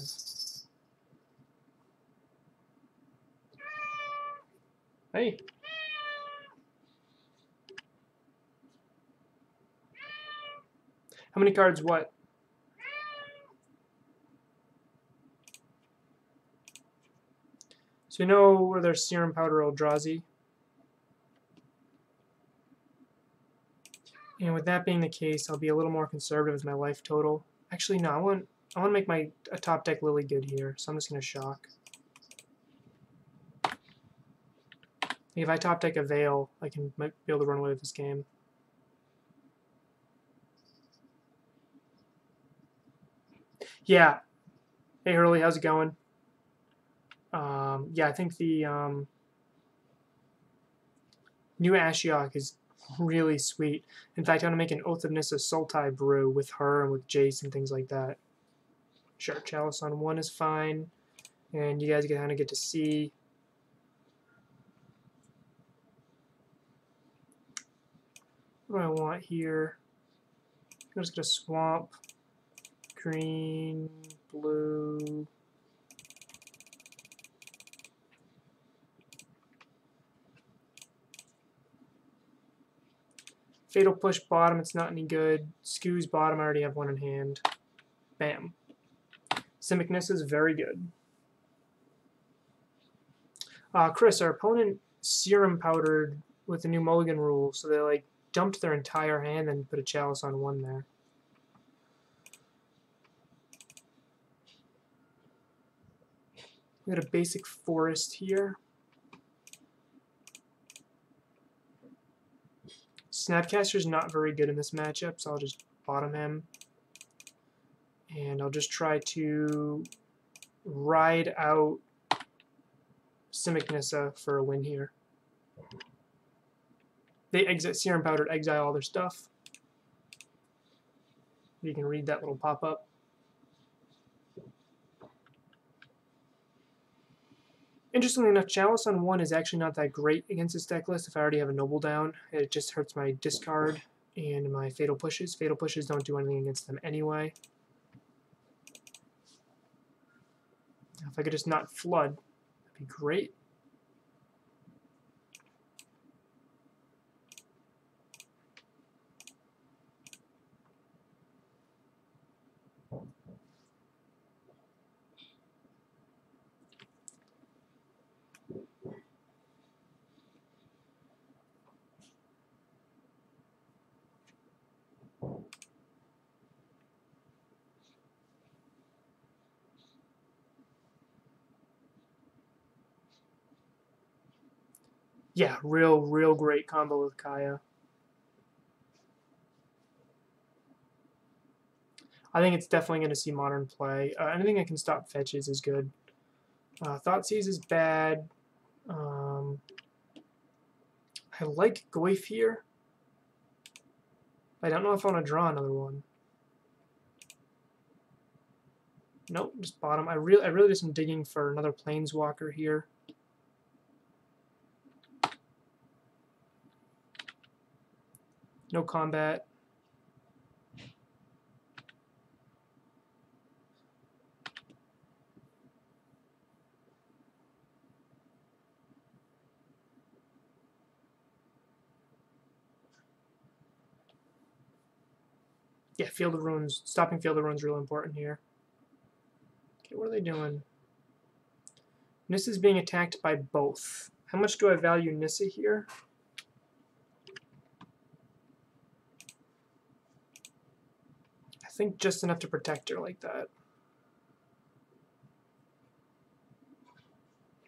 Hey. How many cards what? So we know where there's Serum Powder Eldrazi. And with that being the case, I'll be a little more conservative with my life total. Actually, no, I want to make a top deck Lily good here, so I'm just going to shock. If I top deck a Veil, I might be able to run away with this game. Yeah. Hey Hurley, how's it going? Yeah, I think the new Ashiok is really sweet. In fact, I'm going to make an Oath of Nissa Sultai brew with her and with Jace and things like that. Sharp Chalice on 1 is fine. And you guys kind of get to see what do I want here. I'm just going to swamp, green, blue. Fatal Push bottom, it's not any good. Skews bottom, I already have 1 in hand. Bam. Simic Nissa is very good. Chris, our opponent Serum Powdered with the new mulligan rule, so they like dumped their entire hand and put a chalice on one there. We got a basic forest here. Snapcaster's not very good in this matchup, so I'll just bottom him. And I'll just try to ride out Simic Nissa for a win here. They exit Serum Powder to exile all their stuff. You can read that little pop-up. Interestingly enough, Chalice on 1 is actually not that great against this deck list if I already have a Noble down. It just hurts my discard and my Fatal Pushes. Fatal Pushes don't do anything against them anyway. If I could just not flood, that'd be great. Yeah, real great combo with Kaya. I think it's definitely going to see Modern play. Anything that can stop fetches is good. Thoughtseize is bad. I like Goyf here. I don't know if I want to draw another one. Nope, just bottom. I really do some digging for another Planeswalker here. No combat. Yeah, Field of Runes. Stopping Field of Runes is really important here. Okay, what are they doing? Nissa's being attacked by both. How much do I value Nissa here? I think just enough to protect her like that.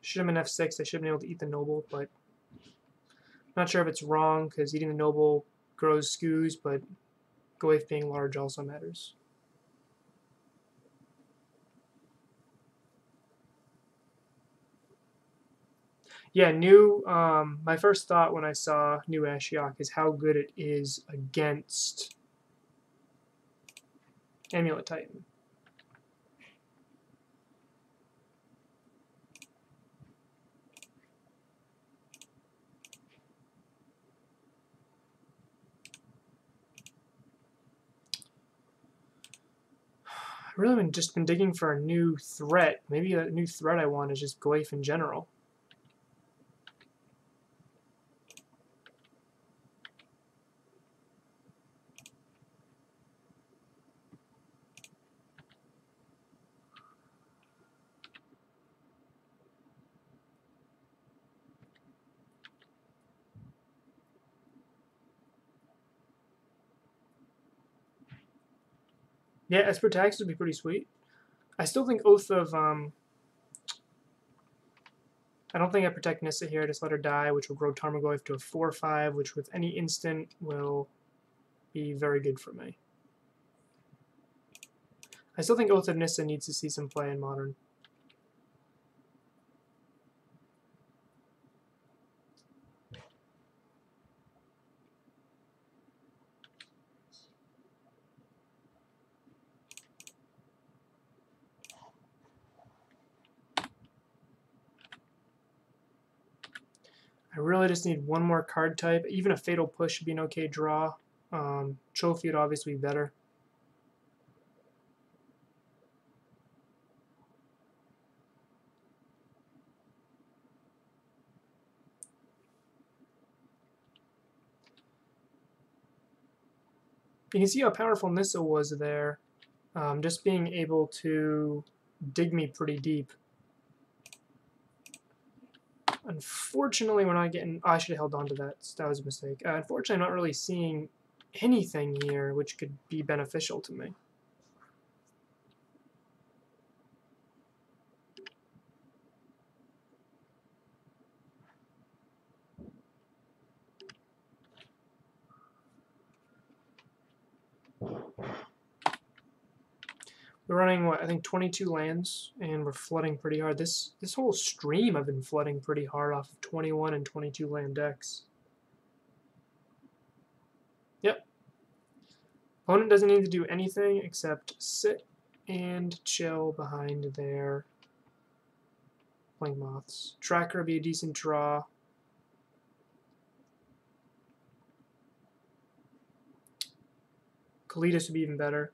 Should have been F6. I should have been able to eat the Noble, but I'm not sure if it's wrong because eating the Noble grows skews, but Goyf being large also matters. Yeah, my first thought when I saw new Ashiok is how good it is against Amulet Titan. I've really just been digging for a new threat. Maybe a new threat I want is just Goyf in general. Yeah, Esper Tax would be pretty sweet. I still think Oath of... I don't think I protect Nissa here. I just let her die, which will grow Tarmogoyf to a 4/5, which with any instant will be very good for me. I still think Oath of Nissa needs to see some play in Modern. I really just need one more card type. Even a Fatal Push would be an okay draw. Trophy would obviously be better. You can see how powerful Nissa was there. Just being able to dig me pretty deep. Unfortunately, we're not getting... Oh, I should have held on to that. That was a mistake. Unfortunately, I'm not really seeing anything here which could be beneficial to me. We're running, what, I think 22 lands, and we're flooding pretty hard. This whole stream I've been flooding pretty hard off of 21 and 22 land decks. Yep. Opponent doesn't need to do anything except sit and chill behind their Flame Moths. Tracker would be a decent draw. Kalidas would be even better.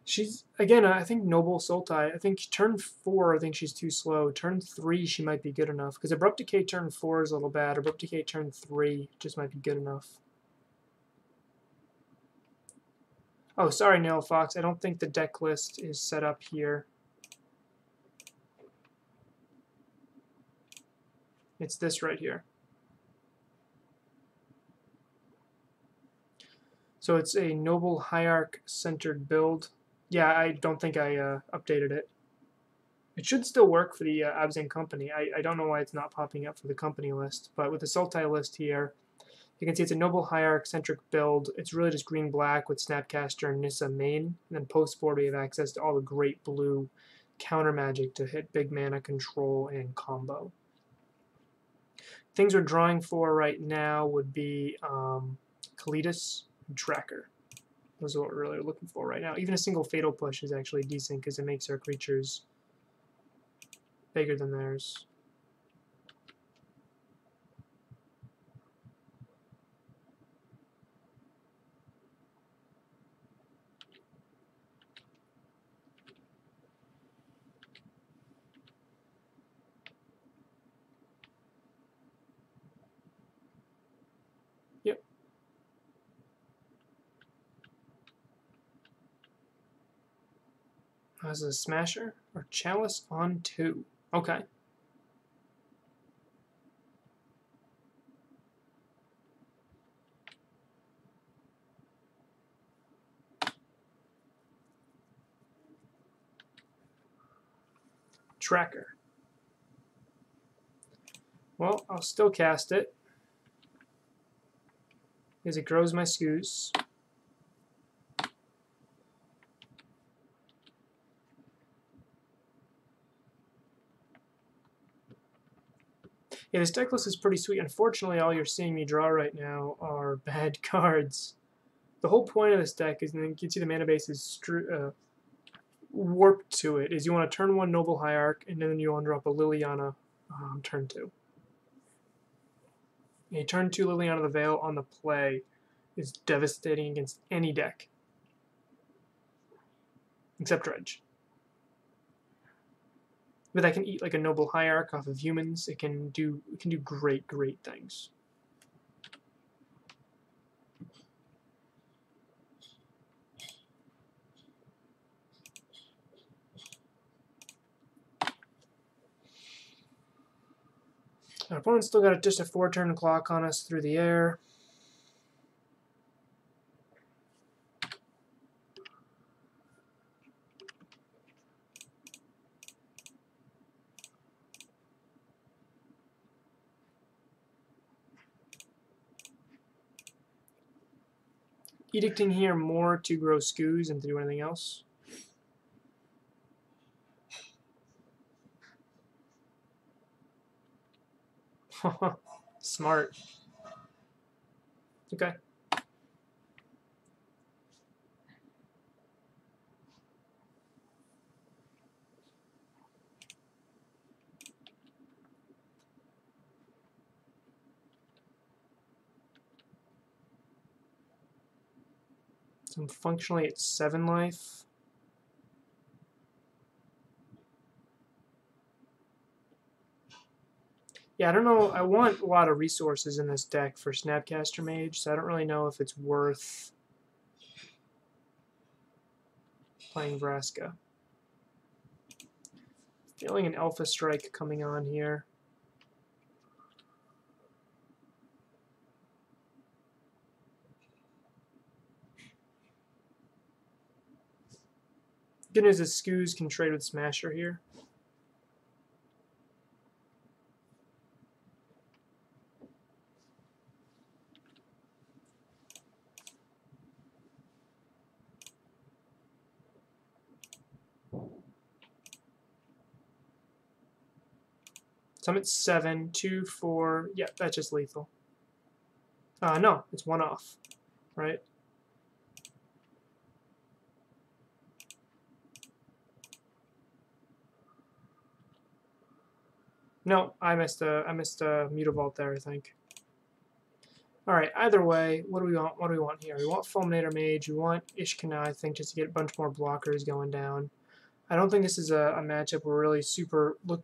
She's, again, I think Noble Sultai. I think turn 4, I think she's too slow. Turn 3, she might be good enough. Because Abrupt Decay turn 4 is a little bad. Abrupt Decay turn 3 just might be good enough. Oh, sorry, Nail Fox. I don't think the deck list is set up here. It's this right here. So it's a Noble Hierarch-centered build. Yeah, I don't think I updated it. It should still work for the Abzan company. I don't know why it's not popping up for the company list, but with the Sultai list here, you can see it's a Noble Hierarch-centric build. It's really just green-black with Snapcaster and Nissa main, and then post-board we have access to all the great blue counter magic to hit big mana control and combo. Things we're drawing for right now would be Kalidas and Tracker. Those are what we're really looking for right now. Even a single Fatal Push is actually decent because it makes our creatures bigger than theirs. Yep. As a Smasher or Chalice on 2. Okay. Tracker. Well, I'll still cast it as it grows my scoos. Yeah, this deck list is pretty sweet. Unfortunately, all you're seeing me draw right now are bad cards. The whole point of this deck is, and you can see the mana base is warped to it, is you want to turn 1 Noble Hierarch, and then you want to drop a Liliana turn 2. A turn 2 Liliana the Veil on the play is devastating against any deck, except Dredge. But that can eat like a Noble Hierarch off of humans. It can do great things. Our opponent's still got just a 4-turn clock on us through the air. Edicting here more to grow scoos than to do anything else. Smart. Okay. So I'm functionally at 7 life. Yeah, I don't know. I want a lot of resources in this deck for Snapcaster Mage, so I don't really know if it's worth playing Vraska. Feeling an Alpha Strike coming on here. Good news is Scoos can trade with Smasher here. So I'm at 7, 2, 4. Yeah, that's just lethal. No, it's 1 off, right? No, I missed a Mutavault there, I think. All right. Either way, what do we want? What do we want here? We want Fulminator Mage. We want Ishkana, I think, just to get a bunch more blockers going down. I don't think this is a matchup we're really super look.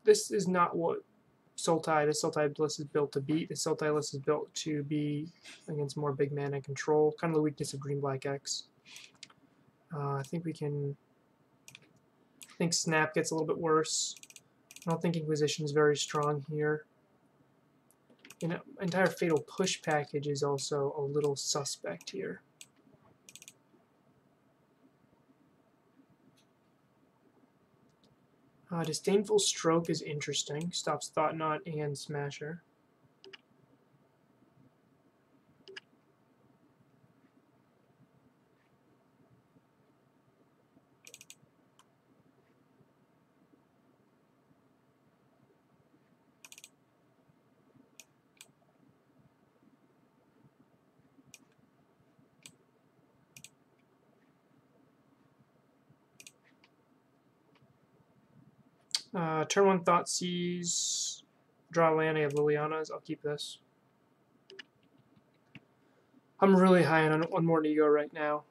This is not what Sultai. The Sultai list is built to beat. The Sultai list is built to be against more big mana control. Kind of the weakness of Green Black X. I think we can. I think Snap gets a little bit worse. I don't think Inquisition is very strong here. An entire Fatal Push package is also a little suspect here. Disdainful Stroke is interesting. Stops Thought-Knot and Smasher. Turn 1 Thoughtseize. Draw land. I have Liliana's. I'll keep this. I'm really high on Mornigo right now.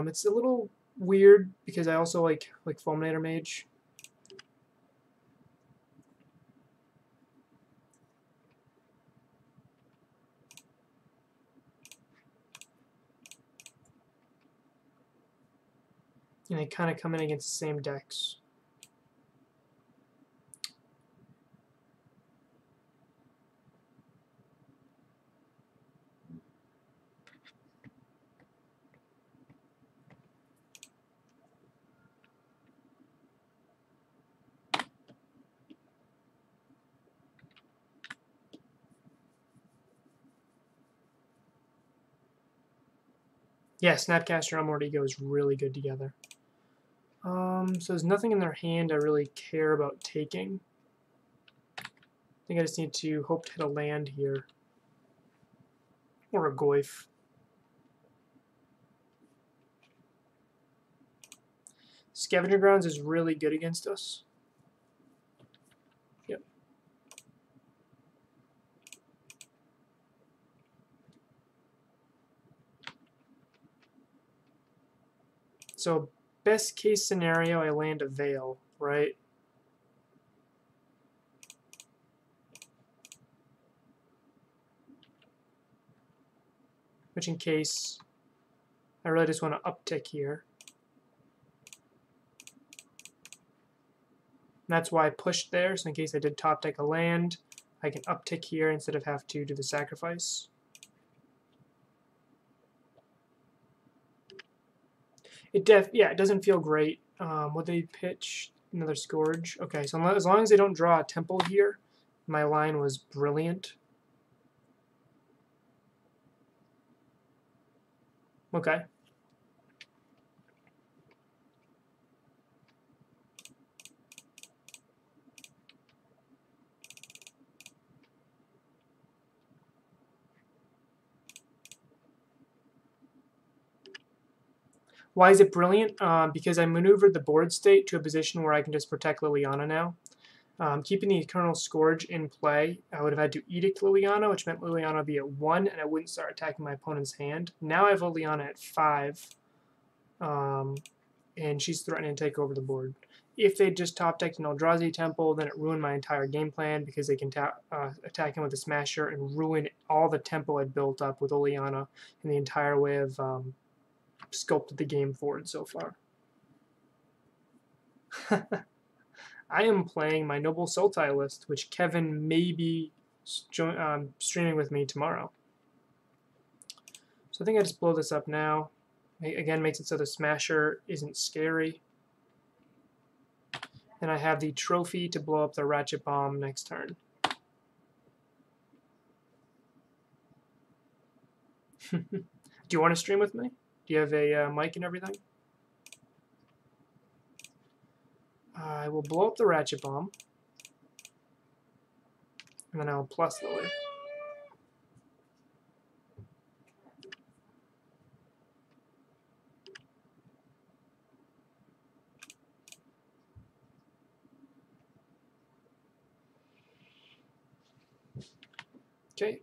It's a little weird because I also like Fulminator Mage. And they kind of come in against the same decks. Yeah, Snapcaster and Mordigo is really good together. So there's nothing in their hand I really care about taking. I think I just need to hope to hit a land here. Or a Goyf. Scavenger Grounds is really good against us. Yep. So best case scenario, I land a Veil, right? Which in case, I really just want to uptick here. And that's why I pushed there, so in case I did top deck a land, I can uptick here instead of have to do the sacrifice. It doesn't feel great. Would they pitch another Scourge? Okay, so as long as they don't draw a Temple here, my line was brilliant. Okay. Why is it brilliant? Because I maneuvered the board state to a position where I can just protect Liliana now. Keeping the Eternal Scourge in play, I would have had to Edict Liliana, which meant Liliana would be at 1, and I wouldn't start attacking my opponent's hand. Now I have Liliana at 5, and she's threatening to take over the board. If they just top decked an Eldrazi Temple, then it ruined my entire game plan because they can attack him with a Smasher and ruin all the tempo I'd built up with Liliana and the entire way of sculpted the game forward so far. I am playing my Noble Sultai list, which Kevin may be streaming with me tomorrow. So I think I just blow this up now. Again, makes it so the Smasher isn't scary. And I have the trophy to blow up the Ratchet Bomb next turn. Do you want to stream with me? Do you have a mic and everything? I will blow up the Ratchet Bomb. And then I'll plus Lily. Okay.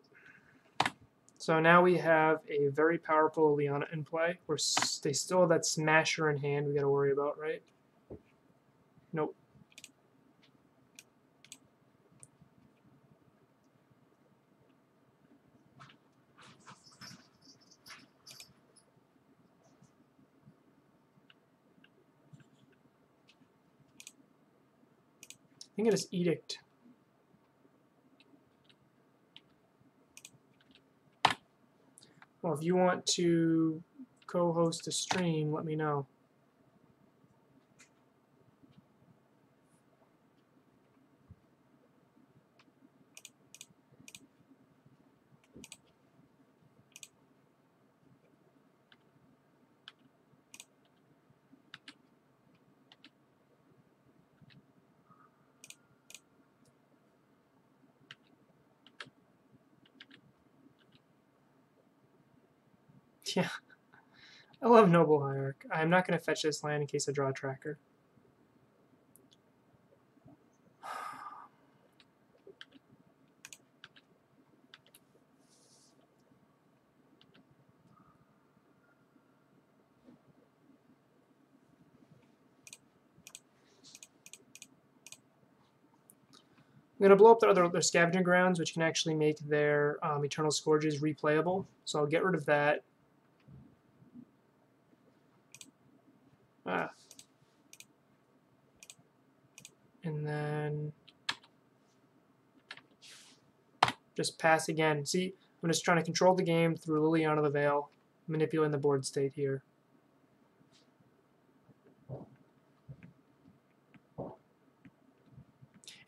So now we have a very powerful Liliana in play. They still have that Smasher in hand we got to worry about, right? Nope. I think it is Edict. Well, if you want to co-host a stream, let me know. Yeah, I love Noble Hierarch. I'm not going to fetch this land in case I draw a tracker. I'm going to blow up their Scavenging Grounds, which can actually make their Eternal Scourges replayable. So I'll get rid of that. And then just pass again. See, I'm just trying to control the game through Liliana the Veil, manipulating the board state here.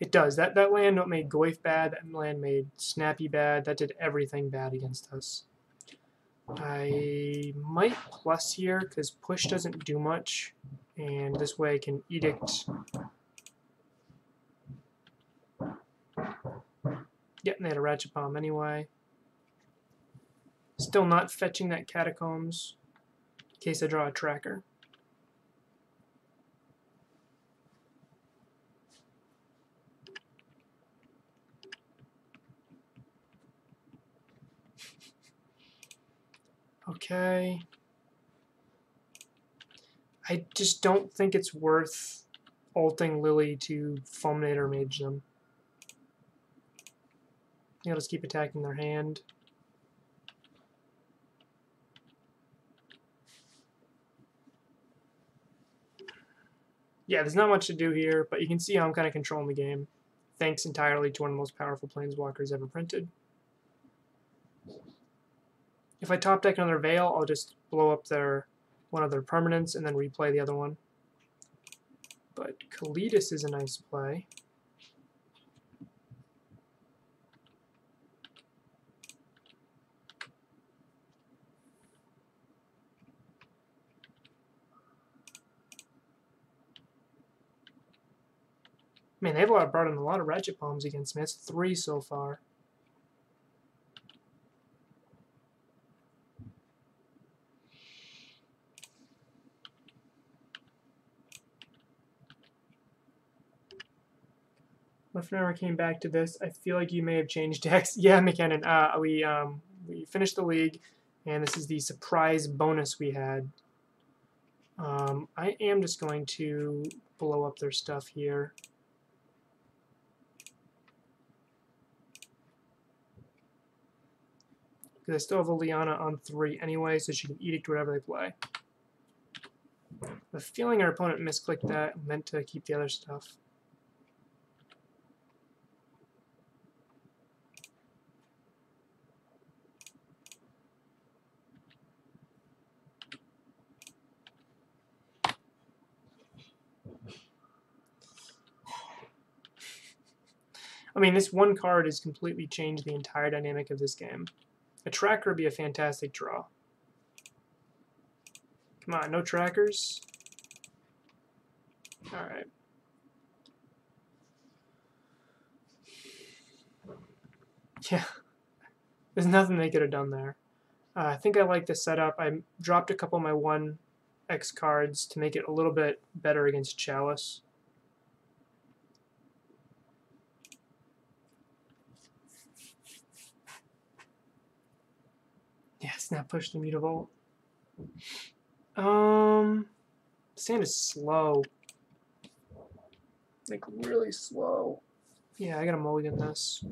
It does. That land made Goyf bad, that land made Snappy bad, that did everything bad against us. I might plus here, because push doesn't do much, and this way I can Edict. Yep, they had a Ratchet Bomb anyway. Still not fetching that Catacombs, in case I draw a tracker. Okay. I just don't think it's worth ulting Lily to Fulminate or Mage them. I'll just keep attacking their hand. Yeah, there's not much to do here, but you can see how I'm kind of controlling the game, thanks entirely to one of the most powerful Planeswalkers ever printed. If I top deck another Veil, I'll just blow up one of their permanents and then replay the other one. But Kalitas is a nice play. Man, they've brought in a lot of Ratchet Bombs against me. That's 3 so far. If I never came back to this, I feel like you may have changed decks. Yeah, McKinnon. We finished the league, and this is the surprise bonus we had. I am just going to blow up their stuff here. Because I still have Liliana on 3 anyway, so she can Edict whatever they play. The feeling our opponent misclicked that, meant to keep the other stuff. I mean, this one card has completely changed the entire dynamic of this game. A tracker would be a fantastic draw. Come on, no trackers? Alright. Yeah. There's nothing they could have done there. I think I like the setup. I dropped a couple of my 1x cards to make it a little bit better against Chalice. Yes, now push the Mutavault. Sand is slow. Like, really slow. Yeah, I gotta mulligan this.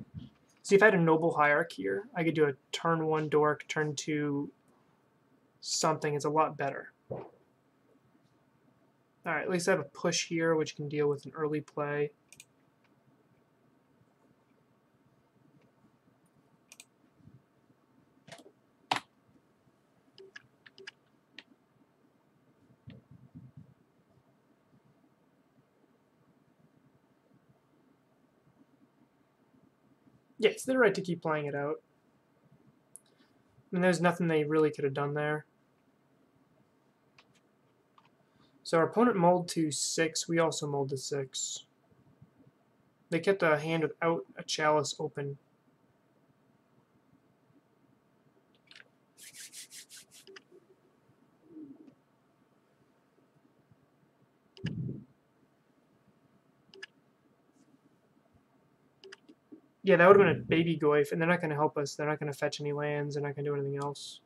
See, if I had a Noble Hierarch here, I could do a turn 1 Dork, turn 2 something. It's a lot better. Alright, at least I have a push here, which can deal with an early play. Yes, they're right to keep playing it out. I mean, there's nothing they really could have done there. So our opponent mulled to 6. We also mulled to 6. They kept a hand without a Chalice open. Yeah, that would have been a baby Goyf, and they're not going to help us. They're not going to fetch any lands. They're not going to do anything else.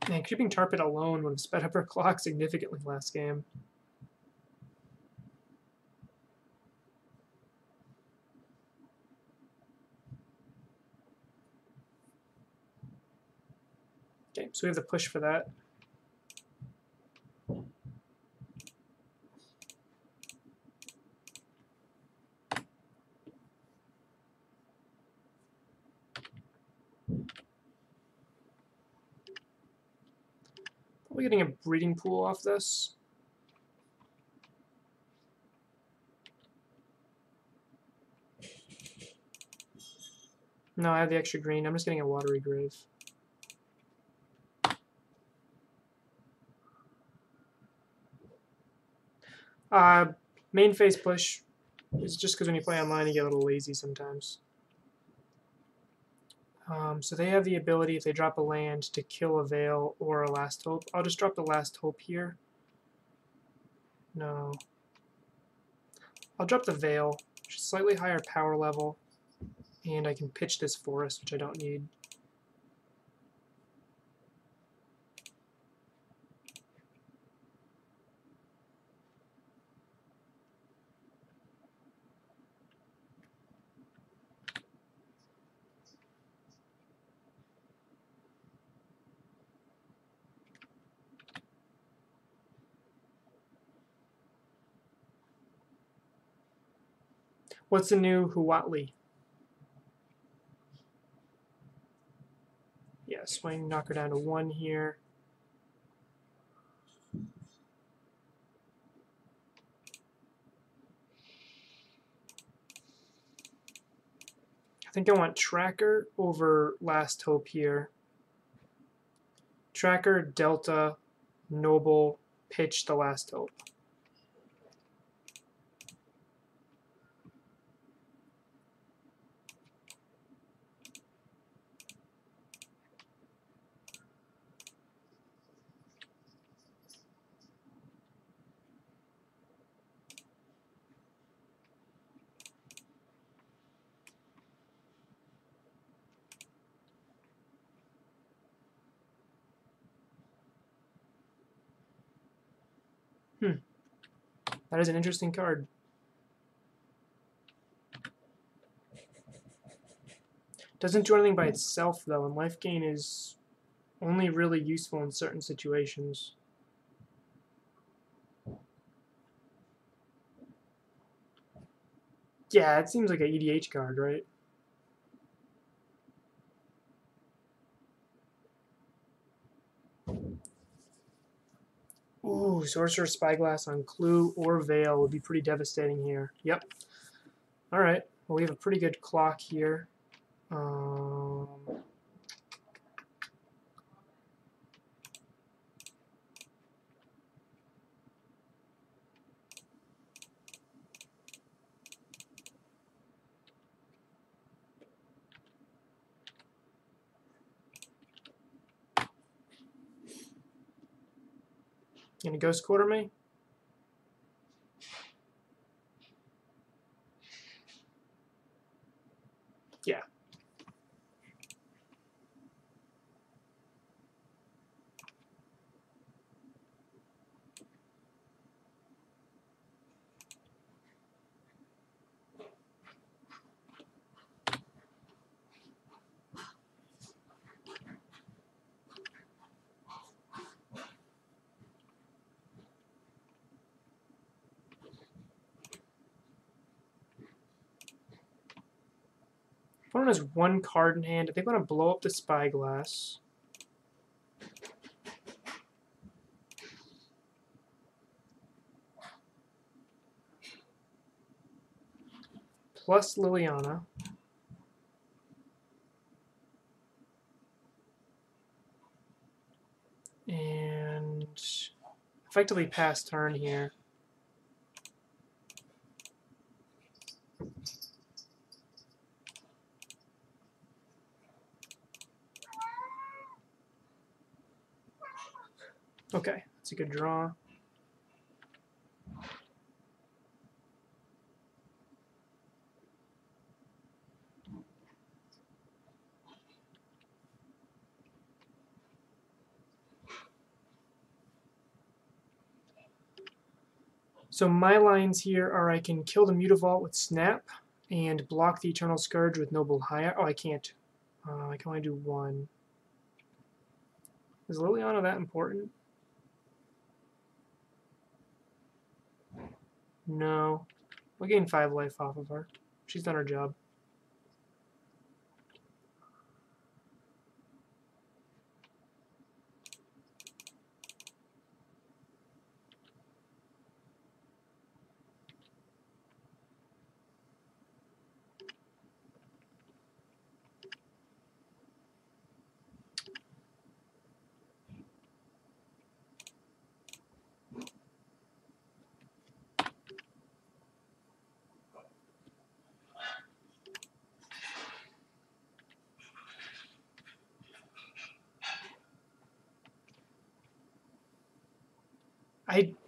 Man, Creeping Tar Pit alone would have sped up our clock significantly last game. Okay, so we have the push for that. Probably getting a breeding pool off this. No, I have the extra green. I'm just getting a Watery Grave. Main phase push is just because when you play online, you get a little lazy sometimes. So they have the ability, if they drop a land, to kill a Veil or a Last Hope. I'll just drop the Last Hope here. No. I'll drop the Veil, which is slightly higher power level, and I can pitch this Forest, which I don't need. What's the new Huatli? Yeah, swing, knock her down to 1 here. I think I want Tracker over Last Hope here. Tracker, Delta, Noble, pitch the Last Hope. That is an interesting card. Doesn't do anything by itself, though, and life gain is only really useful in certain situations. Yeah, it seems like an EDH card, right? Ooh, Sorcerer Spyglass on Clue or Veil would be pretty devastating here. Yep. Alright, well we have a pretty good clock here. Gonna Ghost Quarter me? Yeah. Opponent has one card in hand. I think I'm gonna blow up the Spyglass. Plus Liliana. And effectively pass turn here. Okay, that's a good draw. So my lines here are I can kill the Mutavault with Snap and block the Eternal Scourge with Noble Hierarch. Oh, I can't. I can only do one. Is Liliana that important? No. We'll gain 5 life off of her. She's done her job.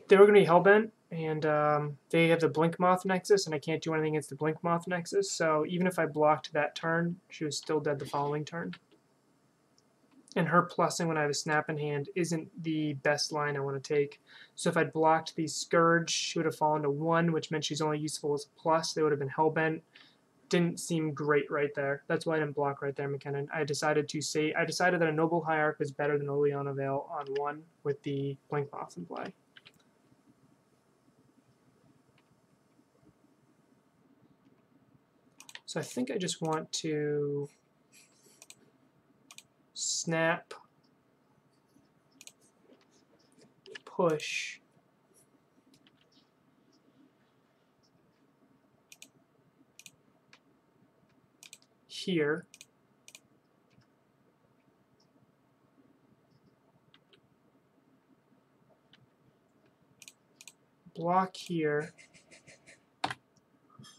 They were going to be Hellbent, and they have the Blink Moth Nexus, and I can't do anything against the Blink Moth Nexus, so even if I blocked that turn, she was still dead the following turn. And her plussing when I have a Snap in hand isn't the best line I want to take. So if I'd blocked the Scourge, she would have fallen to 1, which meant she's only useful as a plus. They would have been Hellbent. Didn't seem great right there. That's why I didn't block right there, McKinnon. I decided that a Noble Hierarch was better than Liliana Veil on 1 with the Blink Moth in play. So I think I just want to Snap, push, here, block here,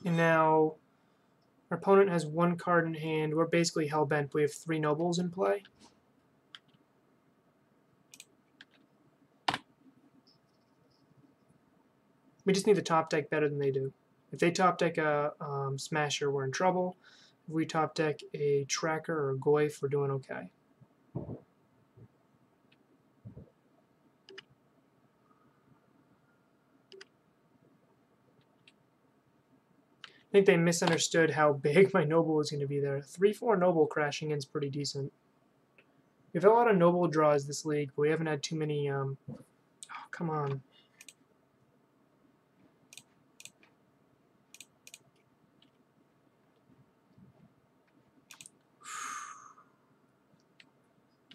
and now our opponent has 1 card in hand. We're basically hellbent. We have 3 nobles in play. We just need the top deck better than they do. If they top deck a Smasher, we're in trouble. If we top deck a Tracker or a Goyf, we're doing okay. I think they misunderstood how big my Noble was going to be there. 3/4 Noble crashing in is pretty decent. We've had a lot of Noble draws this league, but we haven't had too many... oh, come on.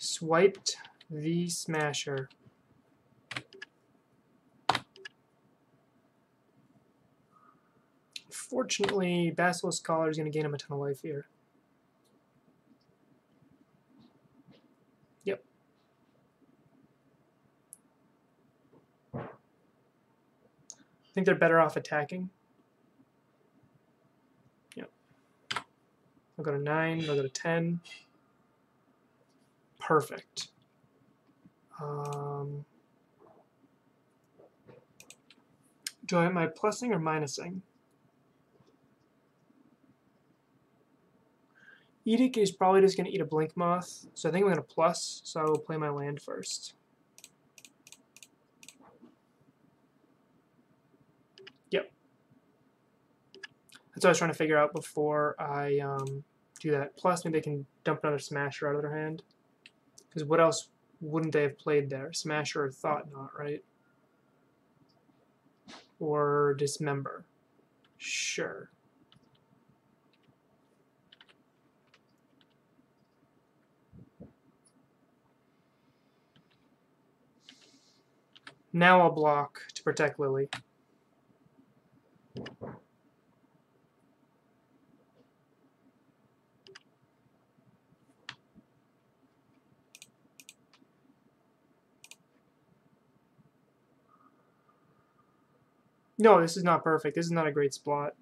Swiped the Smasher. Fortunately, Basilisk Collar is going to gain him a ton of life here. Yep. I think they're better off attacking. Yep. I'll go to 9, I'll go to 10. Perfect. Do I am I plussing or minusing? Edict is probably just going to eat a Blink Moth, so I think I'm going to plus, so I will play my land first. Yep. That's what I was trying to figure out before I do that. Plus, maybe they can dump another Smasher out of their hand. Because what else wouldn't they have played there? Smasher or Thought Knot, right? Or Dismember. Sure. Now I'll block to protect Lily. No, this is not perfect. This is not a great spot.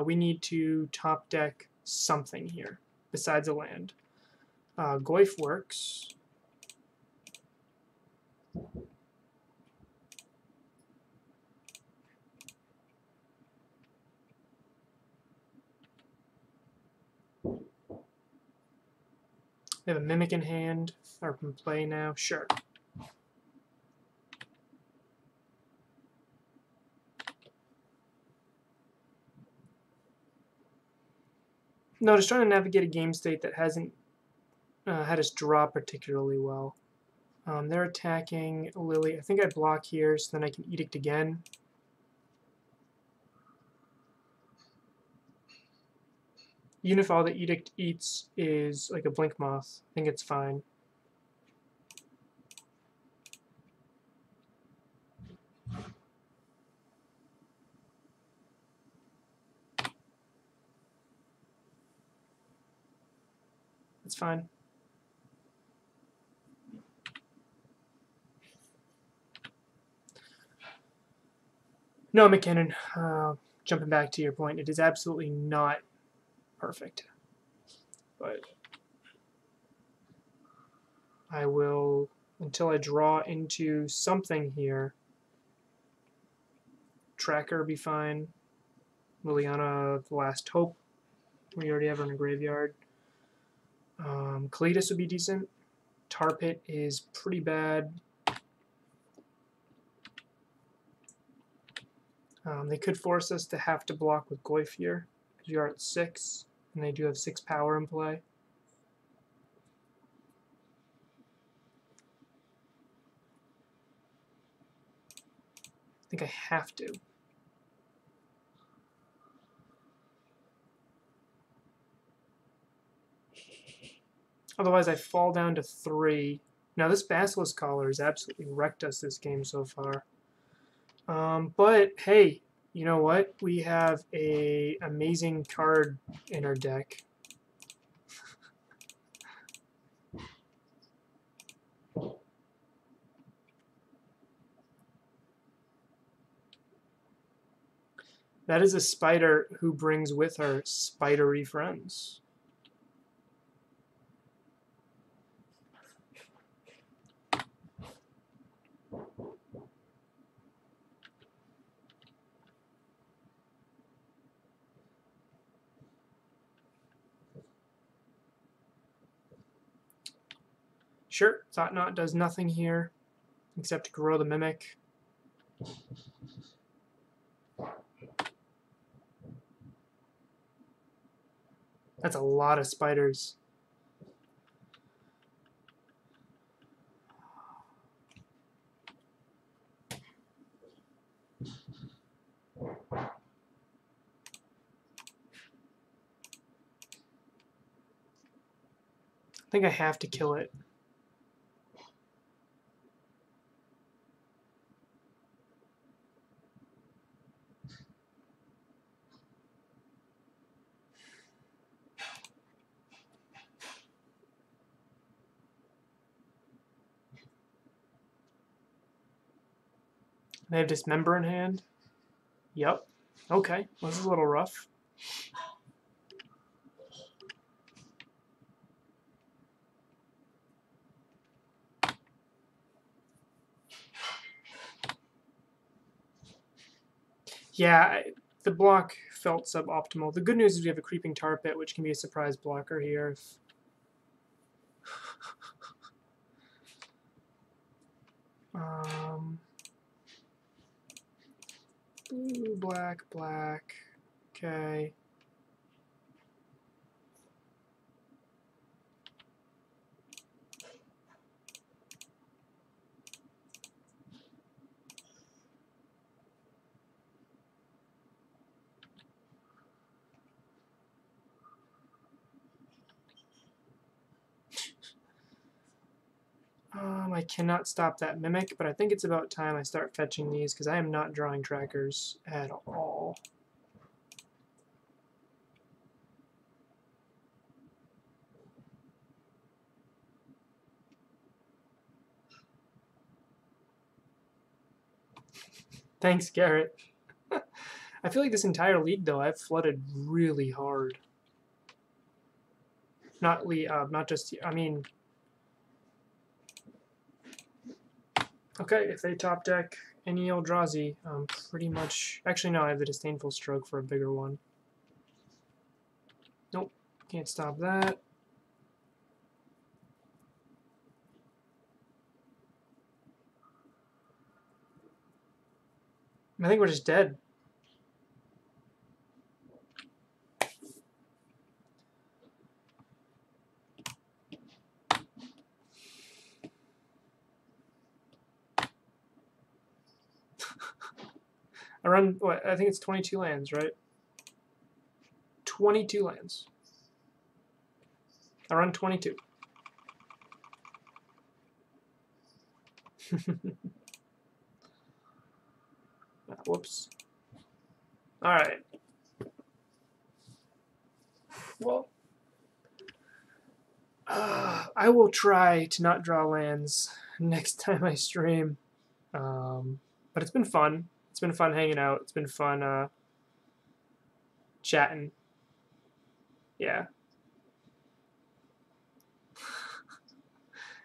We need to top deck something here besides a land. Goyf works. We have a Mimic in hand, or in play now. Sure. No, just trying to navigate a game state that hasn't had us draw particularly well. They're attacking Lily. I think I block here, so then I can Edict again. Even if all the Edict eats is like a Blink Moth, I think it's fine. It's fine. No, McKinnon, jumping back to your point, it is absolutely not perfect. But I will, until I draw into something here, Tracker be fine. Liliana, the Last Hope, we already have her in a graveyard. Kalitas would be decent. Tar Pit is pretty bad. They could force us to have to block with Goyf here, because we are at 6, and they do have 6 power in play. I think I have to. Otherwise, I fall down to 3. Now, this Basilisk Collar has absolutely wrecked us this game so far. But, hey, you know what? We have an amazing card in our deck. That is a spider who brings with her spidery friends. Sure, Thought Knot does nothing here except grow the Mimic. That's a lot of spiders. I think I have to kill it. They have Dismember in hand. Yep. Okay. Well, this is a little rough. Yeah, the block felt suboptimal. The good news is we have a Creeping Tar Pit, which can be a surprise blocker here. If... blue, black, black. Okay. I cannot stop that Mimic, but I think it's about time I start fetching these because I am not drawing trackers at all. Thanks, Garrett. I feel like this entire league, though, I've flooded really hard. Not just, I mean... Okay, if they top deck any Eldrazi, pretty much... Actually, no, I have the Disdainful Stroke for a bigger one. Nope, can't stop that. I think we're just dead. I run, what, I think it's 22 lands, right? 22 lands. I run 22. Whoops. Alright. Well, I will try to not draw lands next time I stream. But it's been fun. It's been fun hanging out. It's been fun chatting. Yeah.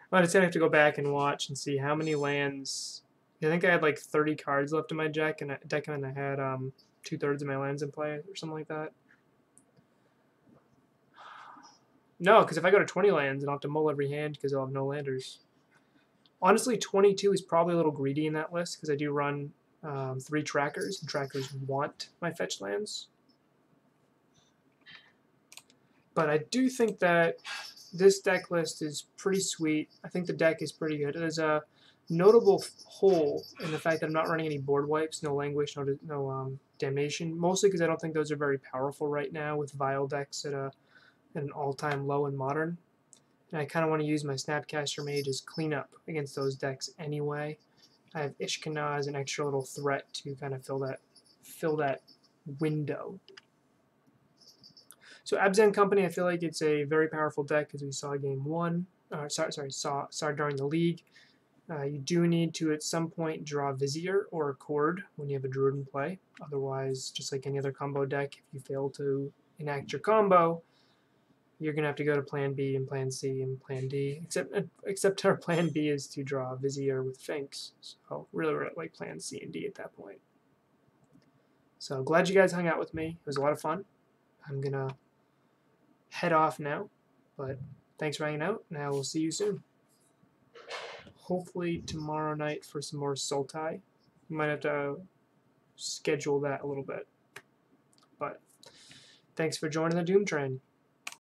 But it's gonna have to go back and watch and see how many lands. I think I had like 30 cards left in my deck, and I had 2/3 of my lands in play or something like that. No, because if I go to 20 lands, I'll have to mull every hand because I'll have no landers. Honestly, 22 is probably a little greedy in that list because I do run 3 trackers, and trackers want my fetch lands. But I do think that this deck list is pretty sweet. I think the deck is pretty good. There's a notable hole in the fact that I'm not running any board wipes, no languish, no damnation. Mostly because I don't think those are very powerful right now with Vile decks at an all-time low in Modern. And I kind of want to use my Snapcaster Mage as cleanup against those decks anyway. I have Ishkana as an extra little threat to kind of fill that window. So Abzan Company, I feel like it's a very powerful deck as we saw game 1. Saw during the league. You do need to at some point draw Vizier or Accord when you have a Druid in play. Otherwise, just like any other combo deck, if you fail to enact your combo, you're going to have to go to Plan B and Plan C and Plan D. Except our Plan B is to draw Vizier with Finks. So really we're at like Plan C and D at that point. So glad you guys hung out with me. It was a lot of fun. I'm going to head off now. But thanks for hanging out, and I will see you soon. Hopefully tomorrow night for some more Sultai. You might have to schedule that a little bit. But thanks for joining the Doom Train.